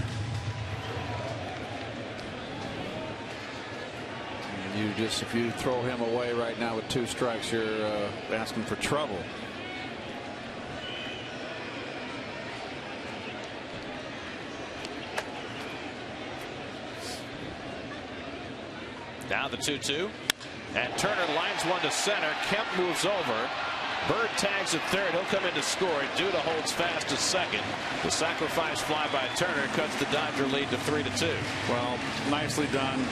if you throw him away right now with 2 strikes, you're asking for trouble. Now the 2-2. And Turner lines one to center. Kemp moves over. Bird tags at third. He'll come in to score. Duda holds fast to second. The sacrifice fly by Turner cuts the Dodger lead to 3-2. Well, nicely done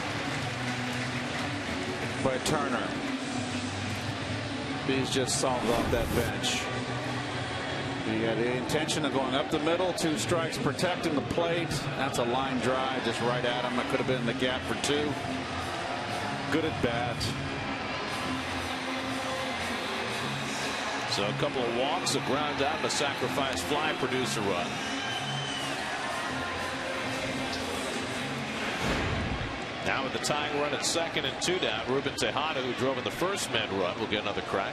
by Turner. He's just solved off that bench. He had the intention of going up the middle. 2 strikes protecting the plate. That's a line drive just right at him. That could have been the gap for 2. Good at bat. So a couple of walks, a ground out, and a sacrifice fly produce a run. Now with the tying run at second and 2 down, Ruben Tejada, who drove in the first man run, will get another crack.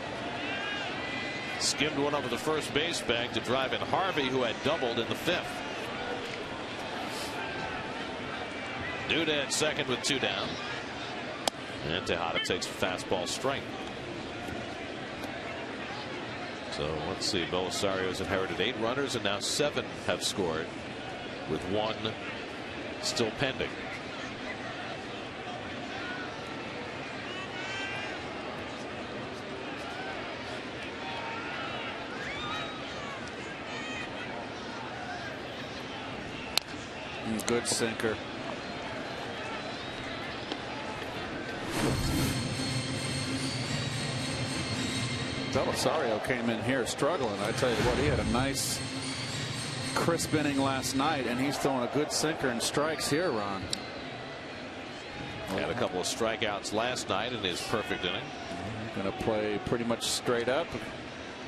Skimmed one over the first base bag to drive in Harvey, who had doubled in the 5th. Duda at second with 2 down. And Tejada takes a fastball strike. So let's see. Belisario's inherited 8 runners, and now 7 have scored, with 1 still pending. Good sinker. Belisario came in here struggling. I tell you what, he had a nice crisp inning last night, and he's throwing a good sinker and strikes here, Ron. Had a couple of strikeouts last night in his perfect inning. Going to play pretty much straight up.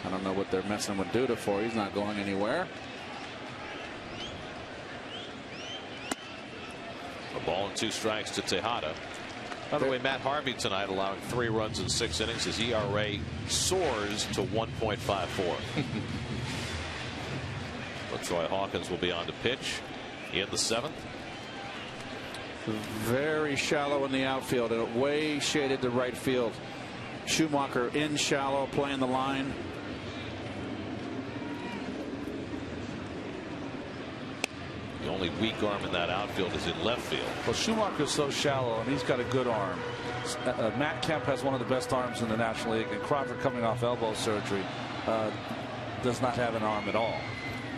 I don't know what they're messing with Duda for. He's not going anywhere. A ball and 2 strikes to Tejada. By the way, Matt Harvey tonight allowing 3 runs in 6 innings. His ERA soars to 1.54. Troy Hawkins will be on to pitch in the 7th. Very shallow in the outfield and way shaded to right field. Schumacher in shallow, playing the line. The only weak arm in that outfield is in left field. Well, Schumacher's so shallow, and he's got a good arm. Matt Kemp has one of the best arms in the National League, and Crawford, coming off elbow surgery, does not have an arm at all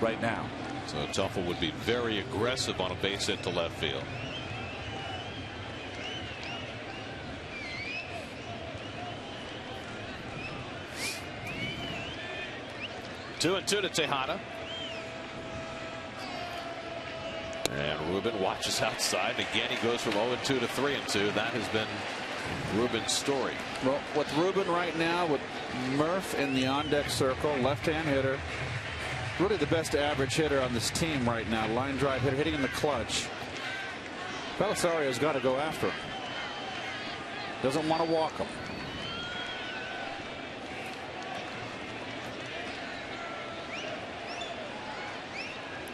right now. So Tuffle would be very aggressive on a base hit to left field. Two and 2 to Tejada. And Ruben watches outside. Again, he goes from 0-2 to 3-2. That has been Ruben's story. Well, with Ruben right now, with Murph in the on-deck circle, left-hand hitter, really the best average hitter on this team right now. Line drive hitter, hitting in the clutch. Belisario's got to go after him. Doesn't want to walk him.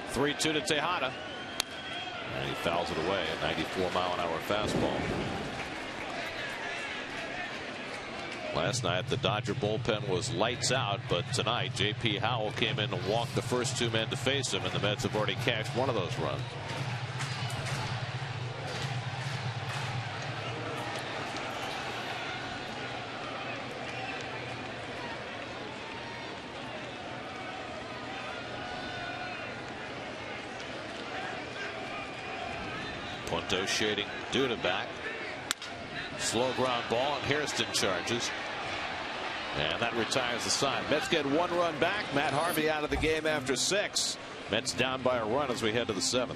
Three-two to Tejada. And he fouls it away. A 94-mile-an-hour fastball. Last night the Dodger bullpen was lights out, but tonight J.P. Howell came in and walked the first 2 men to face him, and the Mets have already cashed one of those runs. Punto shading Duda back. Slow ground ball, and Hairston charges. And that retires the side. Mets get 1 run back. Matt Harvey out of the game after 6. Mets down by a run as we head to the 7th.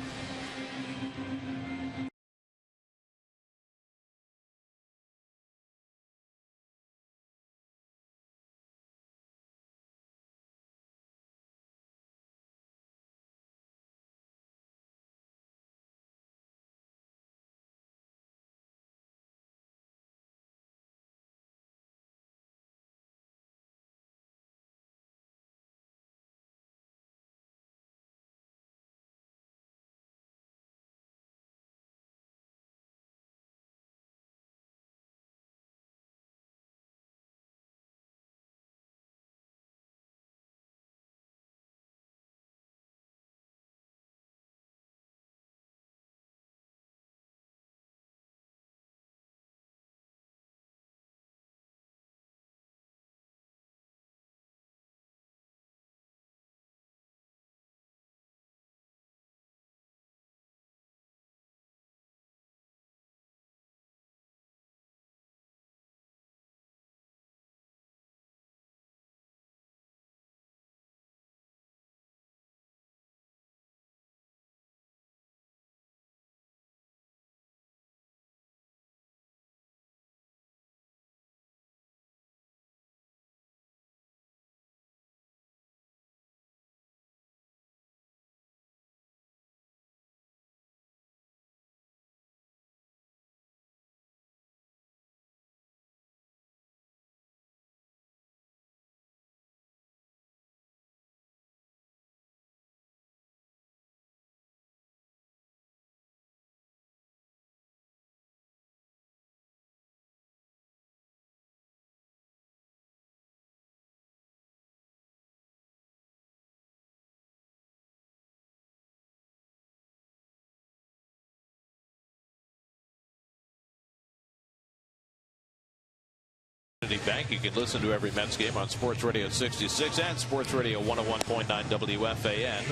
Bank. You can listen to every Mets game on Sports Radio 66 and Sports Radio 101.9 WFAN.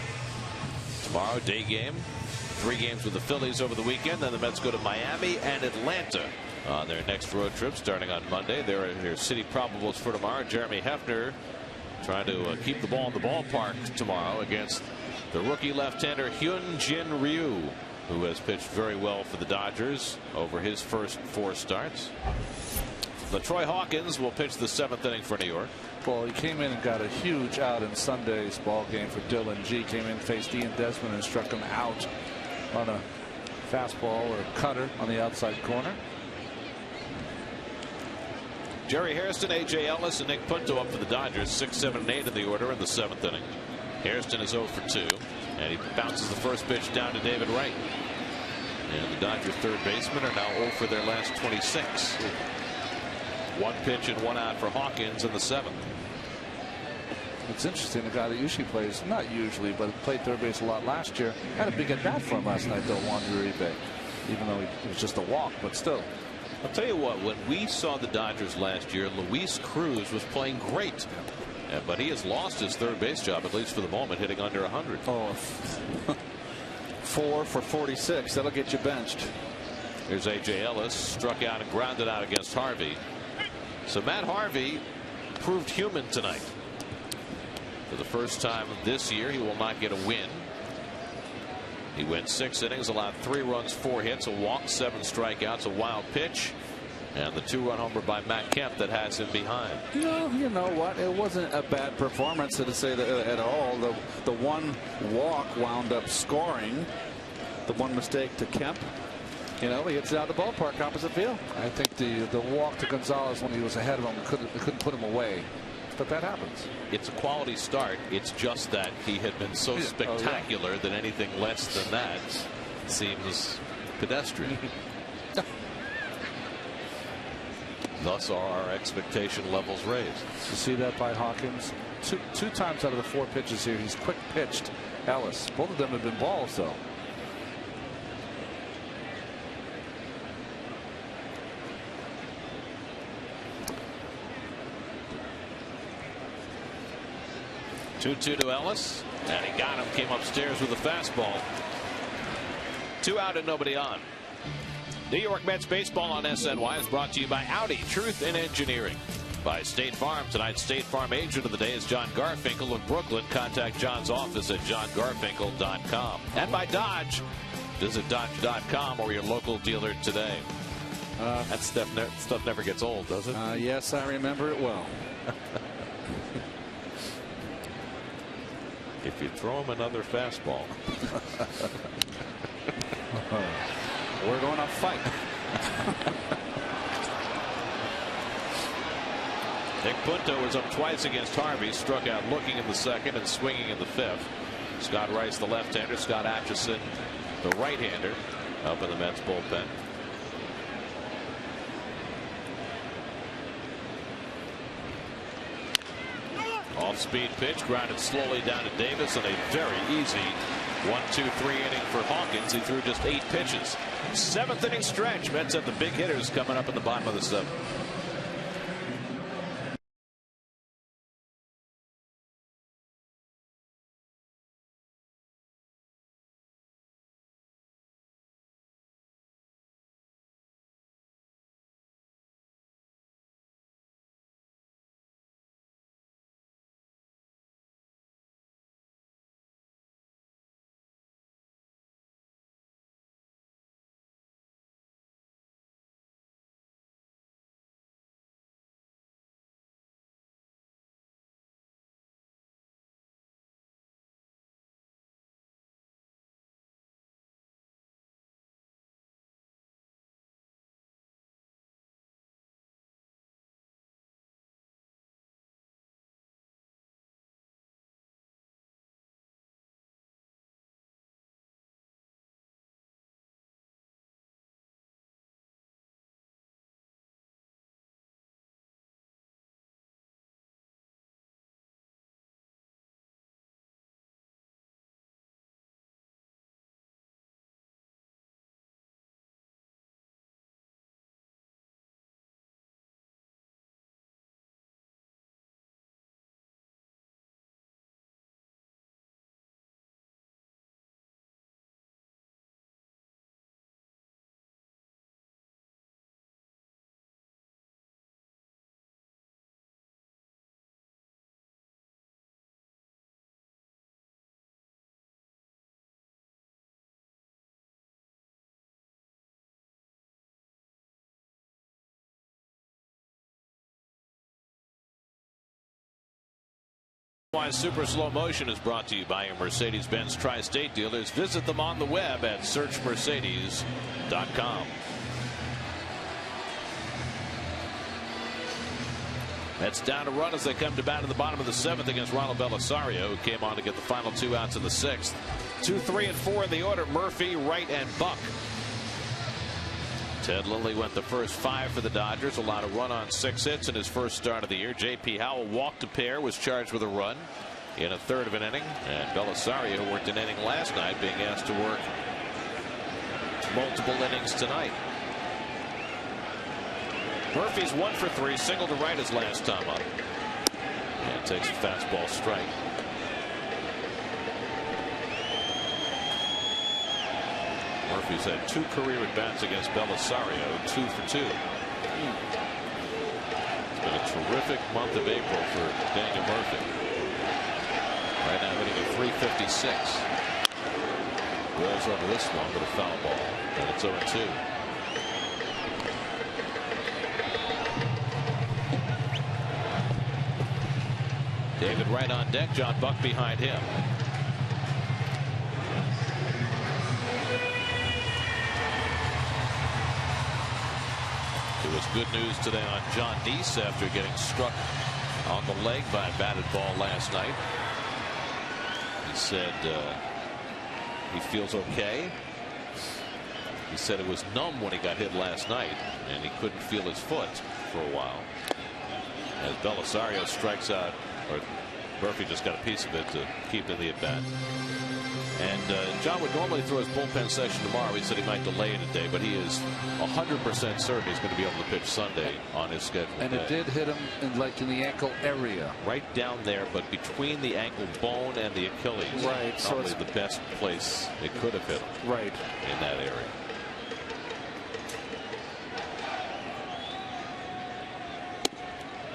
Tomorrow, day game. 3 games with the Phillies over the weekend. Then the Mets go to Miami and Atlanta on their next road trip starting on Monday. There are your city probables for tomorrow. Jeremy Hefner trying to keep the ball in the ballpark tomorrow against the rookie left-hander Hyun-Jin Ryu, who has pitched very well for the Dodgers over his first 4 starts. LaTroy Hawkins will pitch the 7th inning for New York. Well, he came in and got a huge out in Sunday's ball game for Dylan G. Came in, faced Ian Desmond, and struck him out on a fastball or a cutter on the outside corner. Jerry Hairston, A.J. Ellis, and Nick Punto up for the Dodgers. 6, 7, and 8 in the order in the 7th inning. Hairston is 0 for 2, and he bounces the first pitch down to David Wright. And the Dodgers third basemen are now 0 for their last 26. 1 pitch and 1 out for Hawkins in the 7th. It's interesting. The guy that usually plays, not usually, but played third base a lot last year, had a big at bat for him last night, though, Juan Uribe. Even though it was just a walk, but still. I'll tell you what, when we saw the Dodgers last year, Luis Cruz was playing great. But he has lost his third base job, at least for the moment, hitting under 100. Oh, 4 for 46. That'll get you benched. Here's A.J. Ellis, struck out and grounded out against Harvey. So Matt Harvey proved human tonight. For the first time this year, he will not get a win. He went 6 innings, allowed 3 runs, 4 hits, a walk, 7 strikeouts, a wild pitch, and the 2-run homer by Matt Kemp that has him behind. You know what? It wasn't a bad performance to say that at all. The one walk wound up scoring. The one mistake to Kemp. He gets out of the ballpark opposite field. I think the walk to Gonzalez when he was ahead of him couldn't put him away. But that happens. It's a quality start. It's just that he had been so spectacular that anything less than that seems pedestrian. Thus are our expectation levels raised. You see that by Hawkins? Two times out of the 4 pitches here, he's quick pitched Ellis. Both of them have been balls, though. Two to Ellis, and he got him. Came upstairs with a fastball. 2 out and nobody on. New York Mets baseball on SNY is brought to you by Audi, Truth in Engineering. By State Farm. Tonight's State Farm agent of the day is John Garfinkel of Brooklyn. Contact John's office at johngarfinkel.com. And by Dodge. Visit Dodge.com or your local dealer today. That stuff never gets old, does it? Yes, I remember it well. If you throw him another fastball. We're going to fight. Nick Punto was up twice against Harvey, struck out looking in the 2nd and swinging in the 5th. Scott Rice, the left-hander, Scott Atchison, the right-hander, up in the Mets bullpen. Off-speed pitch, grounded slowly down to Davis, and a very easy 1-2-3 inning for Hawkins. He threw just 8 pitches. 7th inning stretch. Mets have the big hitters coming up in the bottom of the 7th. Why Super Slow Motion is brought to you by your Mercedes-Benz Tri-State dealers. Visit them on the web at searchmercedes.com. Mets down to run as they come to bat in the bottom of the 7th against Ronald Belisario, who came on to get the final 2 outs in the 6th. 2, 3, and 4 in the order: Murphy, Wright, and Buck. Ted Lilly went the first 5 for the Dodgers, allowed a run on 6 hits in his first start of the year. J.P. Howell walked a pair, was charged with a run in a third of an inning. And Belisario, who worked an inning last night, being asked to work multiple innings tonight. Murphy's 1 for 3, single to right his last time up. And takes a fastball strike. Murphy's had 2 career at-bats against Belisario, 2 for 2. It's been a terrific month of April for Daniel Murphy. Right now hitting a .356. Rolls over this one with a foul ball, and it's 0-2. David Wright on deck, John Buck behind him. It was good news today on John Deese after getting struck on the leg by a batted ball last night. He said he feels okay. He said it was numb when he got hit last night, and he couldn't feel his foot for a while. As Belisario strikes out, or Murphy just got a piece of it to keep in the at-bat. And John would normally throw his bullpen session tomorrow. He said he might delay it a day, but he is 100% certain he's going to be able to pitch Sunday on his schedule. And it did hit him in the ankle area. Right down there, but between the ankle bone and the Achilles. Right. Probably so the best place it could have hit him. Right. In that area.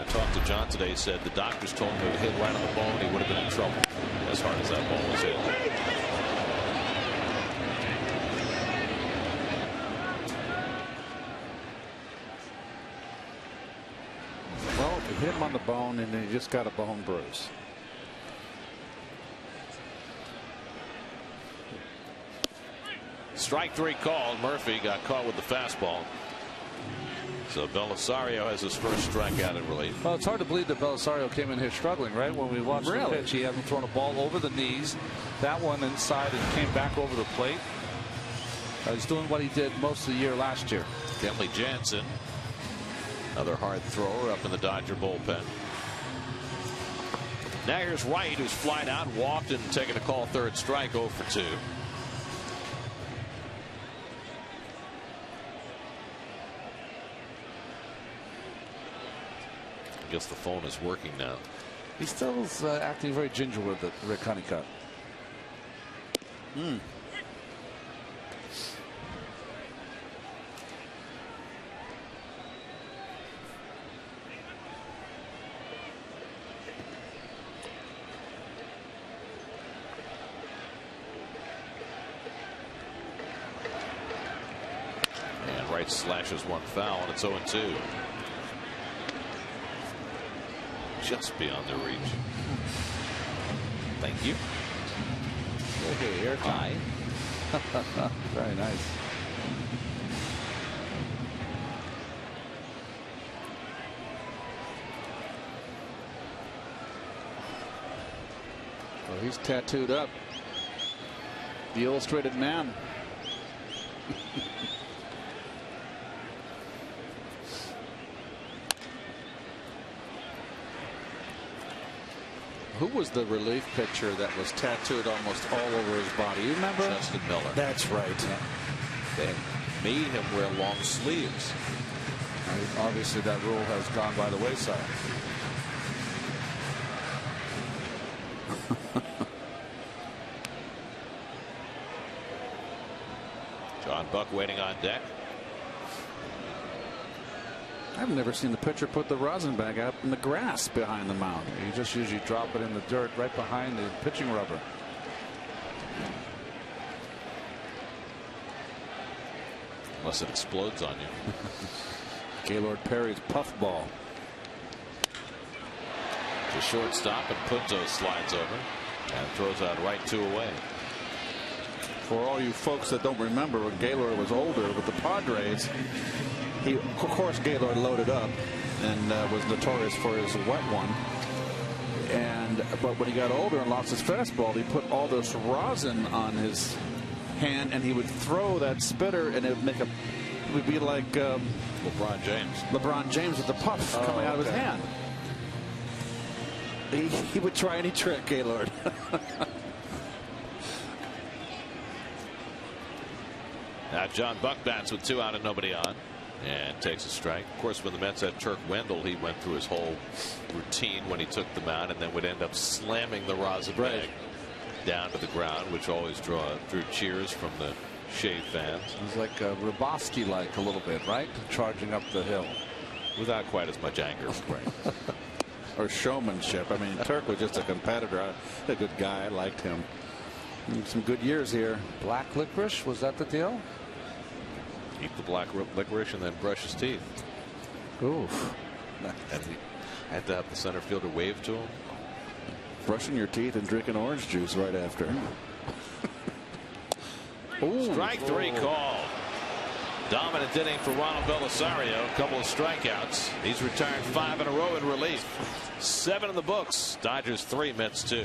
I talked to John today. He said the doctors told him to hit right on the bone, he would have been in trouble as hard as that ball was hit. Well, you hit him on the bone and then you just got a bone bruise. Strike 3 called. Murphy got caught with the fastball. So Belisario has his first strikeout in relief. Well, it's hard to believe that Belisario came in here struggling, right? When we watched the pitch, he hadn't thrown a ball over the knees. That one inside and came back over the plate. He's doing what he did most of the year last year. Kenley Jansen, another hard thrower up in the Dodger bullpen. Now here's Wright, who's flied out, walked, and taken a call third strike, 0 for 2. I guess the phone is working now. He still is acting very ginger with it, Rick Honeycutt. And Wright slashes one foul, and it's 0-2. Just beyond their reach. Thank you. Okay, here Hi. Very nice. Well, he's tattooed up. The Illustrated Man. Who was the relief pitcher that was tattooed almost all over his body? You remember? Justin Miller. That's right. Yeah. They made him wear long sleeves. Obviously, that rule has gone by the wayside. John Buck waiting on deck. I've never seen the pitcher put the rosin bag out in the grass behind the mound. You just usually drop it in the dirt right behind the pitching rubber. Unless it explodes on you. Gaylord Perry's puffball. to shortstop, and Punto slides over and throws out right 2 away. For all you folks that don't remember, when Gaylord was older with the Padres, of course Gaylord loaded up and was notorious for his wet one. But when he got older and lost his fastball, he put all this rosin on his hand, and he would throw that spitter, and it would be like LeBron James. LeBron James with the puff coming out of his hand. He would try any trick, Gaylord. Now John Buck bats with 2 out and nobody on, and takes a strike. Of course, when the Mets had Turk Wendell, he went through his whole routine when he took the mound, and then would end up slamming the rosin bag down to the ground, which always drew cheers from the Shea fans. He's like Rybowski-like a little bit, right? Charging up the hill. Without quite as much anger. Right. Or showmanship. I mean, Turk was just a competitor. A good guy. I liked him. Some good years here. Black licorice, was that the deal? Eat the black licorice and then brush his teeth. Oof. Had to have the center fielder wave to him. Brushing your teeth and drinking orange juice right after. Strike 3 called. Dominant inning for Ronald Belisario. A couple of strikeouts. He's retired 5 in a row in relief. 7 in the books. Dodgers 3, Mets 2.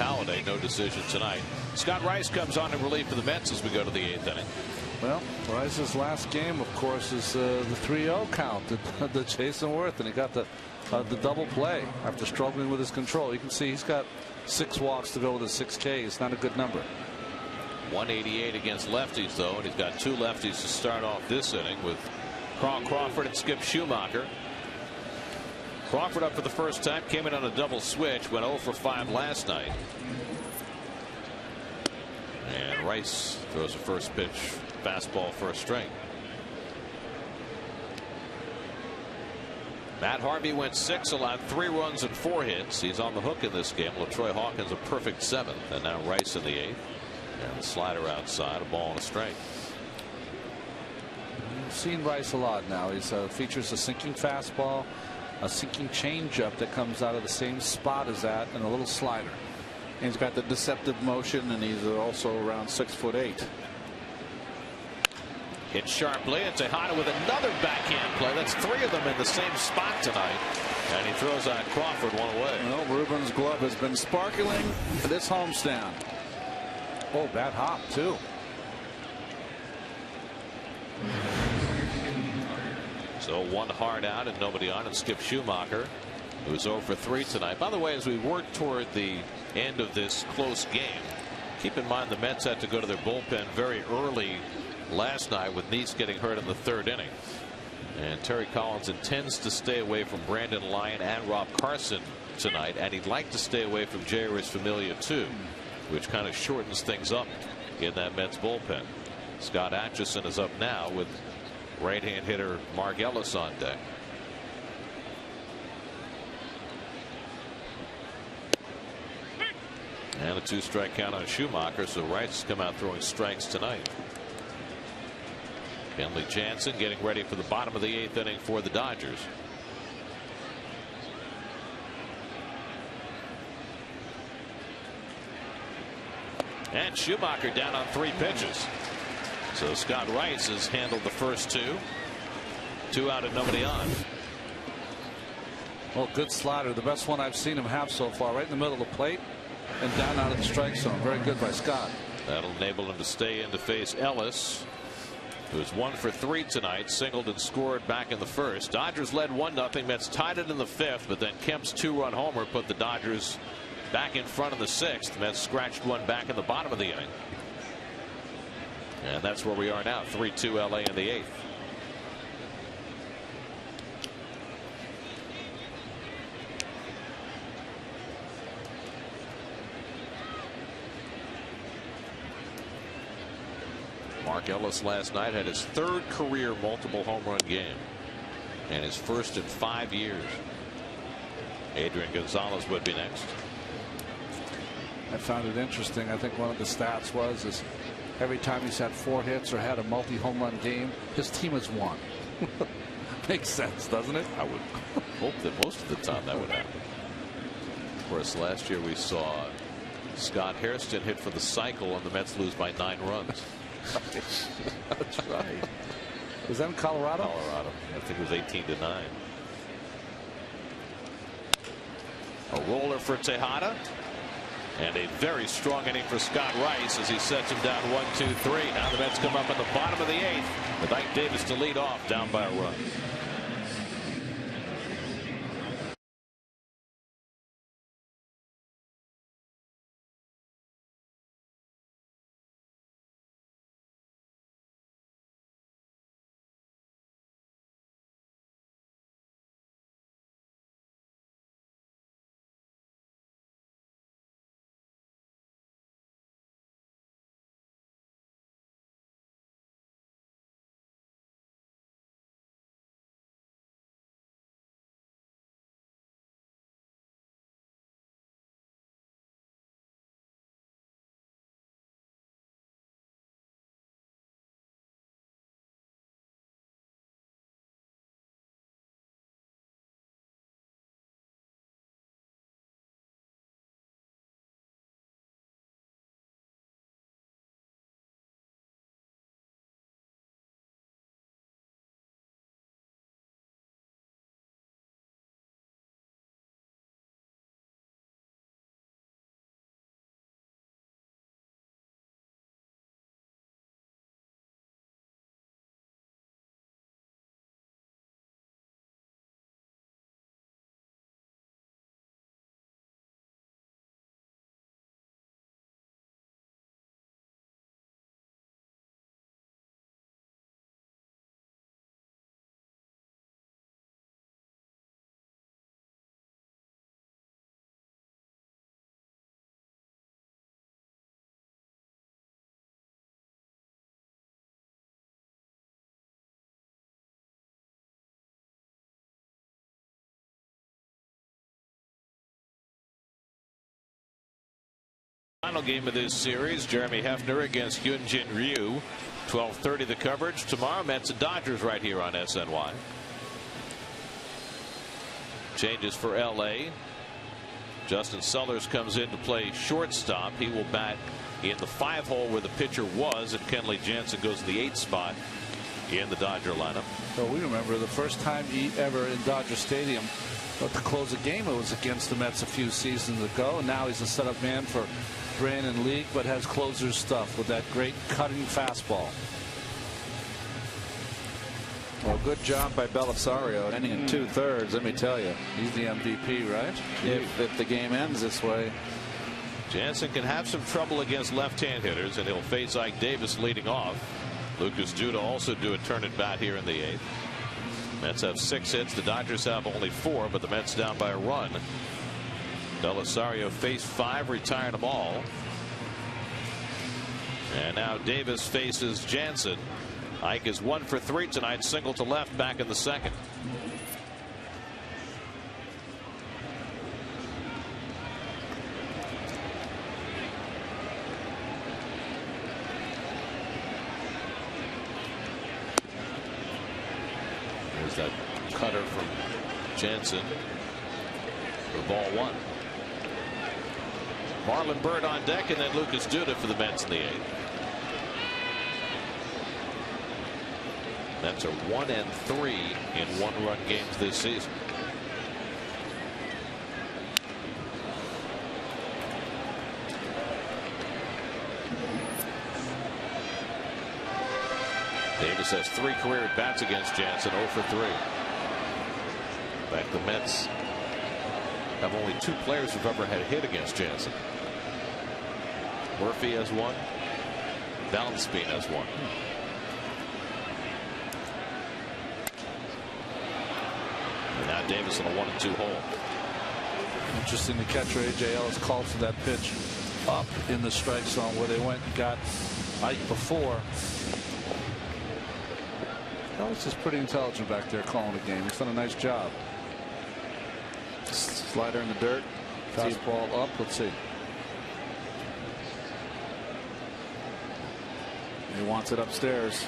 Holiday, no decision tonight. Scott Rice comes on in relief for the Mets as we go to the 8th inning. Well, Rice's last game, of course, is the 3-0 count to Jason Worth, and he got the double play after struggling with his control. You can see he's got 6 walks to go with a 6K. It's not a good number. 188 against lefties, though, and he's got 2 lefties to start off this inning with Carl Crawford and Skip Schumacher. Crawford up for the first time, came in on a double switch, went 0 for 5 last night. And Rice throws a first pitch fastball for a strike. Matt Harvey went 6, allowed 3 runs and 4 hits. He's on the hook in this game. LaTroy Hawkins a perfect 7th, and now Rice in the 8th. And the slider outside, a ball and a strike. seen Rice a lot now. He features a sinking fastball, a sinking changeup that comes out of the same spot as that, and a little slider. He's got the deceptive motion, and he's also around 6'8". Hit sharply, and Tejada with another backhand play. That's 3 of them in the same spot tonight. And he throws out Crawford one away. Well, Ruben's glove has been sparkling this homestand. Oh, bad hop, too. So 1 hard out and nobody on, and Skip Schumacher, who was 0 for 3 tonight. By the way, as we work toward the end of this close game, keep in mind the Mets had to go to their bullpen very early last night with Neese getting hurt in the 3rd inning. And Terry Collins intends to stay away from Brandon Lyon and Rob Carson tonight, and he'd like to stay away from Jeurys Familia too, which kind of shortens things up in that Mets bullpen. Scott Atchison is up now with right-hand hitter Mark Ellis on deck. And a 2-strike count on Schumacher, so Wright's come out throwing strikes tonight. Kenley Jansen getting ready for the bottom of the 8th inning for the Dodgers. And Schumacher down on 3 pitches. So Scott Rice has handled the first 2. 2 out and nobody on. Well, good slider. The best one I've seen him have so far. Right in the middle of the plate and down out of the strike zone. Very good by Scott. That'll enable him to stay in to face Ellis, who was 1 for 3 tonight, singled and scored back in the 1st. Dodgers led 1-0. Mets tied it in the 5th, but then Kemp's 2-run homer put the Dodgers back in front in the 6th. Mets scratched 1 back in the bottom of the inning. And that's where we are now, 3-2 LA in the 8th. Mark Ellis last night had his 3rd career multiple home run game and his 1st in 5 years. Adrian Gonzalez would be next. I found it interesting. I think one of the stats was every time he's had 4 hits or had a multi-home run game, his team has won. Makes sense, doesn't it? I would hope that most of the time that would happen. Of course, last year we saw Scott Hairston hit for the cycle and the Mets lose by 9 runs. That's right. Was that in Colorado? Colorado. I think it was 18-9. A roller for Tejada. And a very strong inning for Scott Rice as he sets him down 1-2-3. Now the Mets come up in the bottom of the 8th with Ike Davis to lead off, down by a run. Final game of this series, Jeremy Hefner against Hyunjin Ryu. 12:30 the coverage tomorrow. Mets and Dodgers right here on SNY. Changes for LA. Justin Sellers comes in to play shortstop. He will bat in the 5 hole where the pitcher was, and Kenley Jansen goes to the 8th spot in the Dodger lineup. So we remember the first time he ever in Dodger Stadium to close a game, it was against the Mets a few seasons ago. And now he's a setup man for Brandon League, but has closer stuff with that great cutting fastball. Well, good job by Belisario, ending in 2/3. Let me tell you, he's the MVP, right? If the game ends this way. Jansen can have some trouble against left-hand hitters, and he'll face Ike Davis leading off. Lucas Duda also do a turn at bat here in the 8th. Mets have 6 hits. The Dodgers have only 4, but the Mets down by a run. Belisario faced 5, retired them all. And now Davis faces Jansen. Ike is 1 for 3 tonight, single to left, back in the 2nd. There's that cutter from Jansen for ball 1. Marlon Byrd on deck, and then Lucas Duda for the Mets in the 8th. Mets are 1-3 in 1-run games this season. Davis has 3 career at bats against Jansen, 0 for 3. In fact, the Mets have only 2 players who've ever had a hit against Jansen. Murphy has 1. Valdespin has 1. And now Davis on a 1-2 hole. Interesting, the catcher A.J. Ellis called for that pitch up in the strike zone where they went and got Ike before. Ellis is pretty intelligent back there calling the game. He's done a nice job. Slider in the dirt. Fastball up. Let's see. He wants it upstairs.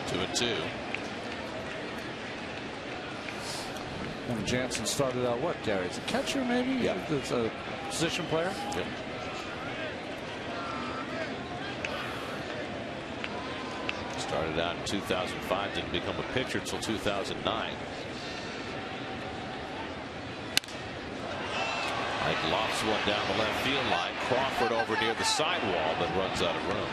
Two and 2. When Jansen started out, what, Gary? It's a catcher, maybe? Yeah. It's a position player? Yep. Started out in 2005, didn't become a pitcher until 2009. Mike lofts one down the left field line. Crawford over near the sidewall, but runs out of room.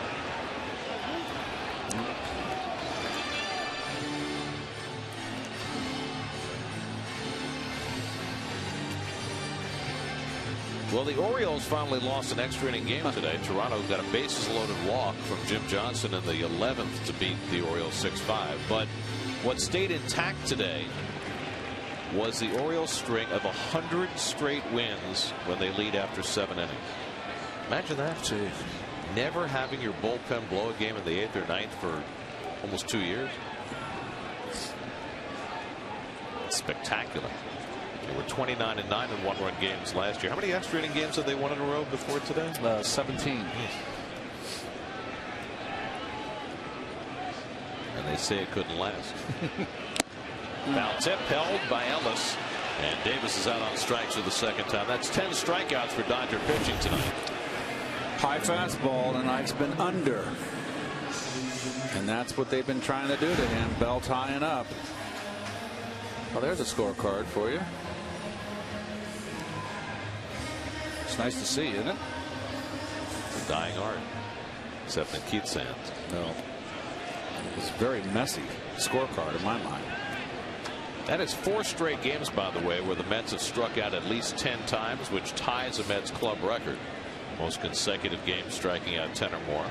Well, the Orioles finally lost an extra inning game today. Toronto got a bases loaded walk from Jim Johnson in the 11th to beat the Orioles 6-5. But what stayed intact today was the Orioles string of 100 straight wins when they lead after 7 innings. Imagine that. Gee. Never having your bullpen blow a game in the 8th or 9th for almost 2 years. It's spectacular. They were 29-9 in 1-run games last year. How many extra inning games have they won in a row before today? 17. And they say it couldn't last. Foul tip held by Ellis, and Davis is out on strikes for the 2nd time. That's 10 strikeouts for Dodger pitching tonight. High fastball, and Ike's been under. And that's what they've been trying to do to him. Bell tying up. Well, there's a scorecard for you. It's nice to see, isn't it? It's a dying art, except in Keith's hands. No. It was very messy scorecard in my mind. That is 4 straight games, by the way, where the Mets have struck out at least 10 times, which ties a Mets club record. Most consecutive games striking out 10 or more.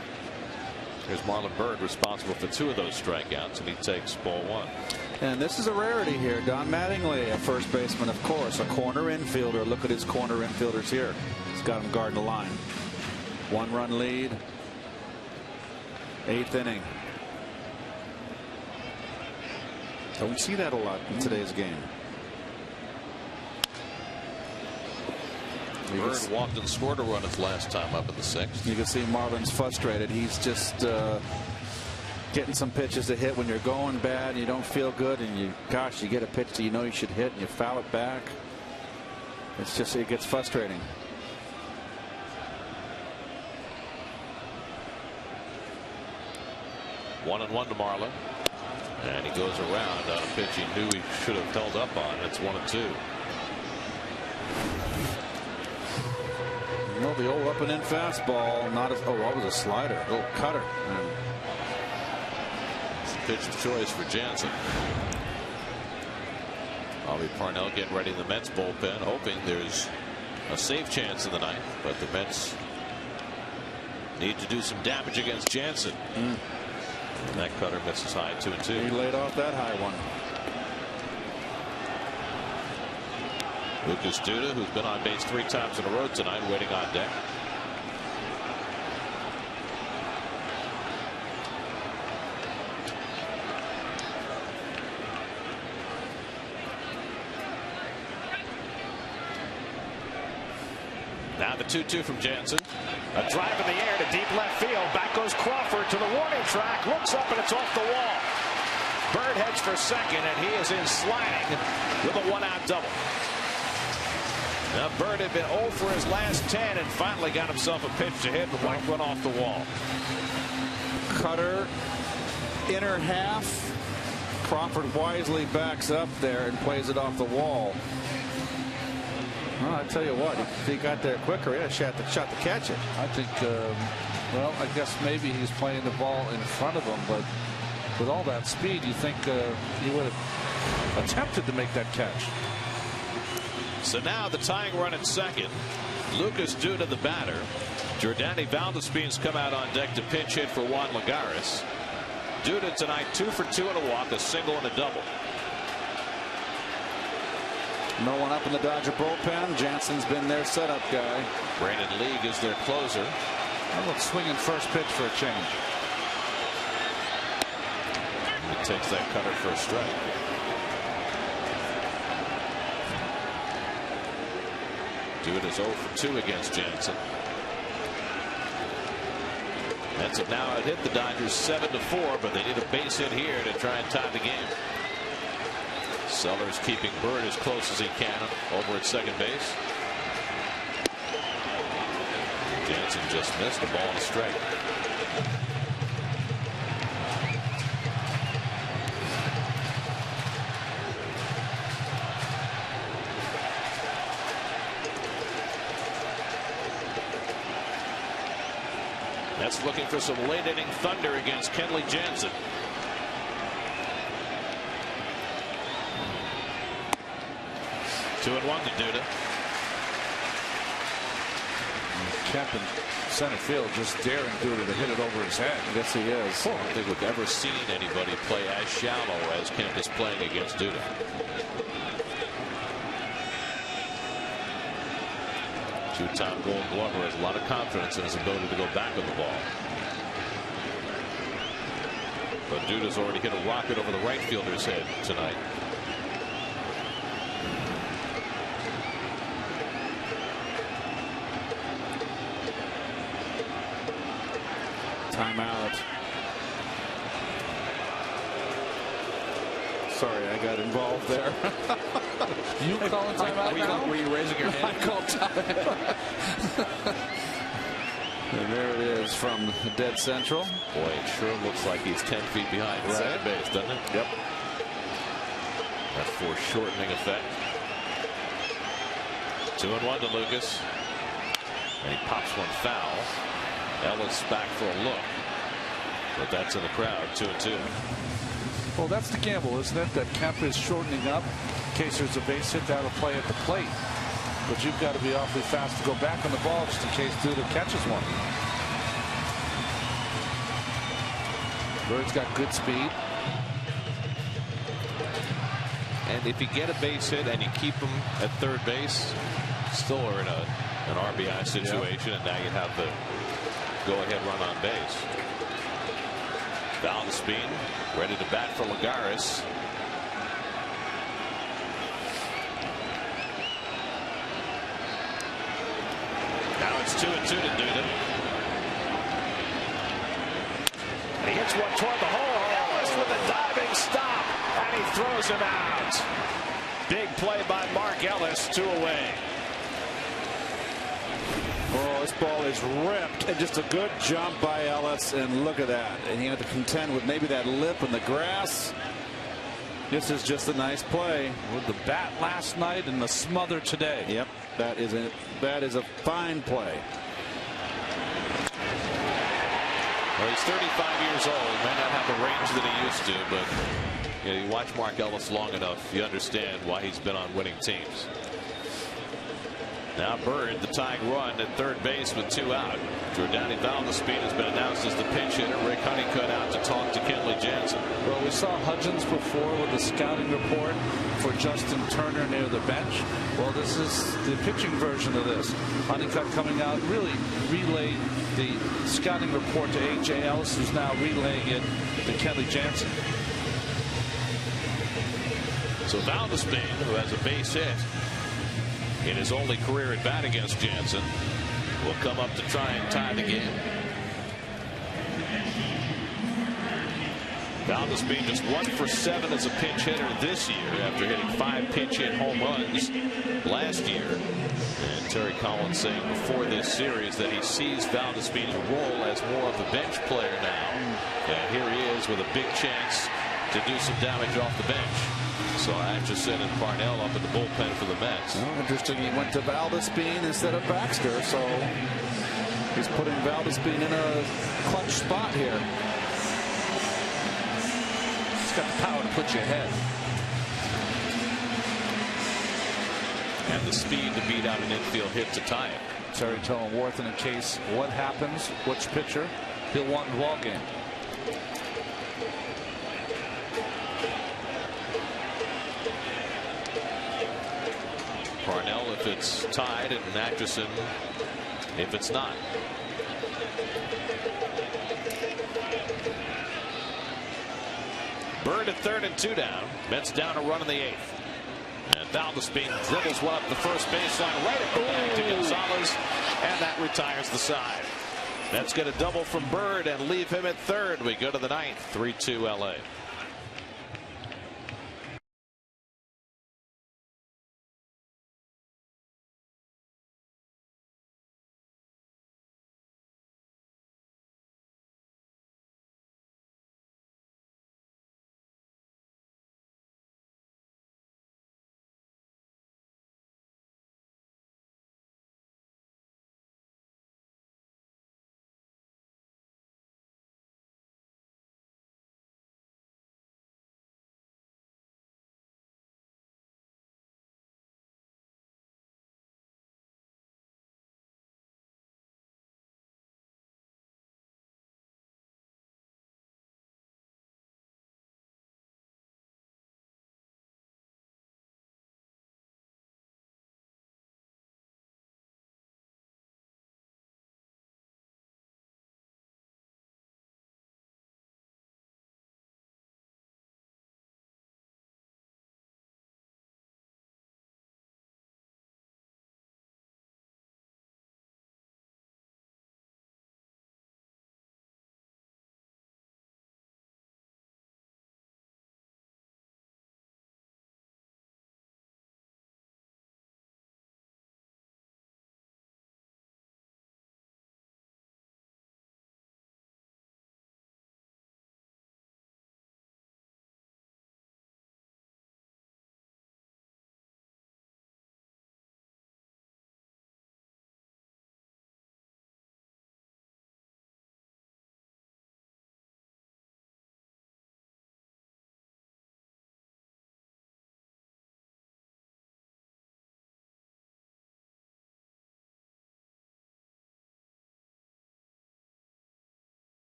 Here's Marlon Byrd, responsible for 2 of those strikeouts, and he takes ball 1. And this is a rarity here. Don Mattingly, a first baseman, of course, a corner infielder. Look at his corner infielders here. He's got him guarding the line. 1-run lead. 8th inning. Don't see that a lot in today's game. Bird walked and scored a run his last time up in the 6th. You can see Marlin's frustrated. He's just getting some pitches to hit when you're going bad and you don't feel good, and you get a pitch that you know you should hit and you foul it back. It's just, it gets frustrating. One and one to Marlin, and he goes around on a pitch he knew he should have held up on. It's 1-2. You know, the old up and in fastball, not as, that was a slider, a little cutter. It's a pitch of choice for Jansen. Bobby Parnell getting ready in the Mets bullpen, hoping there's a save chance in the ninth, but the Mets need to do some damage against Jansen. And that cutter misses high, 2-2. He laid off that high one. Lucas Duda, who's been on base 3 times in a row tonight, waiting on deck. Now the 2-2 from Jansen. A drive in the air to deep left field. Back goes Crawford to the warning track. Looks up and it's off the wall. Bird heads for second, and he is in sliding with a 1-out double. Now Bird had been 0 for his last 10 and finally got himself a pitch to hit, but went off the wall. Cutter, inner half. Crawford wisely backs up there and plays it off the wall. Well, I tell you what, if he got there quicker, he had a shot to catch it. I think, well, I guess maybe he's playing the ball in front of him, but with all that speed, you think he would have attempted to make that catch. So now the tying run at second. Lucas Duda, the batter. Jordany Valdespin's come out on deck to pinch hit for Juan Lagares. Duda tonight 2 for 2 and a walk, a single and a double. No one up in the Dodger bullpen. Jansen's been their setup guy. Brandon League is their closer. How about swinging first pitch for a change? He takes that cutter for a strike. Duda is 0 for 2 against Jansen. Mets have now hit the Dodgers 7-4, but they need a base hit here to try and tie the game. Sellers keeping Bird as close as he can over at second base. Jansen just missed the ball and a strike. That's looking for some late inning thunder against Kenley Jansen. Two and one to Duda. Kemp in center field just daring Duda to hit it over his head. Yes, he is. I don't think we've ever seen anybody play as shallow as Kemp is playing against Duda. Two-time Gold Glover has a lot of confidence in his ability to go back with the ball. But Duda's already hit a rocket over the right fielder's head tonight. Timeout. Sorry, I got involved there. You calling timeout now? Were you raising your hand? I called timeout. And there it is from dead central. Boy, it sure looks like he's 10 feet behind second base, doesn't it? Yep. That foreshortening effect. 2-1 to Lucas. And he pops one foul. Ellis back for a look. But that's in the crowd. 2-2. Well, that's the gamble, isn't it? That Kemp is shortening up in case there's a base hit that'll play at the plate. But you've got to be awfully fast to go back on the ball just in case Duda catches one. Bird's got good speed. And if you get a base hit and you keep him at third base, still are in an RBI situation, and now you have the go-ahead run on base. Valdespin ready to bat for Lagares. It's 2-2 to Duda. He hits one toward the hole. Ellis with a diving stop, and he throws him out. Big play by Mark Ellis, 2 away. Oh, this ball is ripped, and just a good jump by Ellis, and look at that. And he had to contend with maybe that lip in the grass. This is just a nice play. With the bat last night and the smother today. Yep, that is a fine play. Well, he's 35 years old. May not have the range that he used to, but you know, you watch Mark Ellis long enough, you understand why he's been on winning teams. Now Bird, the tying run at third base with 2 out. Jordany Valdespin has been announced as the pinch hitter. Rick Honeycutt out to talk to Kenley Jansen. Well, we saw Hudgens before with the scouting report for Justin Turner near the bench. Well, this is the pitching version of this. Honeycutt coming out, really relayed the scouting report to A.J. Ellis, who's now relaying it to Kenley Jansen. So Valdespin, who has a base hit in his only career at bat against Jansen, will come up to try and tie the game. Valdespin just 1 for 7 as a pinch hitter this year after hitting 5 pinch hit home runs last year. And Terry Collins saying before this series that he sees Valdespin's role as more of a bench player now. And here he is with a big chance to do some damage off the bench. So Atchison and Parnell up in the bullpen for the Mets. Oh, interesting. He went to Valdespin instead of Baxter, so he's putting Valdespin in a clutch spot here. He's got the power to put you ahead. And the speed to beat out an infield hit to tie it. Terry telling Warthen in case what happens, which pitcher he'll want in the ball game. Parnell if it's tied, and Atchison if it's not. Bird at third and 2 down. Mets down a run in the 8th. And Valdespin dribbles one up the first baseline right at the back to Gonzalez, and that retires the side. Mets get a double from Bird and leave him at third. We go to the 9th, 3-2 LA.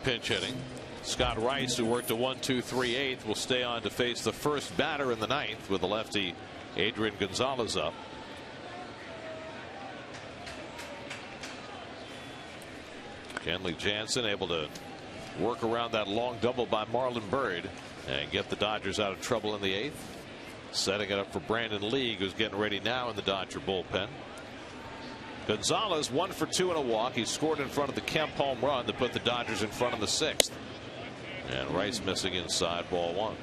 Pinch hitting. Scott Rice, who worked a 1-2-3-8, will stay on to face the first batter in the 9th with the lefty Adrian Gonzalez up. Kenley Jansen able to work around that long double by Marlon Byrd and get the Dodgers out of trouble in the 8th. Setting it up for Brandon League, who's getting ready now in the Dodger bullpen. Gonzalez 1 for 2 and a walk. He scored in front of the Kemp home run to put the Dodgers in front of the 6th. And Rice missing inside, ball 1.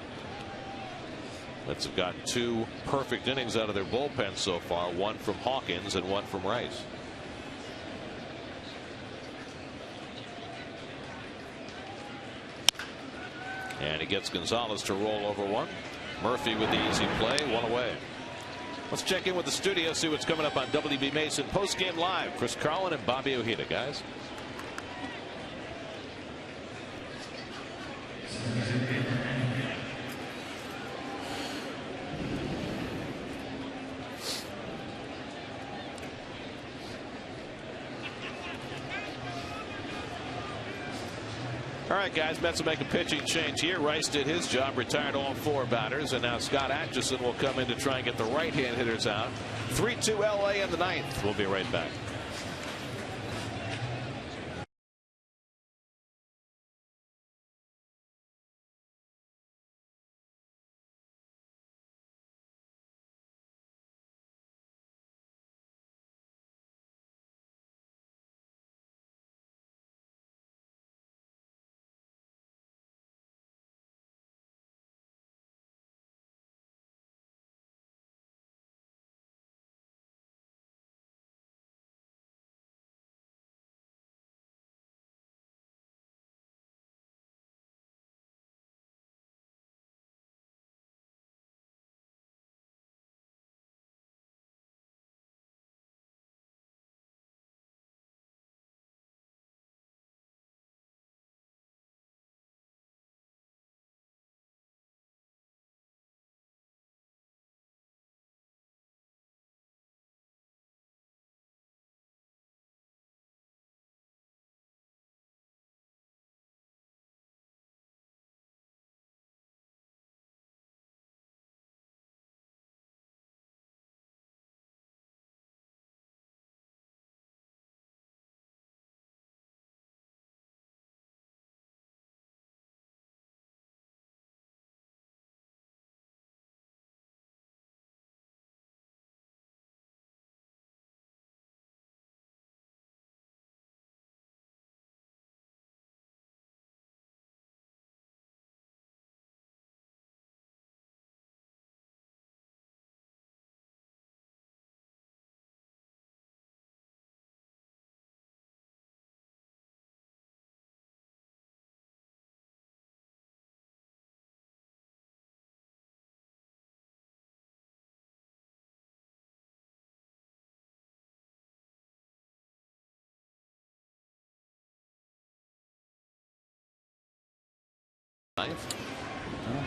Mets have gotten 2 perfect innings out of their bullpen so far, 1 from Hawkins and 1 from Rice. And he gets Gonzalez to roll over 1. Murphy with the easy play, 1 away. Let's check in with the studio, see what's coming up on WB Mason postgame live. Chris Carlin and Bobby Ojeda, guys. All right, guys, Mets will make a pitching change here. Rice did his job, retired all 4 batters, and now Scott Atchison will come in to try and get the right-hand hitters out. 3-2 LA in the 9th. We'll be right back.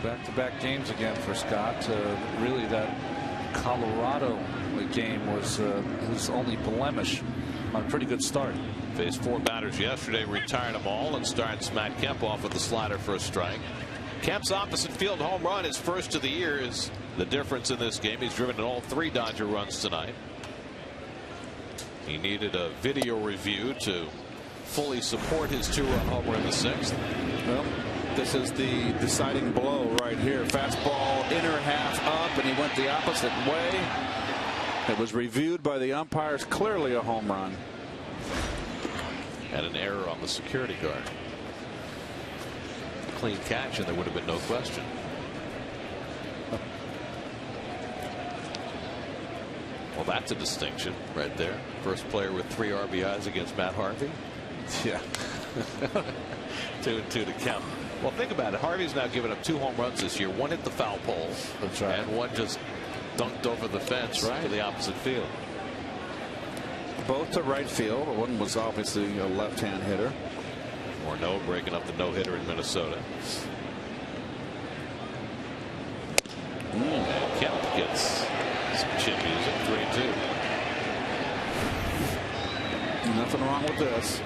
Back-to-back games again for Scott. Really, that Colorado game was his only blemish on a pretty good start. Faced 4 batters yesterday, retired them all, and starts Matt Kemp off with the slider for a strike. Kemp's opposite field home run, his first of the year, is the difference in this game. He's driven in all 3 Dodger runs tonight. He needed a video review to fully support his 2-run homer in the 6th. Well, this is the deciding blow right here. Fastball inner half up, and he went the opposite way. It was reviewed by the umpires, clearly a home run. Had an error on the security guard. Clean catch, and there would have been no question. Well, that's a distinction right there. First player with 3 RBIs against Matt Harvey. Yeah. 2-2 to Kemp. Well, think about it. Harvey's now given up 2 home runs this year. 1 hit the foul pole. That's right. And 1 just dunked over the fence to the opposite field. Both to right field. One was obviously a left-hand hitter. Morneau breaking up the no-hitter in Minnesota. And Kemp gets some chin music. 3-2. Nothing wrong with this.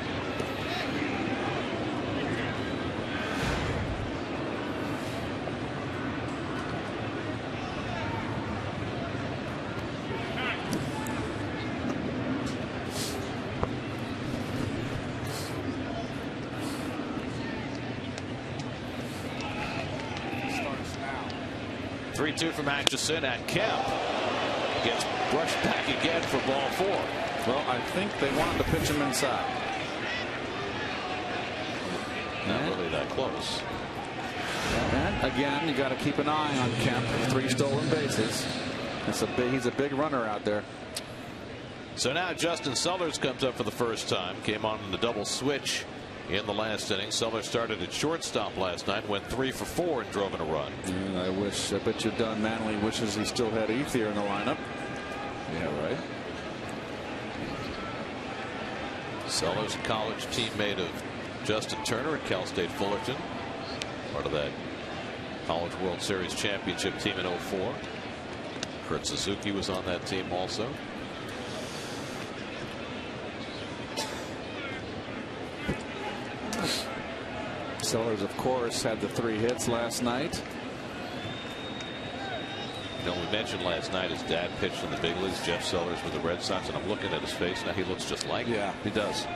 3-2 from Atchison, and Kemp gets brushed back again for ball 4. Well, I think they wanted to pitch him inside. Not really that close. And again, you got to keep an eye on Kemp. 3 stolen bases. He's a big runner out there. So now Justin Sellers comes up for the first time. Came on in the double switch in the last inning. Sellers started at shortstop last night, went 3 for 4 and drove in a run. I bet you Don Manley wishes he still had Ethier in the lineup. Yeah, right. Sellers, a college teammate of Justin Turner at Cal State Fullerton. Part of that College World Series championship team in 04. Kurt Suzuki was on that team also. Sellers, of course, had the 3 hits last night. You know, we mentioned last night his dad pitched in the big leagues, Jeff Sellers with the Red Sox, and I'm looking at his face now. He looks just like him. Yeah, he does.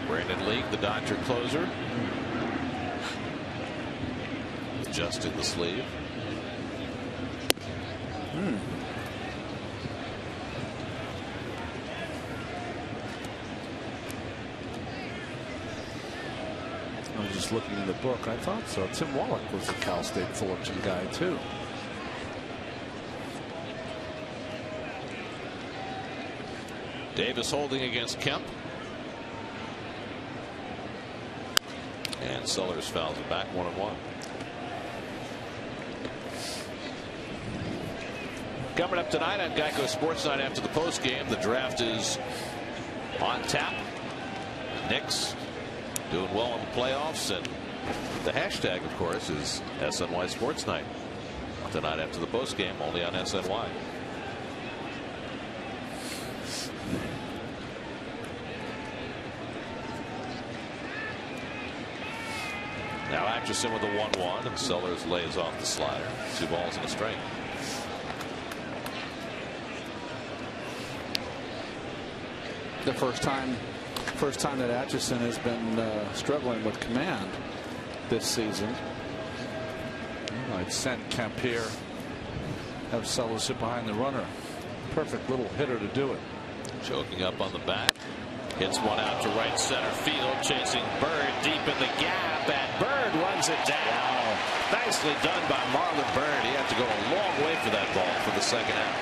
Brandon League, the Dodger closer, adjusting the sleeve. I was just looking in the book. I thought so. Tim Wallach was a Cal State Fullerton guy too. Davis holding against Kemp. And Sellers fouls it back 1-1. Coming up tonight on Geico Sports Night after the post game, the draft is on tap. Knicks doing well in the playoffs, and the hashtag, of course, is SNY Sports Night tonight after the post game, only on SNY. Now Atchison with a 1-1, and Sellers lays off the slider. 2 balls and a strike. The first time that Atchison has been struggling with command this season. I'd send Kemp here. Have Sellers sit behind the runner. Perfect little hitter to do it. Choking up on the bat. Hits one out to right center field, chasing Bird deep in the gap, and Bird runs it down. Nicely done by Marlon Bird. He had to go a long way for that ball for the second out.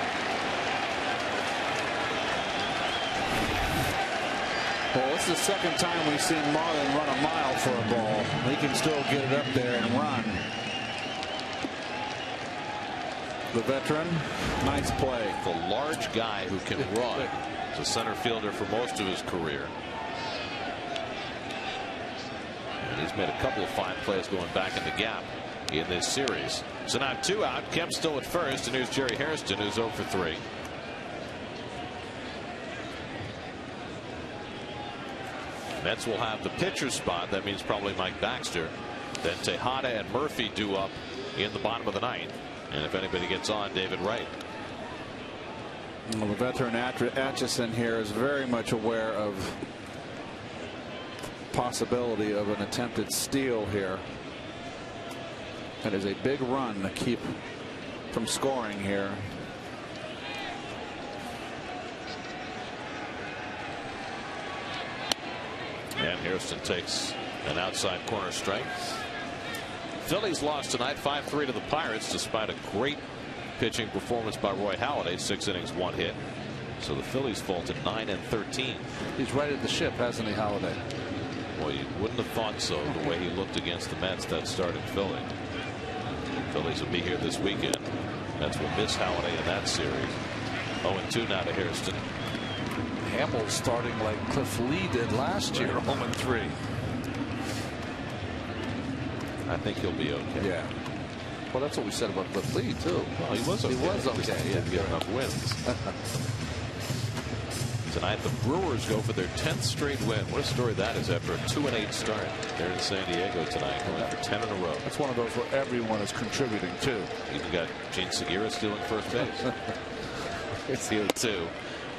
Well, this is the second time we've seen Marlon run a mile for a ball. He can still get it up there and run. The veteran, nice play. The large guy who can run. He's a center fielder for most of his career. And he's made a couple of fine plays going back in the gap in this series. So now 2 out. Kemp still at first, and here's Jerry Hairston, who's 0 for 3. Mets will have the pitcher spot. That means probably Mike Baxter. Then Tejada and Murphy due up in the bottom of the 9th. And if anybody gets on, David Wright. Well, the veteran Atchison here is very much aware of possibility of an attempted steal here. That is a big run to keep from scoring here. And Hairston takes an outside corner strike. Phillies lost tonight 5-3 to the Pirates despite a great pitching performance by Roy Halladay. 6 innings, 1 hit. So the Phillies fall to 9-13. He's righted the ship, hasn't he, Halladay? Well, you wouldn't have thought so the way he looked against the Mets that started Philly. Phillies will be here this weekend. Mets will miss Halladay in that series. 0-2 now to Hairston. Hamill's starting like Cliff Lee did last year, 0-3. I think he'll be okay. Yeah. Well, that's what we said about Cliff Lee, too. Well, he was okay. He was okay. He didn't get enough wins. Tonight the Brewers go for their 10th straight win. What a story that is after a 2-8 start there in San Diego tonight. Going for 10 in a row. That's one of those where everyone is contributing too. Even got Gene Segura stealing first base. It's the 0-2.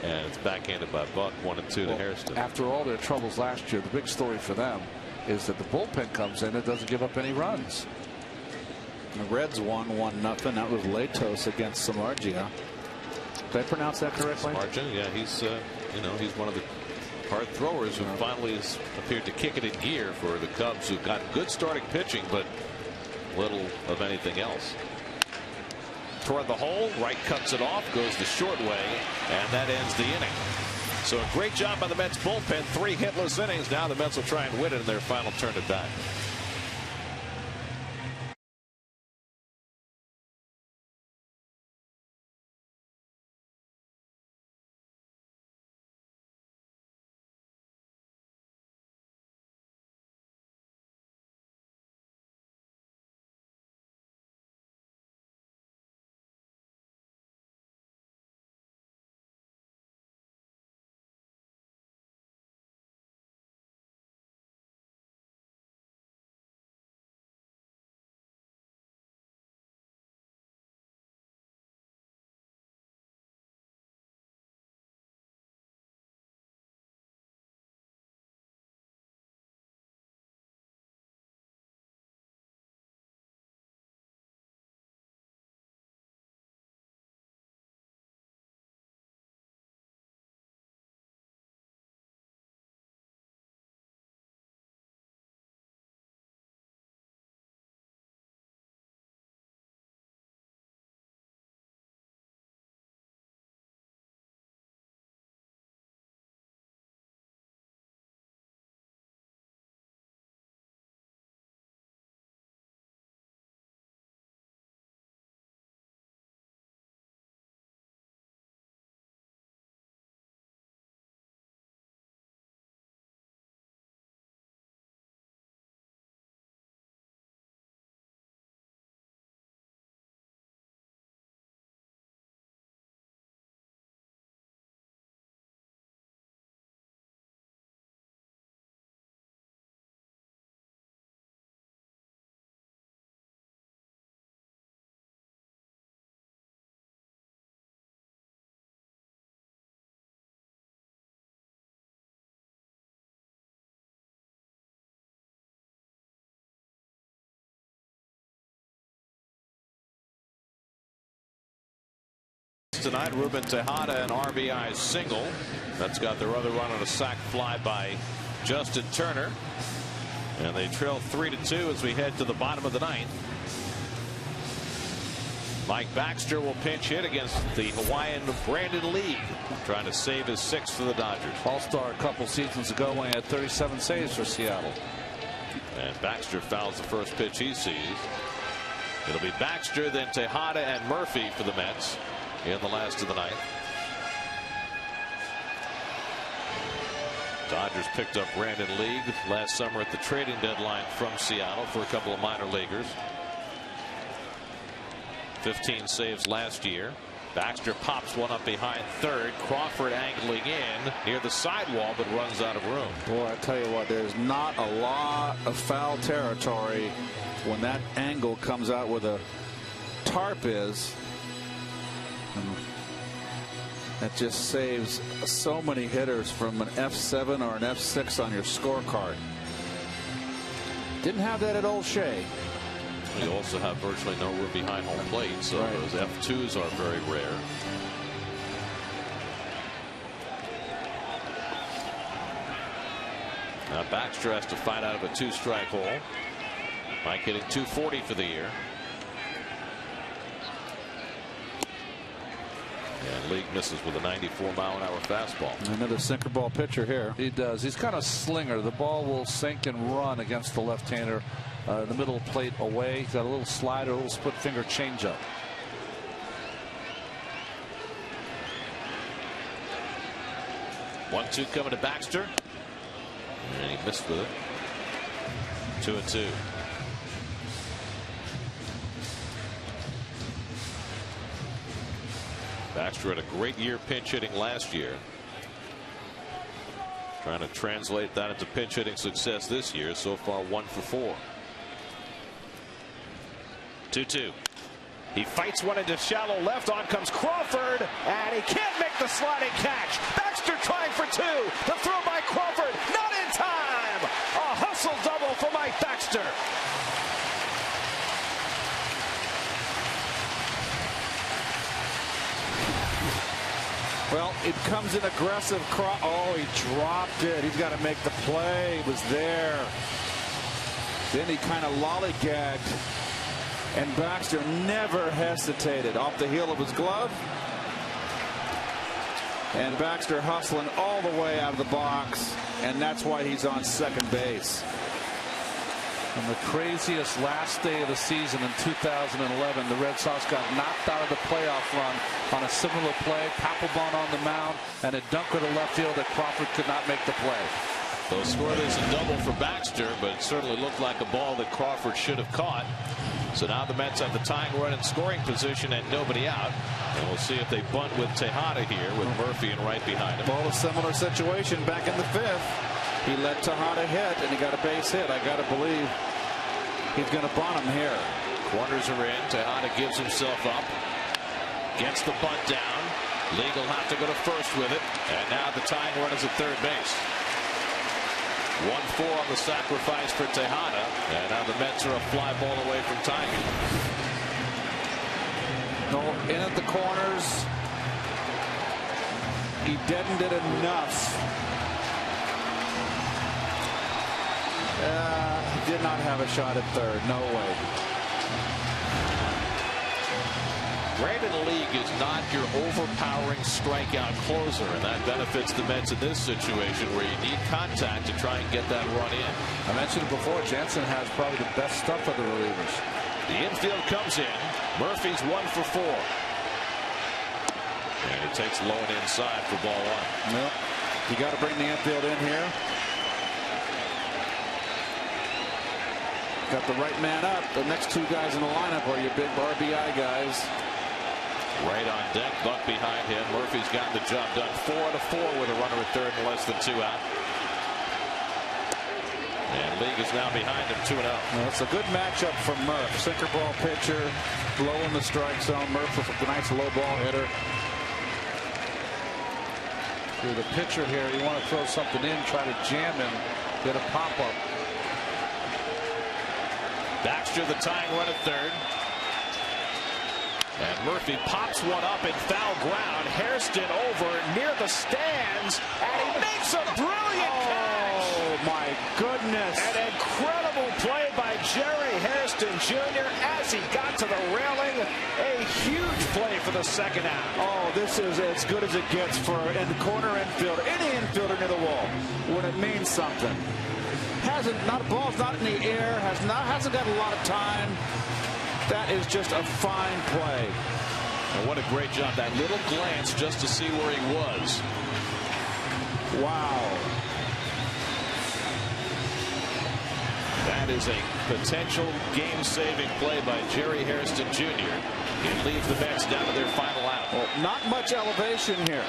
And it's backhanded by Buck. 1-2 to Hairston. After all their troubles last year, the big story for them is that the bullpen comes in and doesn't give up any runs. The Reds won 1-0. That was Latos against Samardzija. Did I pronounce that correctly? Samardzija, yeah, he's he's one of the hard throwers who finally has appeared to kick it in gear for the Cubs, who've got good starting pitching, but little of anything else. Toward the hole, Wright cuts it off, goes the short way, and that ends the inning. So a great job by the Mets bullpen. 3 hitless innings. Now the Mets will try and win it in their final turn at bat. Tonight, Ruben Tejada, an RBI single. That's got their other run on a sac fly by Justin Turner. And they trail 3-2 as we head to the bottom of the ninth. Mike Baxter will pinch hit against the Hawaiian Brandon Lee, trying to save his 6th for the Dodgers. All-star a couple seasons ago when he had 37 saves for Seattle. And Baxter fouls the first pitch he sees. It'll be Baxter, then Tejada and Murphy for the Mets in the last of the ninth. Dodgers picked up Brandon Lee last summer at the trading deadline from Seattle for a couple of minor leaguers. 15 saves last year. Baxter pops one up behind third. Crawford angling in near the sidewall, but runs out of room. Boy, I tell you what, there's not a lot of foul territory when that angle comes out where the tarp is. And that just saves so many hitters from an F7 or an F6 on your scorecard. Didn't have that at Old Shea. You also have virtually no room behind home plate, so right. Those F2s are very rare. Now Baxter has to fight out of a 2-strike hole. Mike hitting .240 for the year. And League misses with a 94-mile-an-hour fastball. Another sinker ball pitcher here. He does. He's kind of slinger. The ball will sink and run against the left-hander. The middle plate away. He's got a little slider, a little split finger changeup. One-two coming to Baxter. And he missed with it. 2-2. Baxter had a great year pinch hitting last year. Trying to translate that into pinch hitting success this year. So far 1 for 4. 2-2. He fights one into shallow left. On comes Crawford, and he can't make the sliding catch. Baxter trying for 2. The throw by Crawford, not in time. A hustle double for Mike Baxter. Well, it comes in aggressive. Oh, he dropped it. He's got to make the play. It was there. Then he kind of lollygagged. And Baxter never hesitated. Off the heel of his glove. And Baxter hustling all the way out of the box. And that's why he's on second base. On the craziest last day of the season in 2011, the Red Sox got knocked out of the playoff run on a similar play. Papelbon on the mound and a dunker to left field that Crawford could not make the play. So scoreless and double for Baxter, but it certainly looked like a ball that Crawford should have caught. So now the Mets have the tying run in scoring position and nobody out. And we'll see if they bunt with Tejada here with Murphy and Wright behind him. Well, a similar situation back in the 5th. He let Tejada hit, and he got a base hit. I got to believe he's going to bunt him here. Corners are in. Tejada gives himself up. Gets the bunt down. League will have to go to first with it. And now the tying run is at third base. 1-4 on the sacrifice for Tejada. And now the Mets are a fly ball away from tying it. No, in at the corners. He deadened it enough. He did not have a shot at third. No way. Brandon League is not your overpowering strikeout closer, and that benefits the Mets in this situation where you need contact to try and get that run in. I mentioned it before, Jansen has probably the best stuff of the relievers. The infield comes in. Murphy's 1 for 4. And he takes low and inside for ball 1. Well, you got to bring the infield in here. Got the right man up. The next 2 guys in the lineup are your big RBI guys. Right on deck, Buck behind him. Murphy's gotten the job done. 4 out of 4 with a runner at third and less than 2 out. And League is now behind him 2-0. Well, it's a good matchup for Murph. Sinker ball pitcher, low in the strike zone. Murph with a nice low ball hitter. If you're the pitcher here, you want to throw something in, try to jam him, get a pop up. Baxter the tying run at third. And Murphy pops one up in foul ground. Hairston over near the stands, and he makes a brilliant catch. Oh my goodness! An incredible play by Jerry Hairston Jr. as he got to the railing. A huge play for the second out. Oh, this is as good as it gets for a corner infielder, any infielder near the wall, when it means something. Ball's not in the air, hasn't got a lot of time. That is just a fine play. And what a great job. That little glance just to see where he was. Wow. That is a potential game-saving play by Jerry Hairston Jr. It leaves the Mets down to their final out. Well, not much elevation here.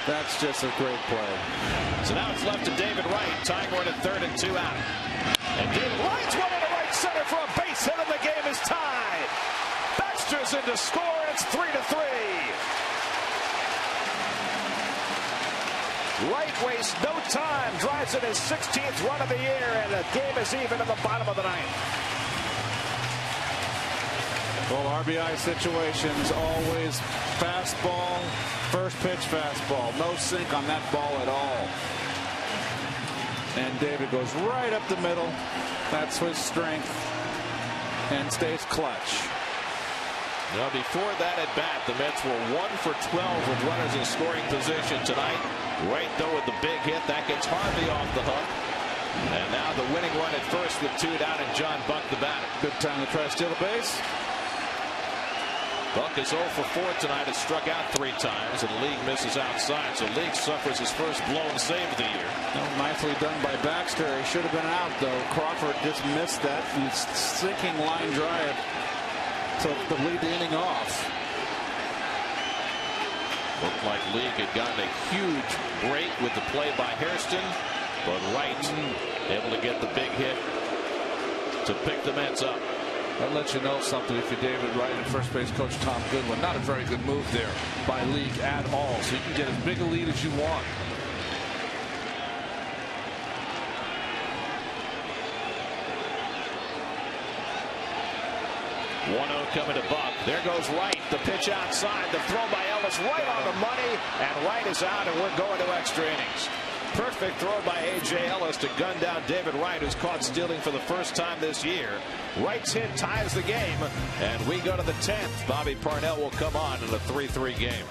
That's just a great play. So now it's left to David Wright. Tying run at third and 2 out. And David Wright's one into right center for a base hit, and the game is tied. Baxter's in to score. It's 3-3. Wright wastes no time. Drives in his 16th run of the year, and the game is even in the bottom of the 9th. Well, RBI situations always fastball, first pitch fastball. No sink on that ball at all. And David goes right up the middle. That's his strength. And stays clutch. Now, before that at bat, the Mets were 1 for 12 with runners in scoring position tonight. Right, though, with the big hit. That gets Harvey off the hook. And now the winning run at first with 2 down, and John Buck the batter. Good time to try to steal a base. Buck is 0 for 4 tonight. Has struck out 3 times, and League misses outside. So League suffers his first blown save of the year. Well, nicely done by Baxter. He should have been out, though. Crawford just missed that sinking line drive to lead the inning off. like League had gotten a huge break with the play by Hairston, but Wright able to get the big hit to pick the Mets up. That lets you know something if you're David Wright and first base coach Tom Goodwin. Not a very good move there by League at all. So you can get as big a lead as you want. 1-0 coming to Buck. There goes Wright. The pitch outside. The throw by Ellis right on the money. And Wright is out, and we're going to extra innings. Perfect throw by A.J. Ellis to gun down David Wright, who's caught stealing for the first time this year. Wright's hit ties the game, and we go to the 10th. Bobby Parnell will come on in a 3-3 game.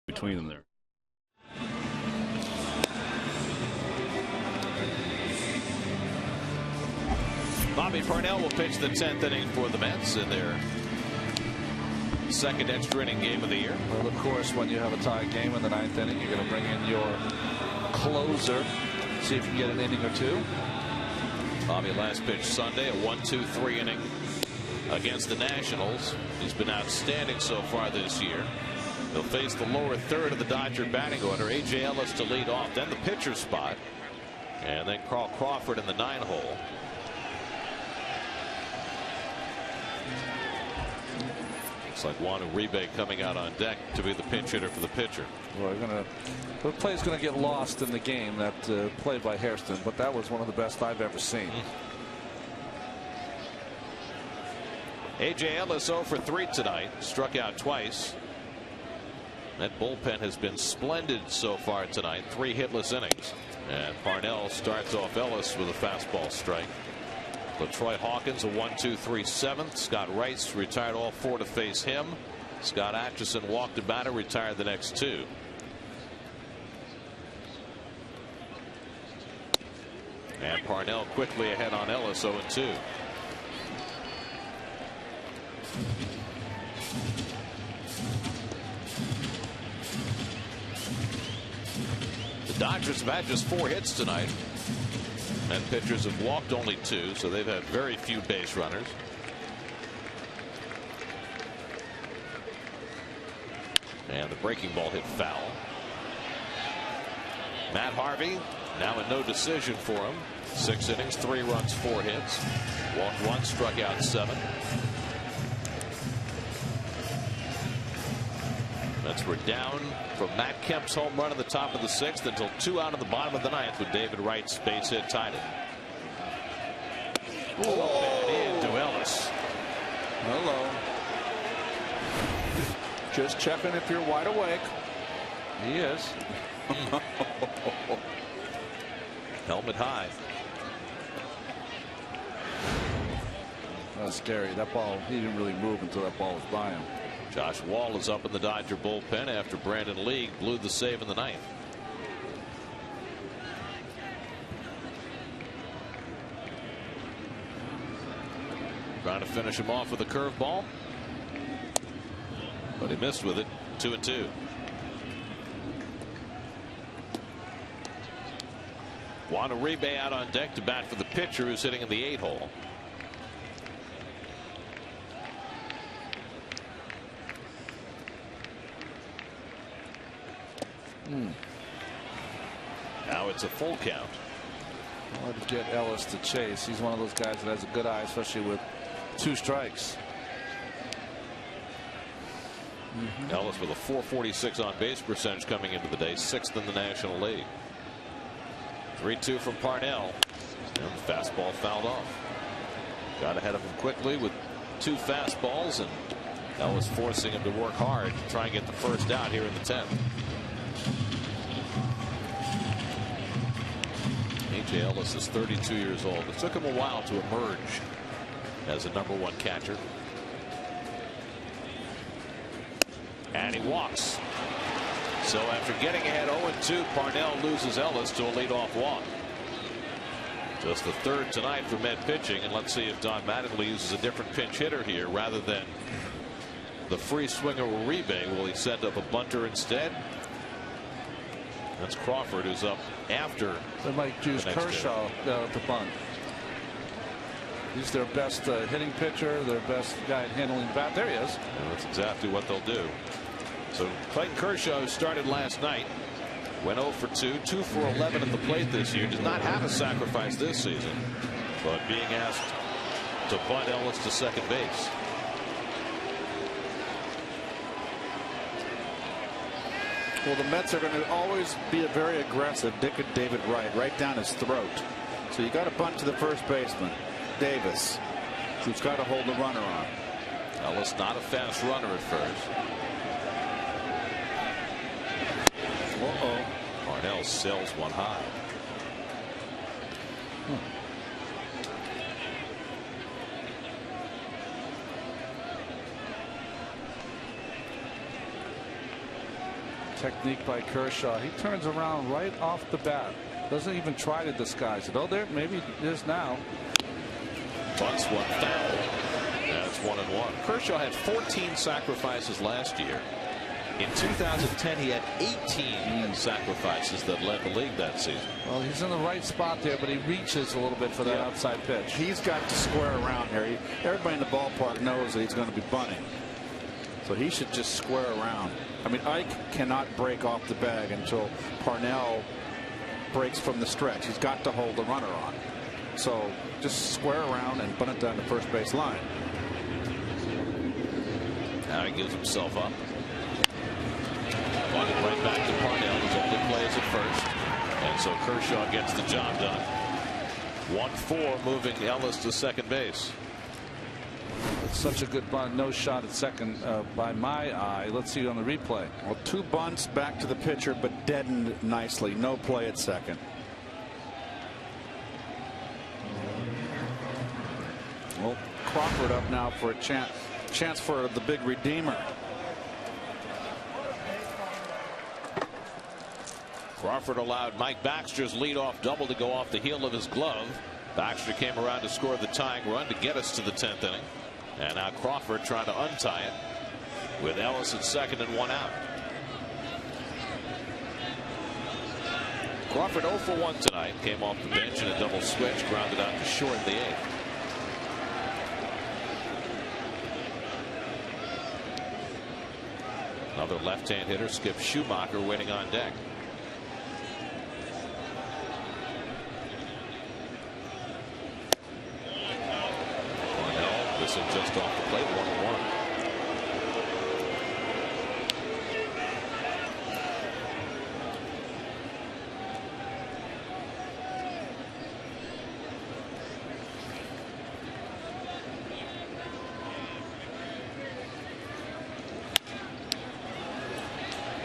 Between them there. Bobby Parnell will pitch the 10th inning for the Mets in their second extra inning game of the year. Well, of course, when you have a tie game in the 9th inning, you're going to bring in your closer, see if you can get an inning or two. Bobby last pitched Sunday, a 1-2-3 inning against the Nationals. He's been outstanding so far this year. They'll face the lower third of the Dodger batting order. A.J. Ellis to lead off, then the pitcher spot, and then Carl Crawford in the 9-hole. Looks like Juan Uribe coming out on deck to be the pinch hitter for the pitcher. Well, the play's going to get lost in the game, that play by Hairston, but that was one of the best I've ever seen. A.J. Ellis 0 for 3 tonight, struck out twice. That bullpen has been splendid so far tonight. 3 hitless innings. And Parnell starts off Ellis with a fastball strike. LaTroy Hawkins a 1-2-3 7th. Scott Rice retired all 4 to face him. Scott Atchison walked the batter, retired the next 2. And Parnell quickly ahead on Ellis 0-2. The Dodgers have had just 4 hits tonight, and pitchers have walked only 2, so they've had very few base runners. And the breaking ball hit foul. Matt Harvey now a no decision for him. 6 innings, 3 runs, 4 hits. Walked 1, struck out 7. Mets were down from Matt Kemp's home run in the top of the 6th until 2 out of the bottom of the 9th when David Wright's base hit tied it. And into Ellis. Hello. Just checking if you're wide awake. He is. Helmet high. That was scary. That ball, he didn't really move until that ball was by him. Josh Wall is up in the Dodger bullpen after Brandon League blew the save in the 9th. Trying to finish him off with a curveball, but he missed with it. 2-2. Juan Uribe out on deck to bat for the pitcher, who's hitting in the 8-hole. Now it's a full count. Hard to get Ellis to chase. He's one of those guys that has a good eye, especially with 2 strikes. Ellis with a .446 on base percentage coming into the day, 6th in the National League. 3-2 from Parnell, and the fastball fouled off. Got ahead of him quickly with 2 fastballs, and Ellis forcing him to work hard to try and get the first out here in the 10th. A.J. Ellis is 32 years old. It took him a while to emerge as a #1 catcher. And he walks. So after getting ahead 0-2, Parnell loses Ellis to a leadoff walk. Just the 3rd tonight for Met pitching, and let's see if Don Mattingly uses a different pinch hitter here rather than the free swinger Uribe. Will he send up a bunter instead? That's Crawford, who's up after. They might choose Kershaw to bunt. He's their best hitting pitcher, their best guy at handling the bat. There he is. And that's exactly what they'll do. So Clayton Kershaw, who started last night, went 0 for 2, 2 for 11 at the plate this year. Does not have a sacrifice this season, but being asked to bunt Ellis to second base. Well, the Mets are going to always be very aggressive, dicking David Wright right down his throat. So you got to bunt to the first baseman, Davis, who's got to hold the runner on. Ellis not a fast runner at first. Parnell sells one high. Technique by Kershaw. He turns around right off the bat. Doesn't even try to disguise it. Oh, there, maybe it is now. Bunts one foul. That's 1-1. Kershaw had 14 sacrifices last year. In 2010, he had 18 sacrifices that led the league that season. Well, he's in the right spot there, but he reaches a little bit for that outside pitch. He's got to square around here. Everybody in the ballpark knows that he's going to be bunting. So he should just square around. I mean, Ike cannot break off the bag until Parnell breaks from the stretch. He's got to hold the runner on. So just square around and bunt it down the first base line. Now he gives himself up. Bunted right back to Parnell. His only plays at first. And so Kershaw gets the job done. 1-4, moving Ellis to second base. It's such a good bunt. No shot at second by my eye. Let's see on the replay. Well, 2 bunts back to the pitcher, but deadened nicely. No play at second. Well, Crawford up now for a chance for the big redeemer. Crawford allowed Mike Baxter's leadoff double to go off the heel of his glove. Baxter came around to score the tying run to get us to the 10th inning. And now Crawford trying to untie it with Ellis at second and 1 out. Crawford 0 for 1 tonight. Came off the bench in a double switch, grounded out to short in the 8th. Another left-hand hitter, Skip Schumacher, waiting on deck. This is just off the plate, 1-1.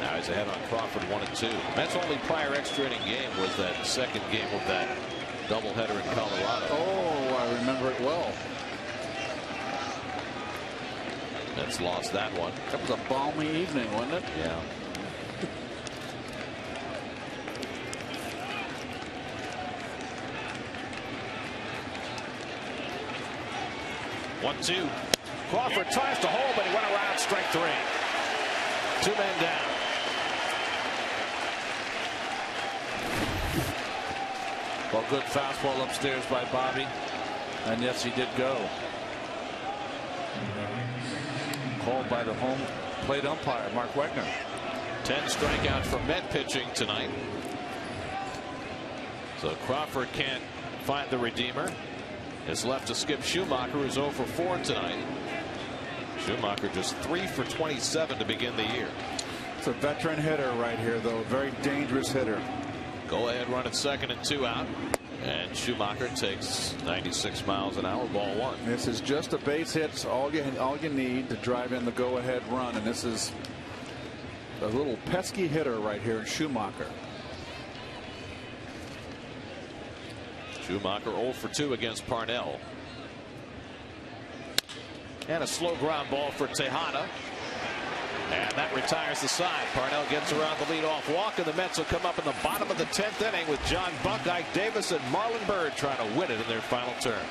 Now he's ahead on Crawford, 1-2. Mets' only prior extra inning game was that second game of that doubleheader in Colorado. Oh, I remember it well. Mets lost that one. That was a balmy evening, wasn't it? Yeah. 1-2. Crawford tries to hold, but he went around. Strike 3. 2 men down. Well, good fastball upstairs by Bobby. And yes, he did go. Called by the home plate umpire, Mark Wegner. 10 strikeouts for Met pitching tonight. So Crawford can't find the redeemer. It's left to Skip Schumacher, who's 0 for 4 tonight. Schumacher just 3 for 27 to begin the year. It's a veteran hitter right here, though. Very dangerous hitter. Go ahead run at 2nd and 2 out. And Schumacher takes 96 miles an hour, ball 1. This is just a base hit. It's all you need to drive in the go-ahead run. And this is a little pesky hitter right here in Schumacher. Schumacher 0 for 2 against Parnell. And a slow ground ball for Tejada. And that retires the side. Parnell gets around the leadoff walk, and the Mets will come up in the bottom of the 10th inning with John Buck, Ike Davis, and Marlon Byrd trying to win it in their final turn.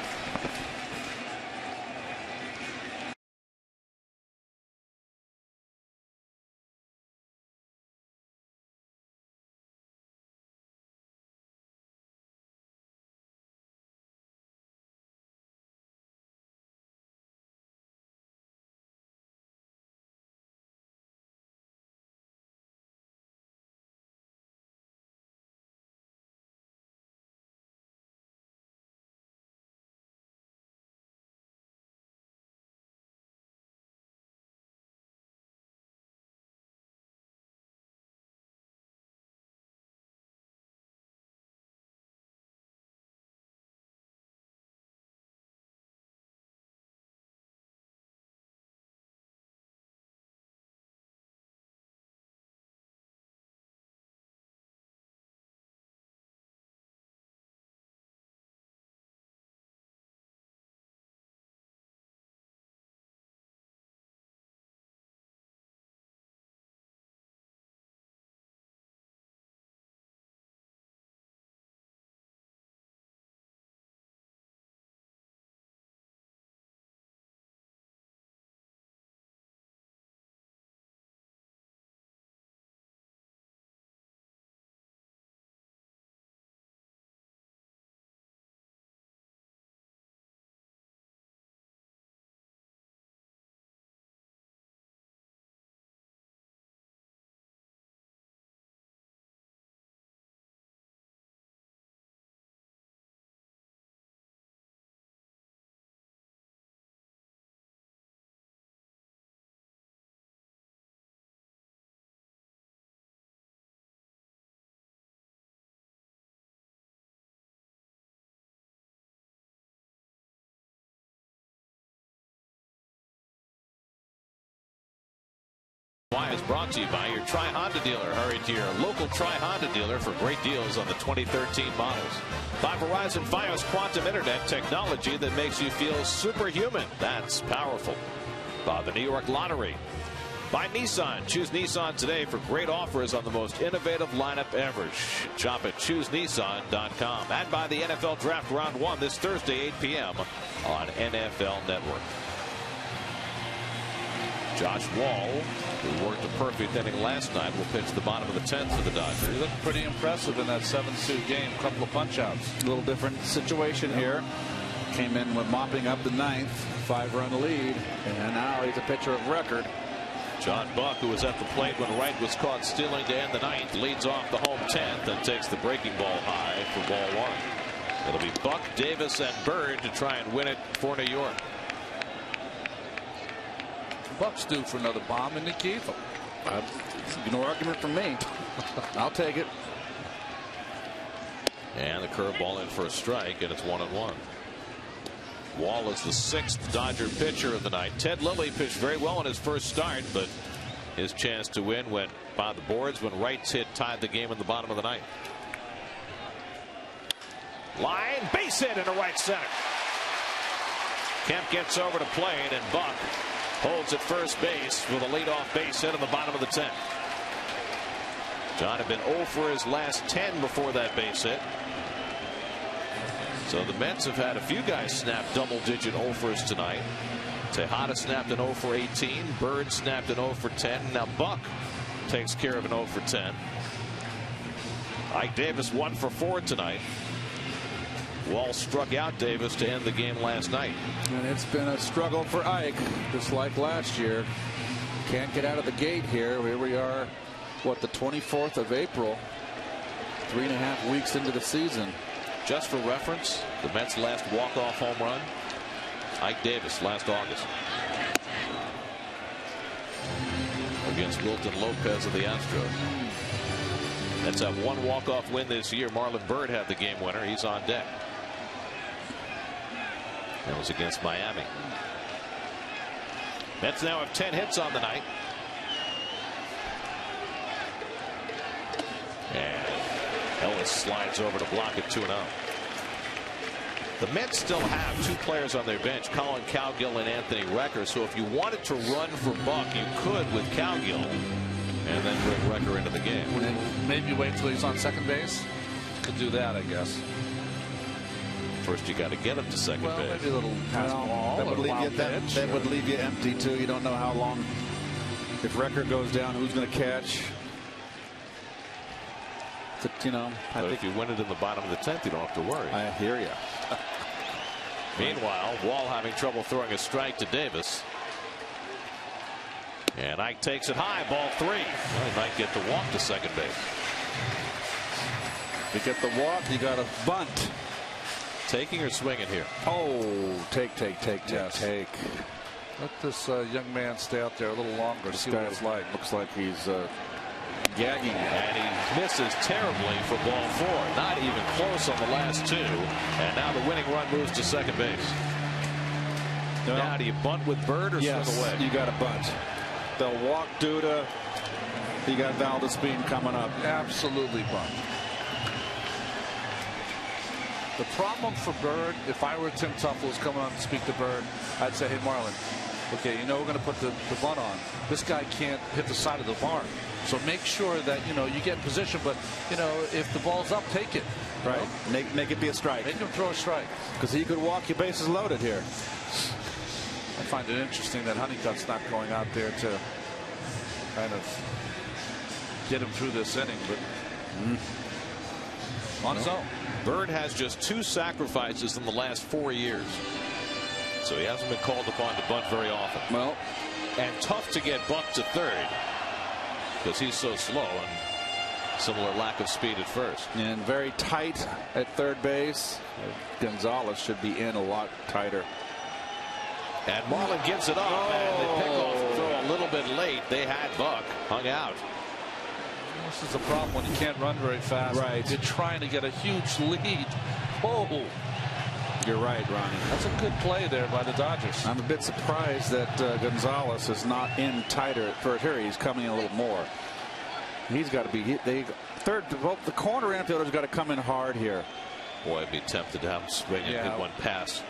Why is brought to you by your Tri Honda dealer. Hurry to your local Tri Honda dealer for great deals on the 2013 models. By Verizon Fios Quantum Internet technology that makes you feel superhuman. That's powerful. By the New York Lottery. By Nissan. Choose Nissan today for great offers on the most innovative lineup ever. Shop at choosenissan.com. And by the NFL Draft Round 1 this Thursday, 8 p.m. on NFL Network. Josh Wall, who worked a perfect inning last night, will pitch the bottom of the 10th for the Dodgers. He looked pretty impressive in that 7-2 game. A couple of punch-outs. A little different situation here. Came in with mopping up the 9th, 5-run lead, and now he's a pitcher of record. John Buck, who was at the plate when Wright was caught stealing to end the 9th, leads off the home 10th and takes the breaking ball high for ball 1. It'll be Buck, Davis, and Byrd to try and win it for New York. Buck's due for another bomb in the Keith. No argument from me. I'll take it. And the curveball in for a strike, and it's 1-1. Wall is the 6th Dodger pitcher of the night. Ted Lilly pitched very well in his first start, but his chance to win went by the boards when Wright's hit tied the game in the bottom of the 9th. Line, base hit into right center. Kemp gets over to plate, and Buck holds at first base with a leadoff base hit in the bottom of the 10th. John had been 0 for his last 10 before that base hit. So the Mets have had a few guys snap double-digit 0-fers tonight. Tejada snapped an 0 for 18. Bird snapped an 0 for 10. Now Buck takes care of an 0 for 10. Ike Davis 1 for 4 tonight. Wall struck out Davis to end the game last night. And it's been a struggle for Ike, just like last year. Can't get out of the gate here. Here we are, what, the 24th of April, 3.5 weeks into the season. Just for reference, the Mets' last walk-off home run, Ike Davis last August against Wilton Lopez of the Astros. Mets have one walk-off win this year. Marlon Byrd had the game winner. He's on deck. That was against Miami. Mets now have 10 hits on the night. And Ellis slides over to block it 2-0. The Mets still have 2 players on their bench, Colin Cowgill and Anthony Recker. So if you wanted to run for Buck, you could with Cowgill and then bring Recker into the game. And maybe wait till he's on second base. Could do that, I guess. First, you got to get him to second base. Maybe a little pass ball. That would leave you empty too. You don't know how long. If Recker goes down, who's going to catch? You know, but if you win it in the bottom of the 10th, you don't have to worry. I hear you. Meanwhile, Wall having trouble throwing a strike to Davis. And Ike takes it high, ball 3. Well, he might get the walk to second base. To get the walk, you got to bunt. Taking or swinging here? Oh, take. Yes. Take. Let this young man stay out there a little longer. See what it's like. Looks like he's gagging. And he misses terribly for ball 4. Not even close on the last 2. And now the winning run moves to second base. No. Now do you bunt with Bird or swing away? You got to bunt. They'll walk Duda. You got Valdespin coming up. Absolutely bunt. The problem for Bird, if I were Tim Tuffles coming on to speak to Bird, I'd say, hey, Marlon, okay, you know we're going to put the bunt on. This guy can't hit the side of the barn. So make sure that, you know, you get in position, but, you know, if the ball's up, take it. Right. Make it be a strike. Make him throw a strike. Because he could walk your bases loaded here. I find it interesting that Honeycutt's not going out there to kind of get him through this inning, but on his own. Bird has just 2 sacrifices in the last 4 years. So he hasn't been called upon to bunt very often. Well, and tough to get Buck to third because he's so slow and similar lack of speed at first. And very tight at third base. Gonzalez should be in a lot tighter. And Marlon gives it up, and the pickoff throw a little bit late. They had Buck hung out. This is the problem when you can't run very fast. Right. You're trying to get a huge lead. Oh, you're right, Ronnie. That's a good play there by the Dodgers. I'm a bit surprised that Gonzalez is not in tighter at first. Here he's coming in a little more. He's got to be the corner infielder's got to come in hard here. Boy, I'd be tempted to have him swing and hit one past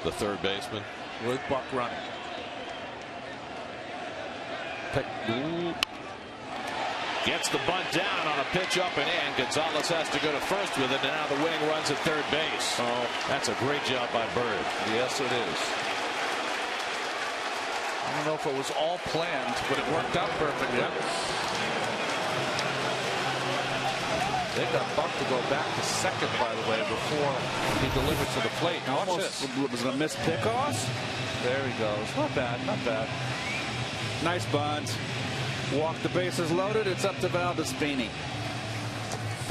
the third baseman. With Buck running. Gets the bunt down on a pitch up and in. Gonzalez has to go to first with it, and now the winning run's at third base. Oh, that's a great job by Bird. Yes, it is. I don't know if it was all planned, but it worked out perfectly. Yeah. They got Buck to go back to second, by the way, before he delivered to the plate. Almost was going to miss pickoffs. There he goes. Not bad, not bad. Nice bunt. Walk the bases loaded. It's up to Valdespin.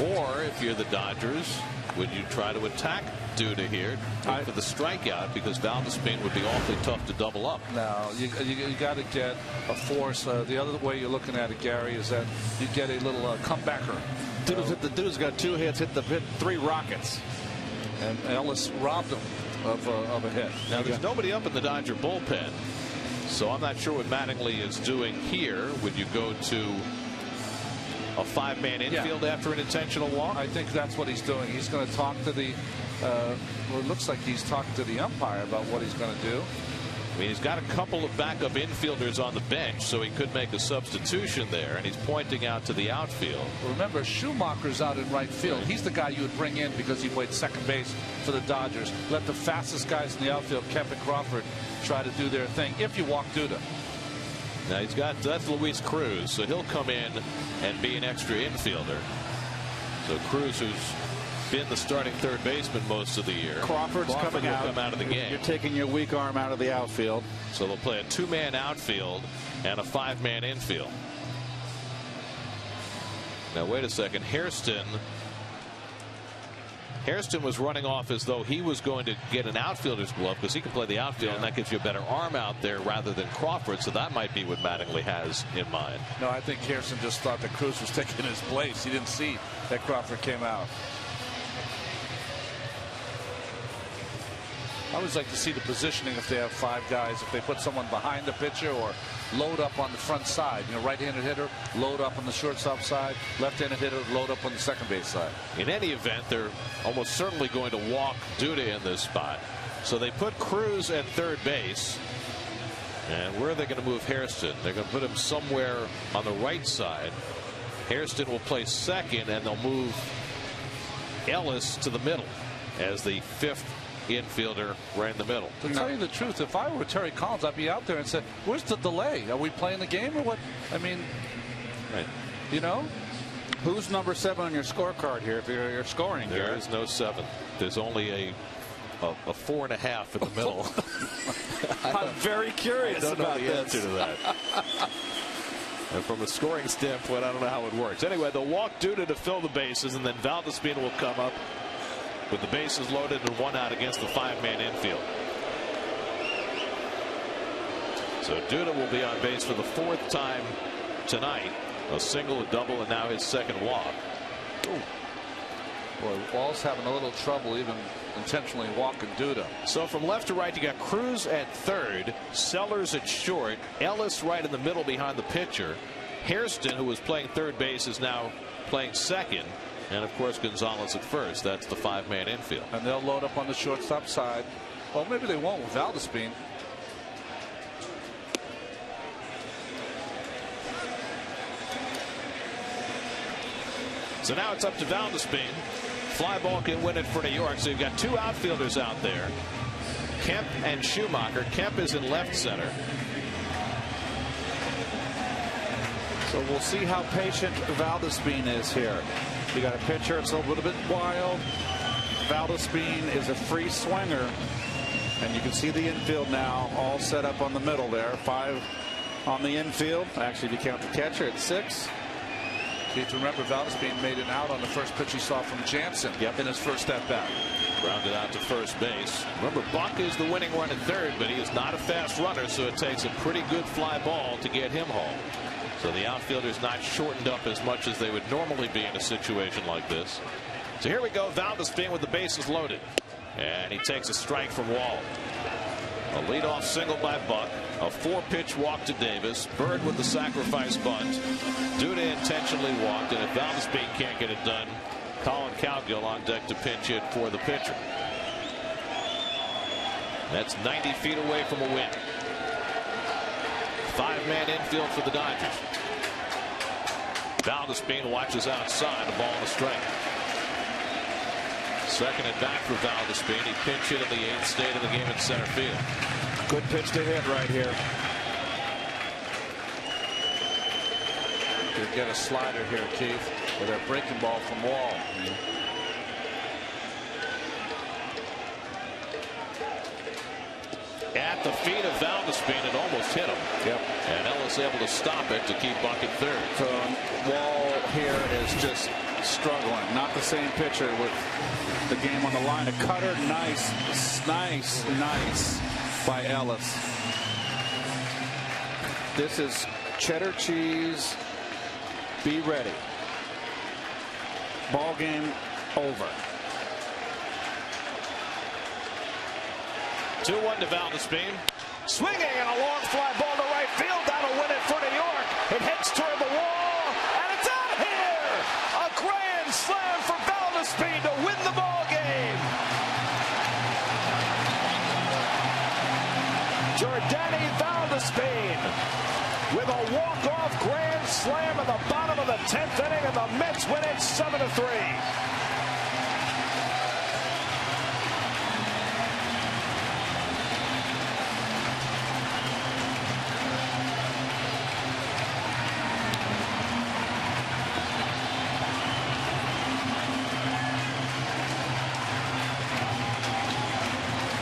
Or if you're the Dodgers, would you try to attack Duda here for the strikeout, because Valdespin would be awfully tough to double up? No, you got to get a force. The other way you're looking at it, Gary, is that you get a little comebacker. Duda's got 2 hits, hit 3 rockets, and Ellis robbed him of a hit. Now there's nobody up in the Dodger bullpen, so I'm not sure what Mattingly is doing here. Would you go to a 5-man infield after an intentional walk? I think that's what he's doing. He's going to talk to the well, it looks like he's talking to the umpire about what he's going to do. I mean, he's got a couple of backup infielders on the bench, so he could make a substitution there, and he's pointing out to the outfield. Remember, Schumacher's out in right field. He's the guy you would bring in because he played second base for the Dodgers. Let the fastest guys in the outfield, Kemp and Crawford, try to do their thing if you walk Duda. Now that's Luis Cruz, so he'll come in and be an extra infielder. So Cruz, who's been the starting third baseman most of the year. Crawford come out of the game. You're taking your weak arm out of the outfield. So they'll play a 2-man outfield and a 5-man infield. Now wait a second. Hairston was running off as though he was going to get an outfielder's glove because he can play the outfield, and that gives you a better arm out there rather than Crawford. So that might be what Mattingly has in mind. No, I think Hairston just thought that Cruz was taking his place. He didn't see that Crawford came out. I always like to see the positioning if they have 5 guys. If they put someone behind the pitcher or load up on the front side. You know, right-handed hitter, load up on the shortstop side. Left-handed hitter, load up on the second base side. In any event, they're almost certainly going to walk Duda in this spot. So they put Cruz at third base. And where are they going to move Hairston? They're going to put him somewhere on the right side. Hairston will play second, and they'll move Ellis to the middle as the 5th infielder right in the middle. To tell you the truth, if I were Terry Collins, I'd be out there and said, where's the delay? Are we playing the game or what? I mean, right. You know, who's number 7 on your scorecard here if you're scoring? There is no 7. There's only a 4.5 in the middle. I'm very curious about the answer to that. And from a scoring standpoint, I don't know how it works. Anyway, they'll walk Duda to fill the bases, and then Valdespin will come up with the bases loaded and 1 out against the 5-man infield. So Duda will be on base for the 4th time tonight. A single, a double, and now his 2nd walk. Ooh. Boy, Wall's having a little trouble even intentionally walking Duda. So from left to right, you got Cruz at third, Sellers at short, Ellis right in the middle behind the pitcher. Hairston, who was playing third base, is now playing second. And of course Gonzalez at first. That's the 5-man infield. And they'll load up on the shortstop side. Well, maybe they won't with Valdespin. So now it's up to Valdespin. Fly ball can win it for New York. So you've got 2 outfielders out there, Kemp and Schumacher. Kemp is in left center. So we'll see how patient Valdespin is here. You got a pitcher, it's a little bit wild. Valdespin is a free swinger, and you can see the infield now all set up on the middle there. 5 on the infield. Actually, if you count the catcher, it's 6. Keith, remember Valdespin made an out on the first pitch he saw from Jansen in his first at bat. Grounded out to first base. Remember, Buck is the winning run at third, but he is not a fast runner, so it takes a pretty good fly ball to get him home. So the outfielder's not shortened up as much as they would normally be in a situation like this. So here we go. Valdespin with the bases loaded. And he takes a strike from Wall. A leadoff single by Buck. A 4-pitch walk to Davis. Bird with the sacrifice bunt. Duda intentionally walked. And if Valdespin can't get it done, Colin Cowgill on deck to pinch hit for the pitcher. That's 90 feet away from a win. 5-man infield for the Dodgers. Valdespin watches outside. A ball and a strike. Second at bat for Valdespin. He pinch hit in the 8th, stayed in the game in center field. Good pitch to hit right here. You get a slider here, Keith, with a breaking ball from Wall. At the feet of Valdespin, it almost hit him. Yep. And Ellis able to stop it to keep Buck at third. So Wall here is just struggling. Not the same pitcher with the game on the line. A cutter, nice by Ellis. This is cheddar cheese. Be ready. Ball game over. 2-1 to Valdespin. Swinging and a long fly ball to right field. That'll win it for New York. It heads toward the wall, and it's out of here. A grand slam for Valdespin to win the ball game. Jordany Valdespin with a walk-off grand slam in the bottom of the 10th inning, and the Mets win it 7-3.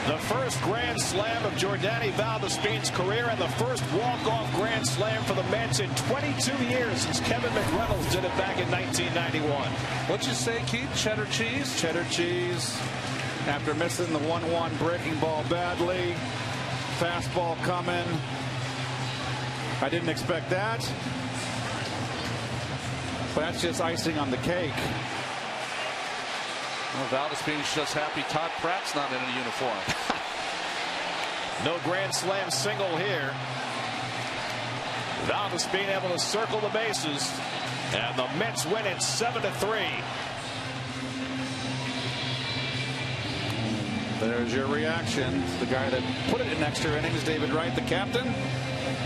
The first grand slam of Jordany Valdespin's career, and the first walk-off grand slam for the Mets in 22 years since Kevin McReynolds did it back in 1991. What'd you say, Keith? Cheddar cheese? Cheddar cheese. After missing the 1-1 breaking ball badly. Fastball coming. I didn't expect that. But that's just icing on the cake. Well, Valdespin's just happy Todd Pratt's not in a uniform. No grand slam single here. Valdespin able to circle the bases, and the Mets win it 7-3. There's your reaction. The guy that put it in extra innings, David Wright, the captain.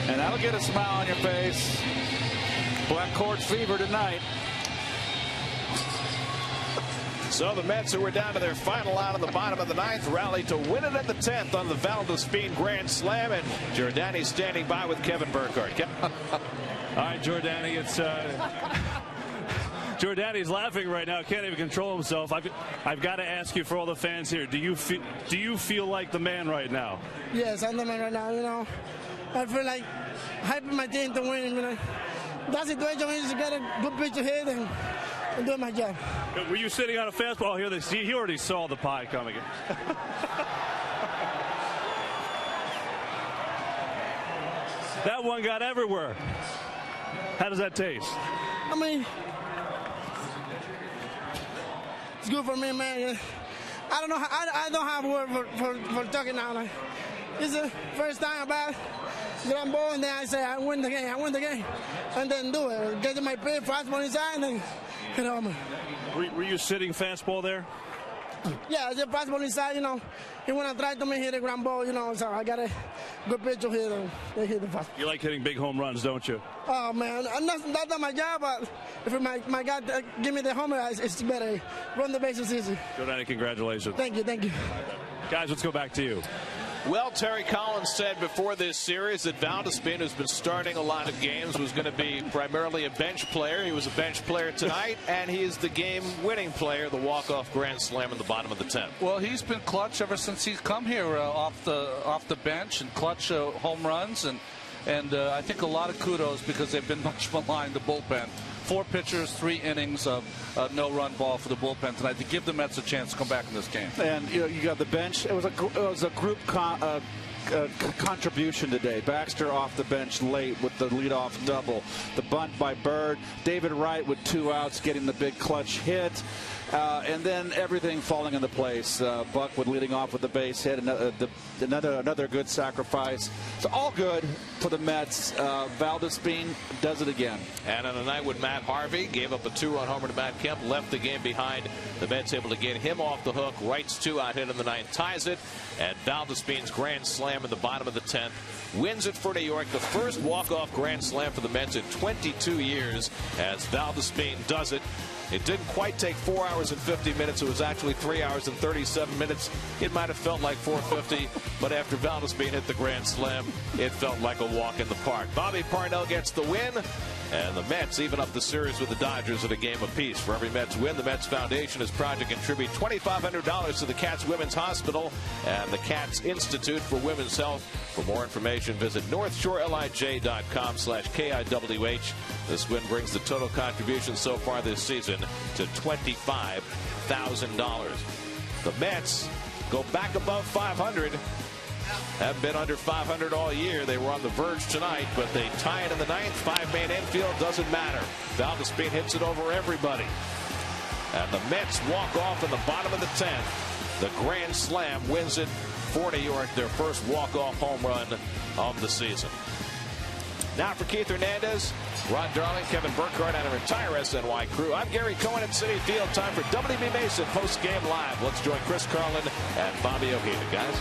And that'll get a smile on your face. Black Cord fever tonight. So the Mets, who were down to their final out in the bottom of the 9th, rallied to win it at the 10th on the Valdespin grand slam, and Jordany standing by with Kevin Burkhardt. All right, Jordany, it's Jordany's laughing right now, can't even control himself. I've got to ask you, for all the fans here, do you feel like the man right now? Yes, I'm the man right now. You know, I feel like hyping my team to win. You know, that situation is to get a good pitch ahead and do my job. Were you sitting on a fastball here? He already saw the pie coming. That one got everywhere. How does that taste? I mean, it's good for me, man. I don't know. I don't have word for talking now. Like, it's the first time about ground ball, and then I say I win the game. I win the game, and then do it. Get my pitch, fastball inside, and then hit home. Were you sitting fastball there? Yeah, it's a fastball inside. You know, he wanna try to hit a ground ball. You know, so I got a good pitch to hit, and they hit the fastball. You like hitting big home runs, don't you? Oh man, that's not my job. But if my guy give me the homer, it's better. Run the bases easy. Jordany, congratulations. Thank you, thank you. Guys, let's go back to you. Well, Terry Collins said before this series that Valdespin, who's been starting a lot of games, was going to be primarily a bench player. He was a bench player tonight, and he is the game-winning player, the walk-off grand slam in the bottom of the 10th. Well, he's been clutch ever since he's come here off the bench, and clutch home runs, and I think a lot of kudos because they've been much maligned, the bullpen. 4 pitchers, 3 innings of no-run ball for the bullpen tonight to give the Mets a chance to come back in this game. And you got the bench. It was a group contribution today. Baxter off the bench late with the leadoff double. The bunt by Bird. David Wright with 2 outs getting the big clutch hit. And then everything falling into place. Buck leading off with the base hit. Another good sacrifice. So all good for the Mets. Valdespin does it again. And on a night when Matt Harvey gave up a 2-run homer to Matt Kemp, left the game behind, the Mets able to get him off the hook. Wright's 2-out hit in the 9th ties it. And Valdespin's grand slam in the bottom of the 10th wins it for New York. The first walk-off grand slam for the Mets in 22 years as Valdespin does it. It didn't quite take 4 hours and 50 minutes. It was actually 3 hours and 37 minutes. It might have felt like 4:50, but after Valdespin hit the grand slam, it felt like a walk in the park. Bobby Parnell gets the win, and the Mets even up the series with the Dodgers at a game apiece. For every Mets win, the Mets Foundation is proud to contribute $2,500 to the Cats Women's Hospital and the Cats Institute for Women's Health. For more information, visit northshorelij.com/KIWH. This win brings the total contribution so far this season to $25,000. The Mets go back above 500. Haven't been under 500 all year. They were on the verge tonight, but they tie it in the 9th. 5-man infield doesn't matter. Valdespin hits it over everybody. And the Mets walk off in the bottom of the 10th. The grand slam wins it for New York, their first walk-off home run of the season. Now for Keith Hernandez, Ron Darling, Kevin Burkhardt, and our entire SNY crew, I'm Gary Cohen at Citi Field. Time for WB Mason post-game live. Let's join Chris Carlin and Bobby Ojeda, guys.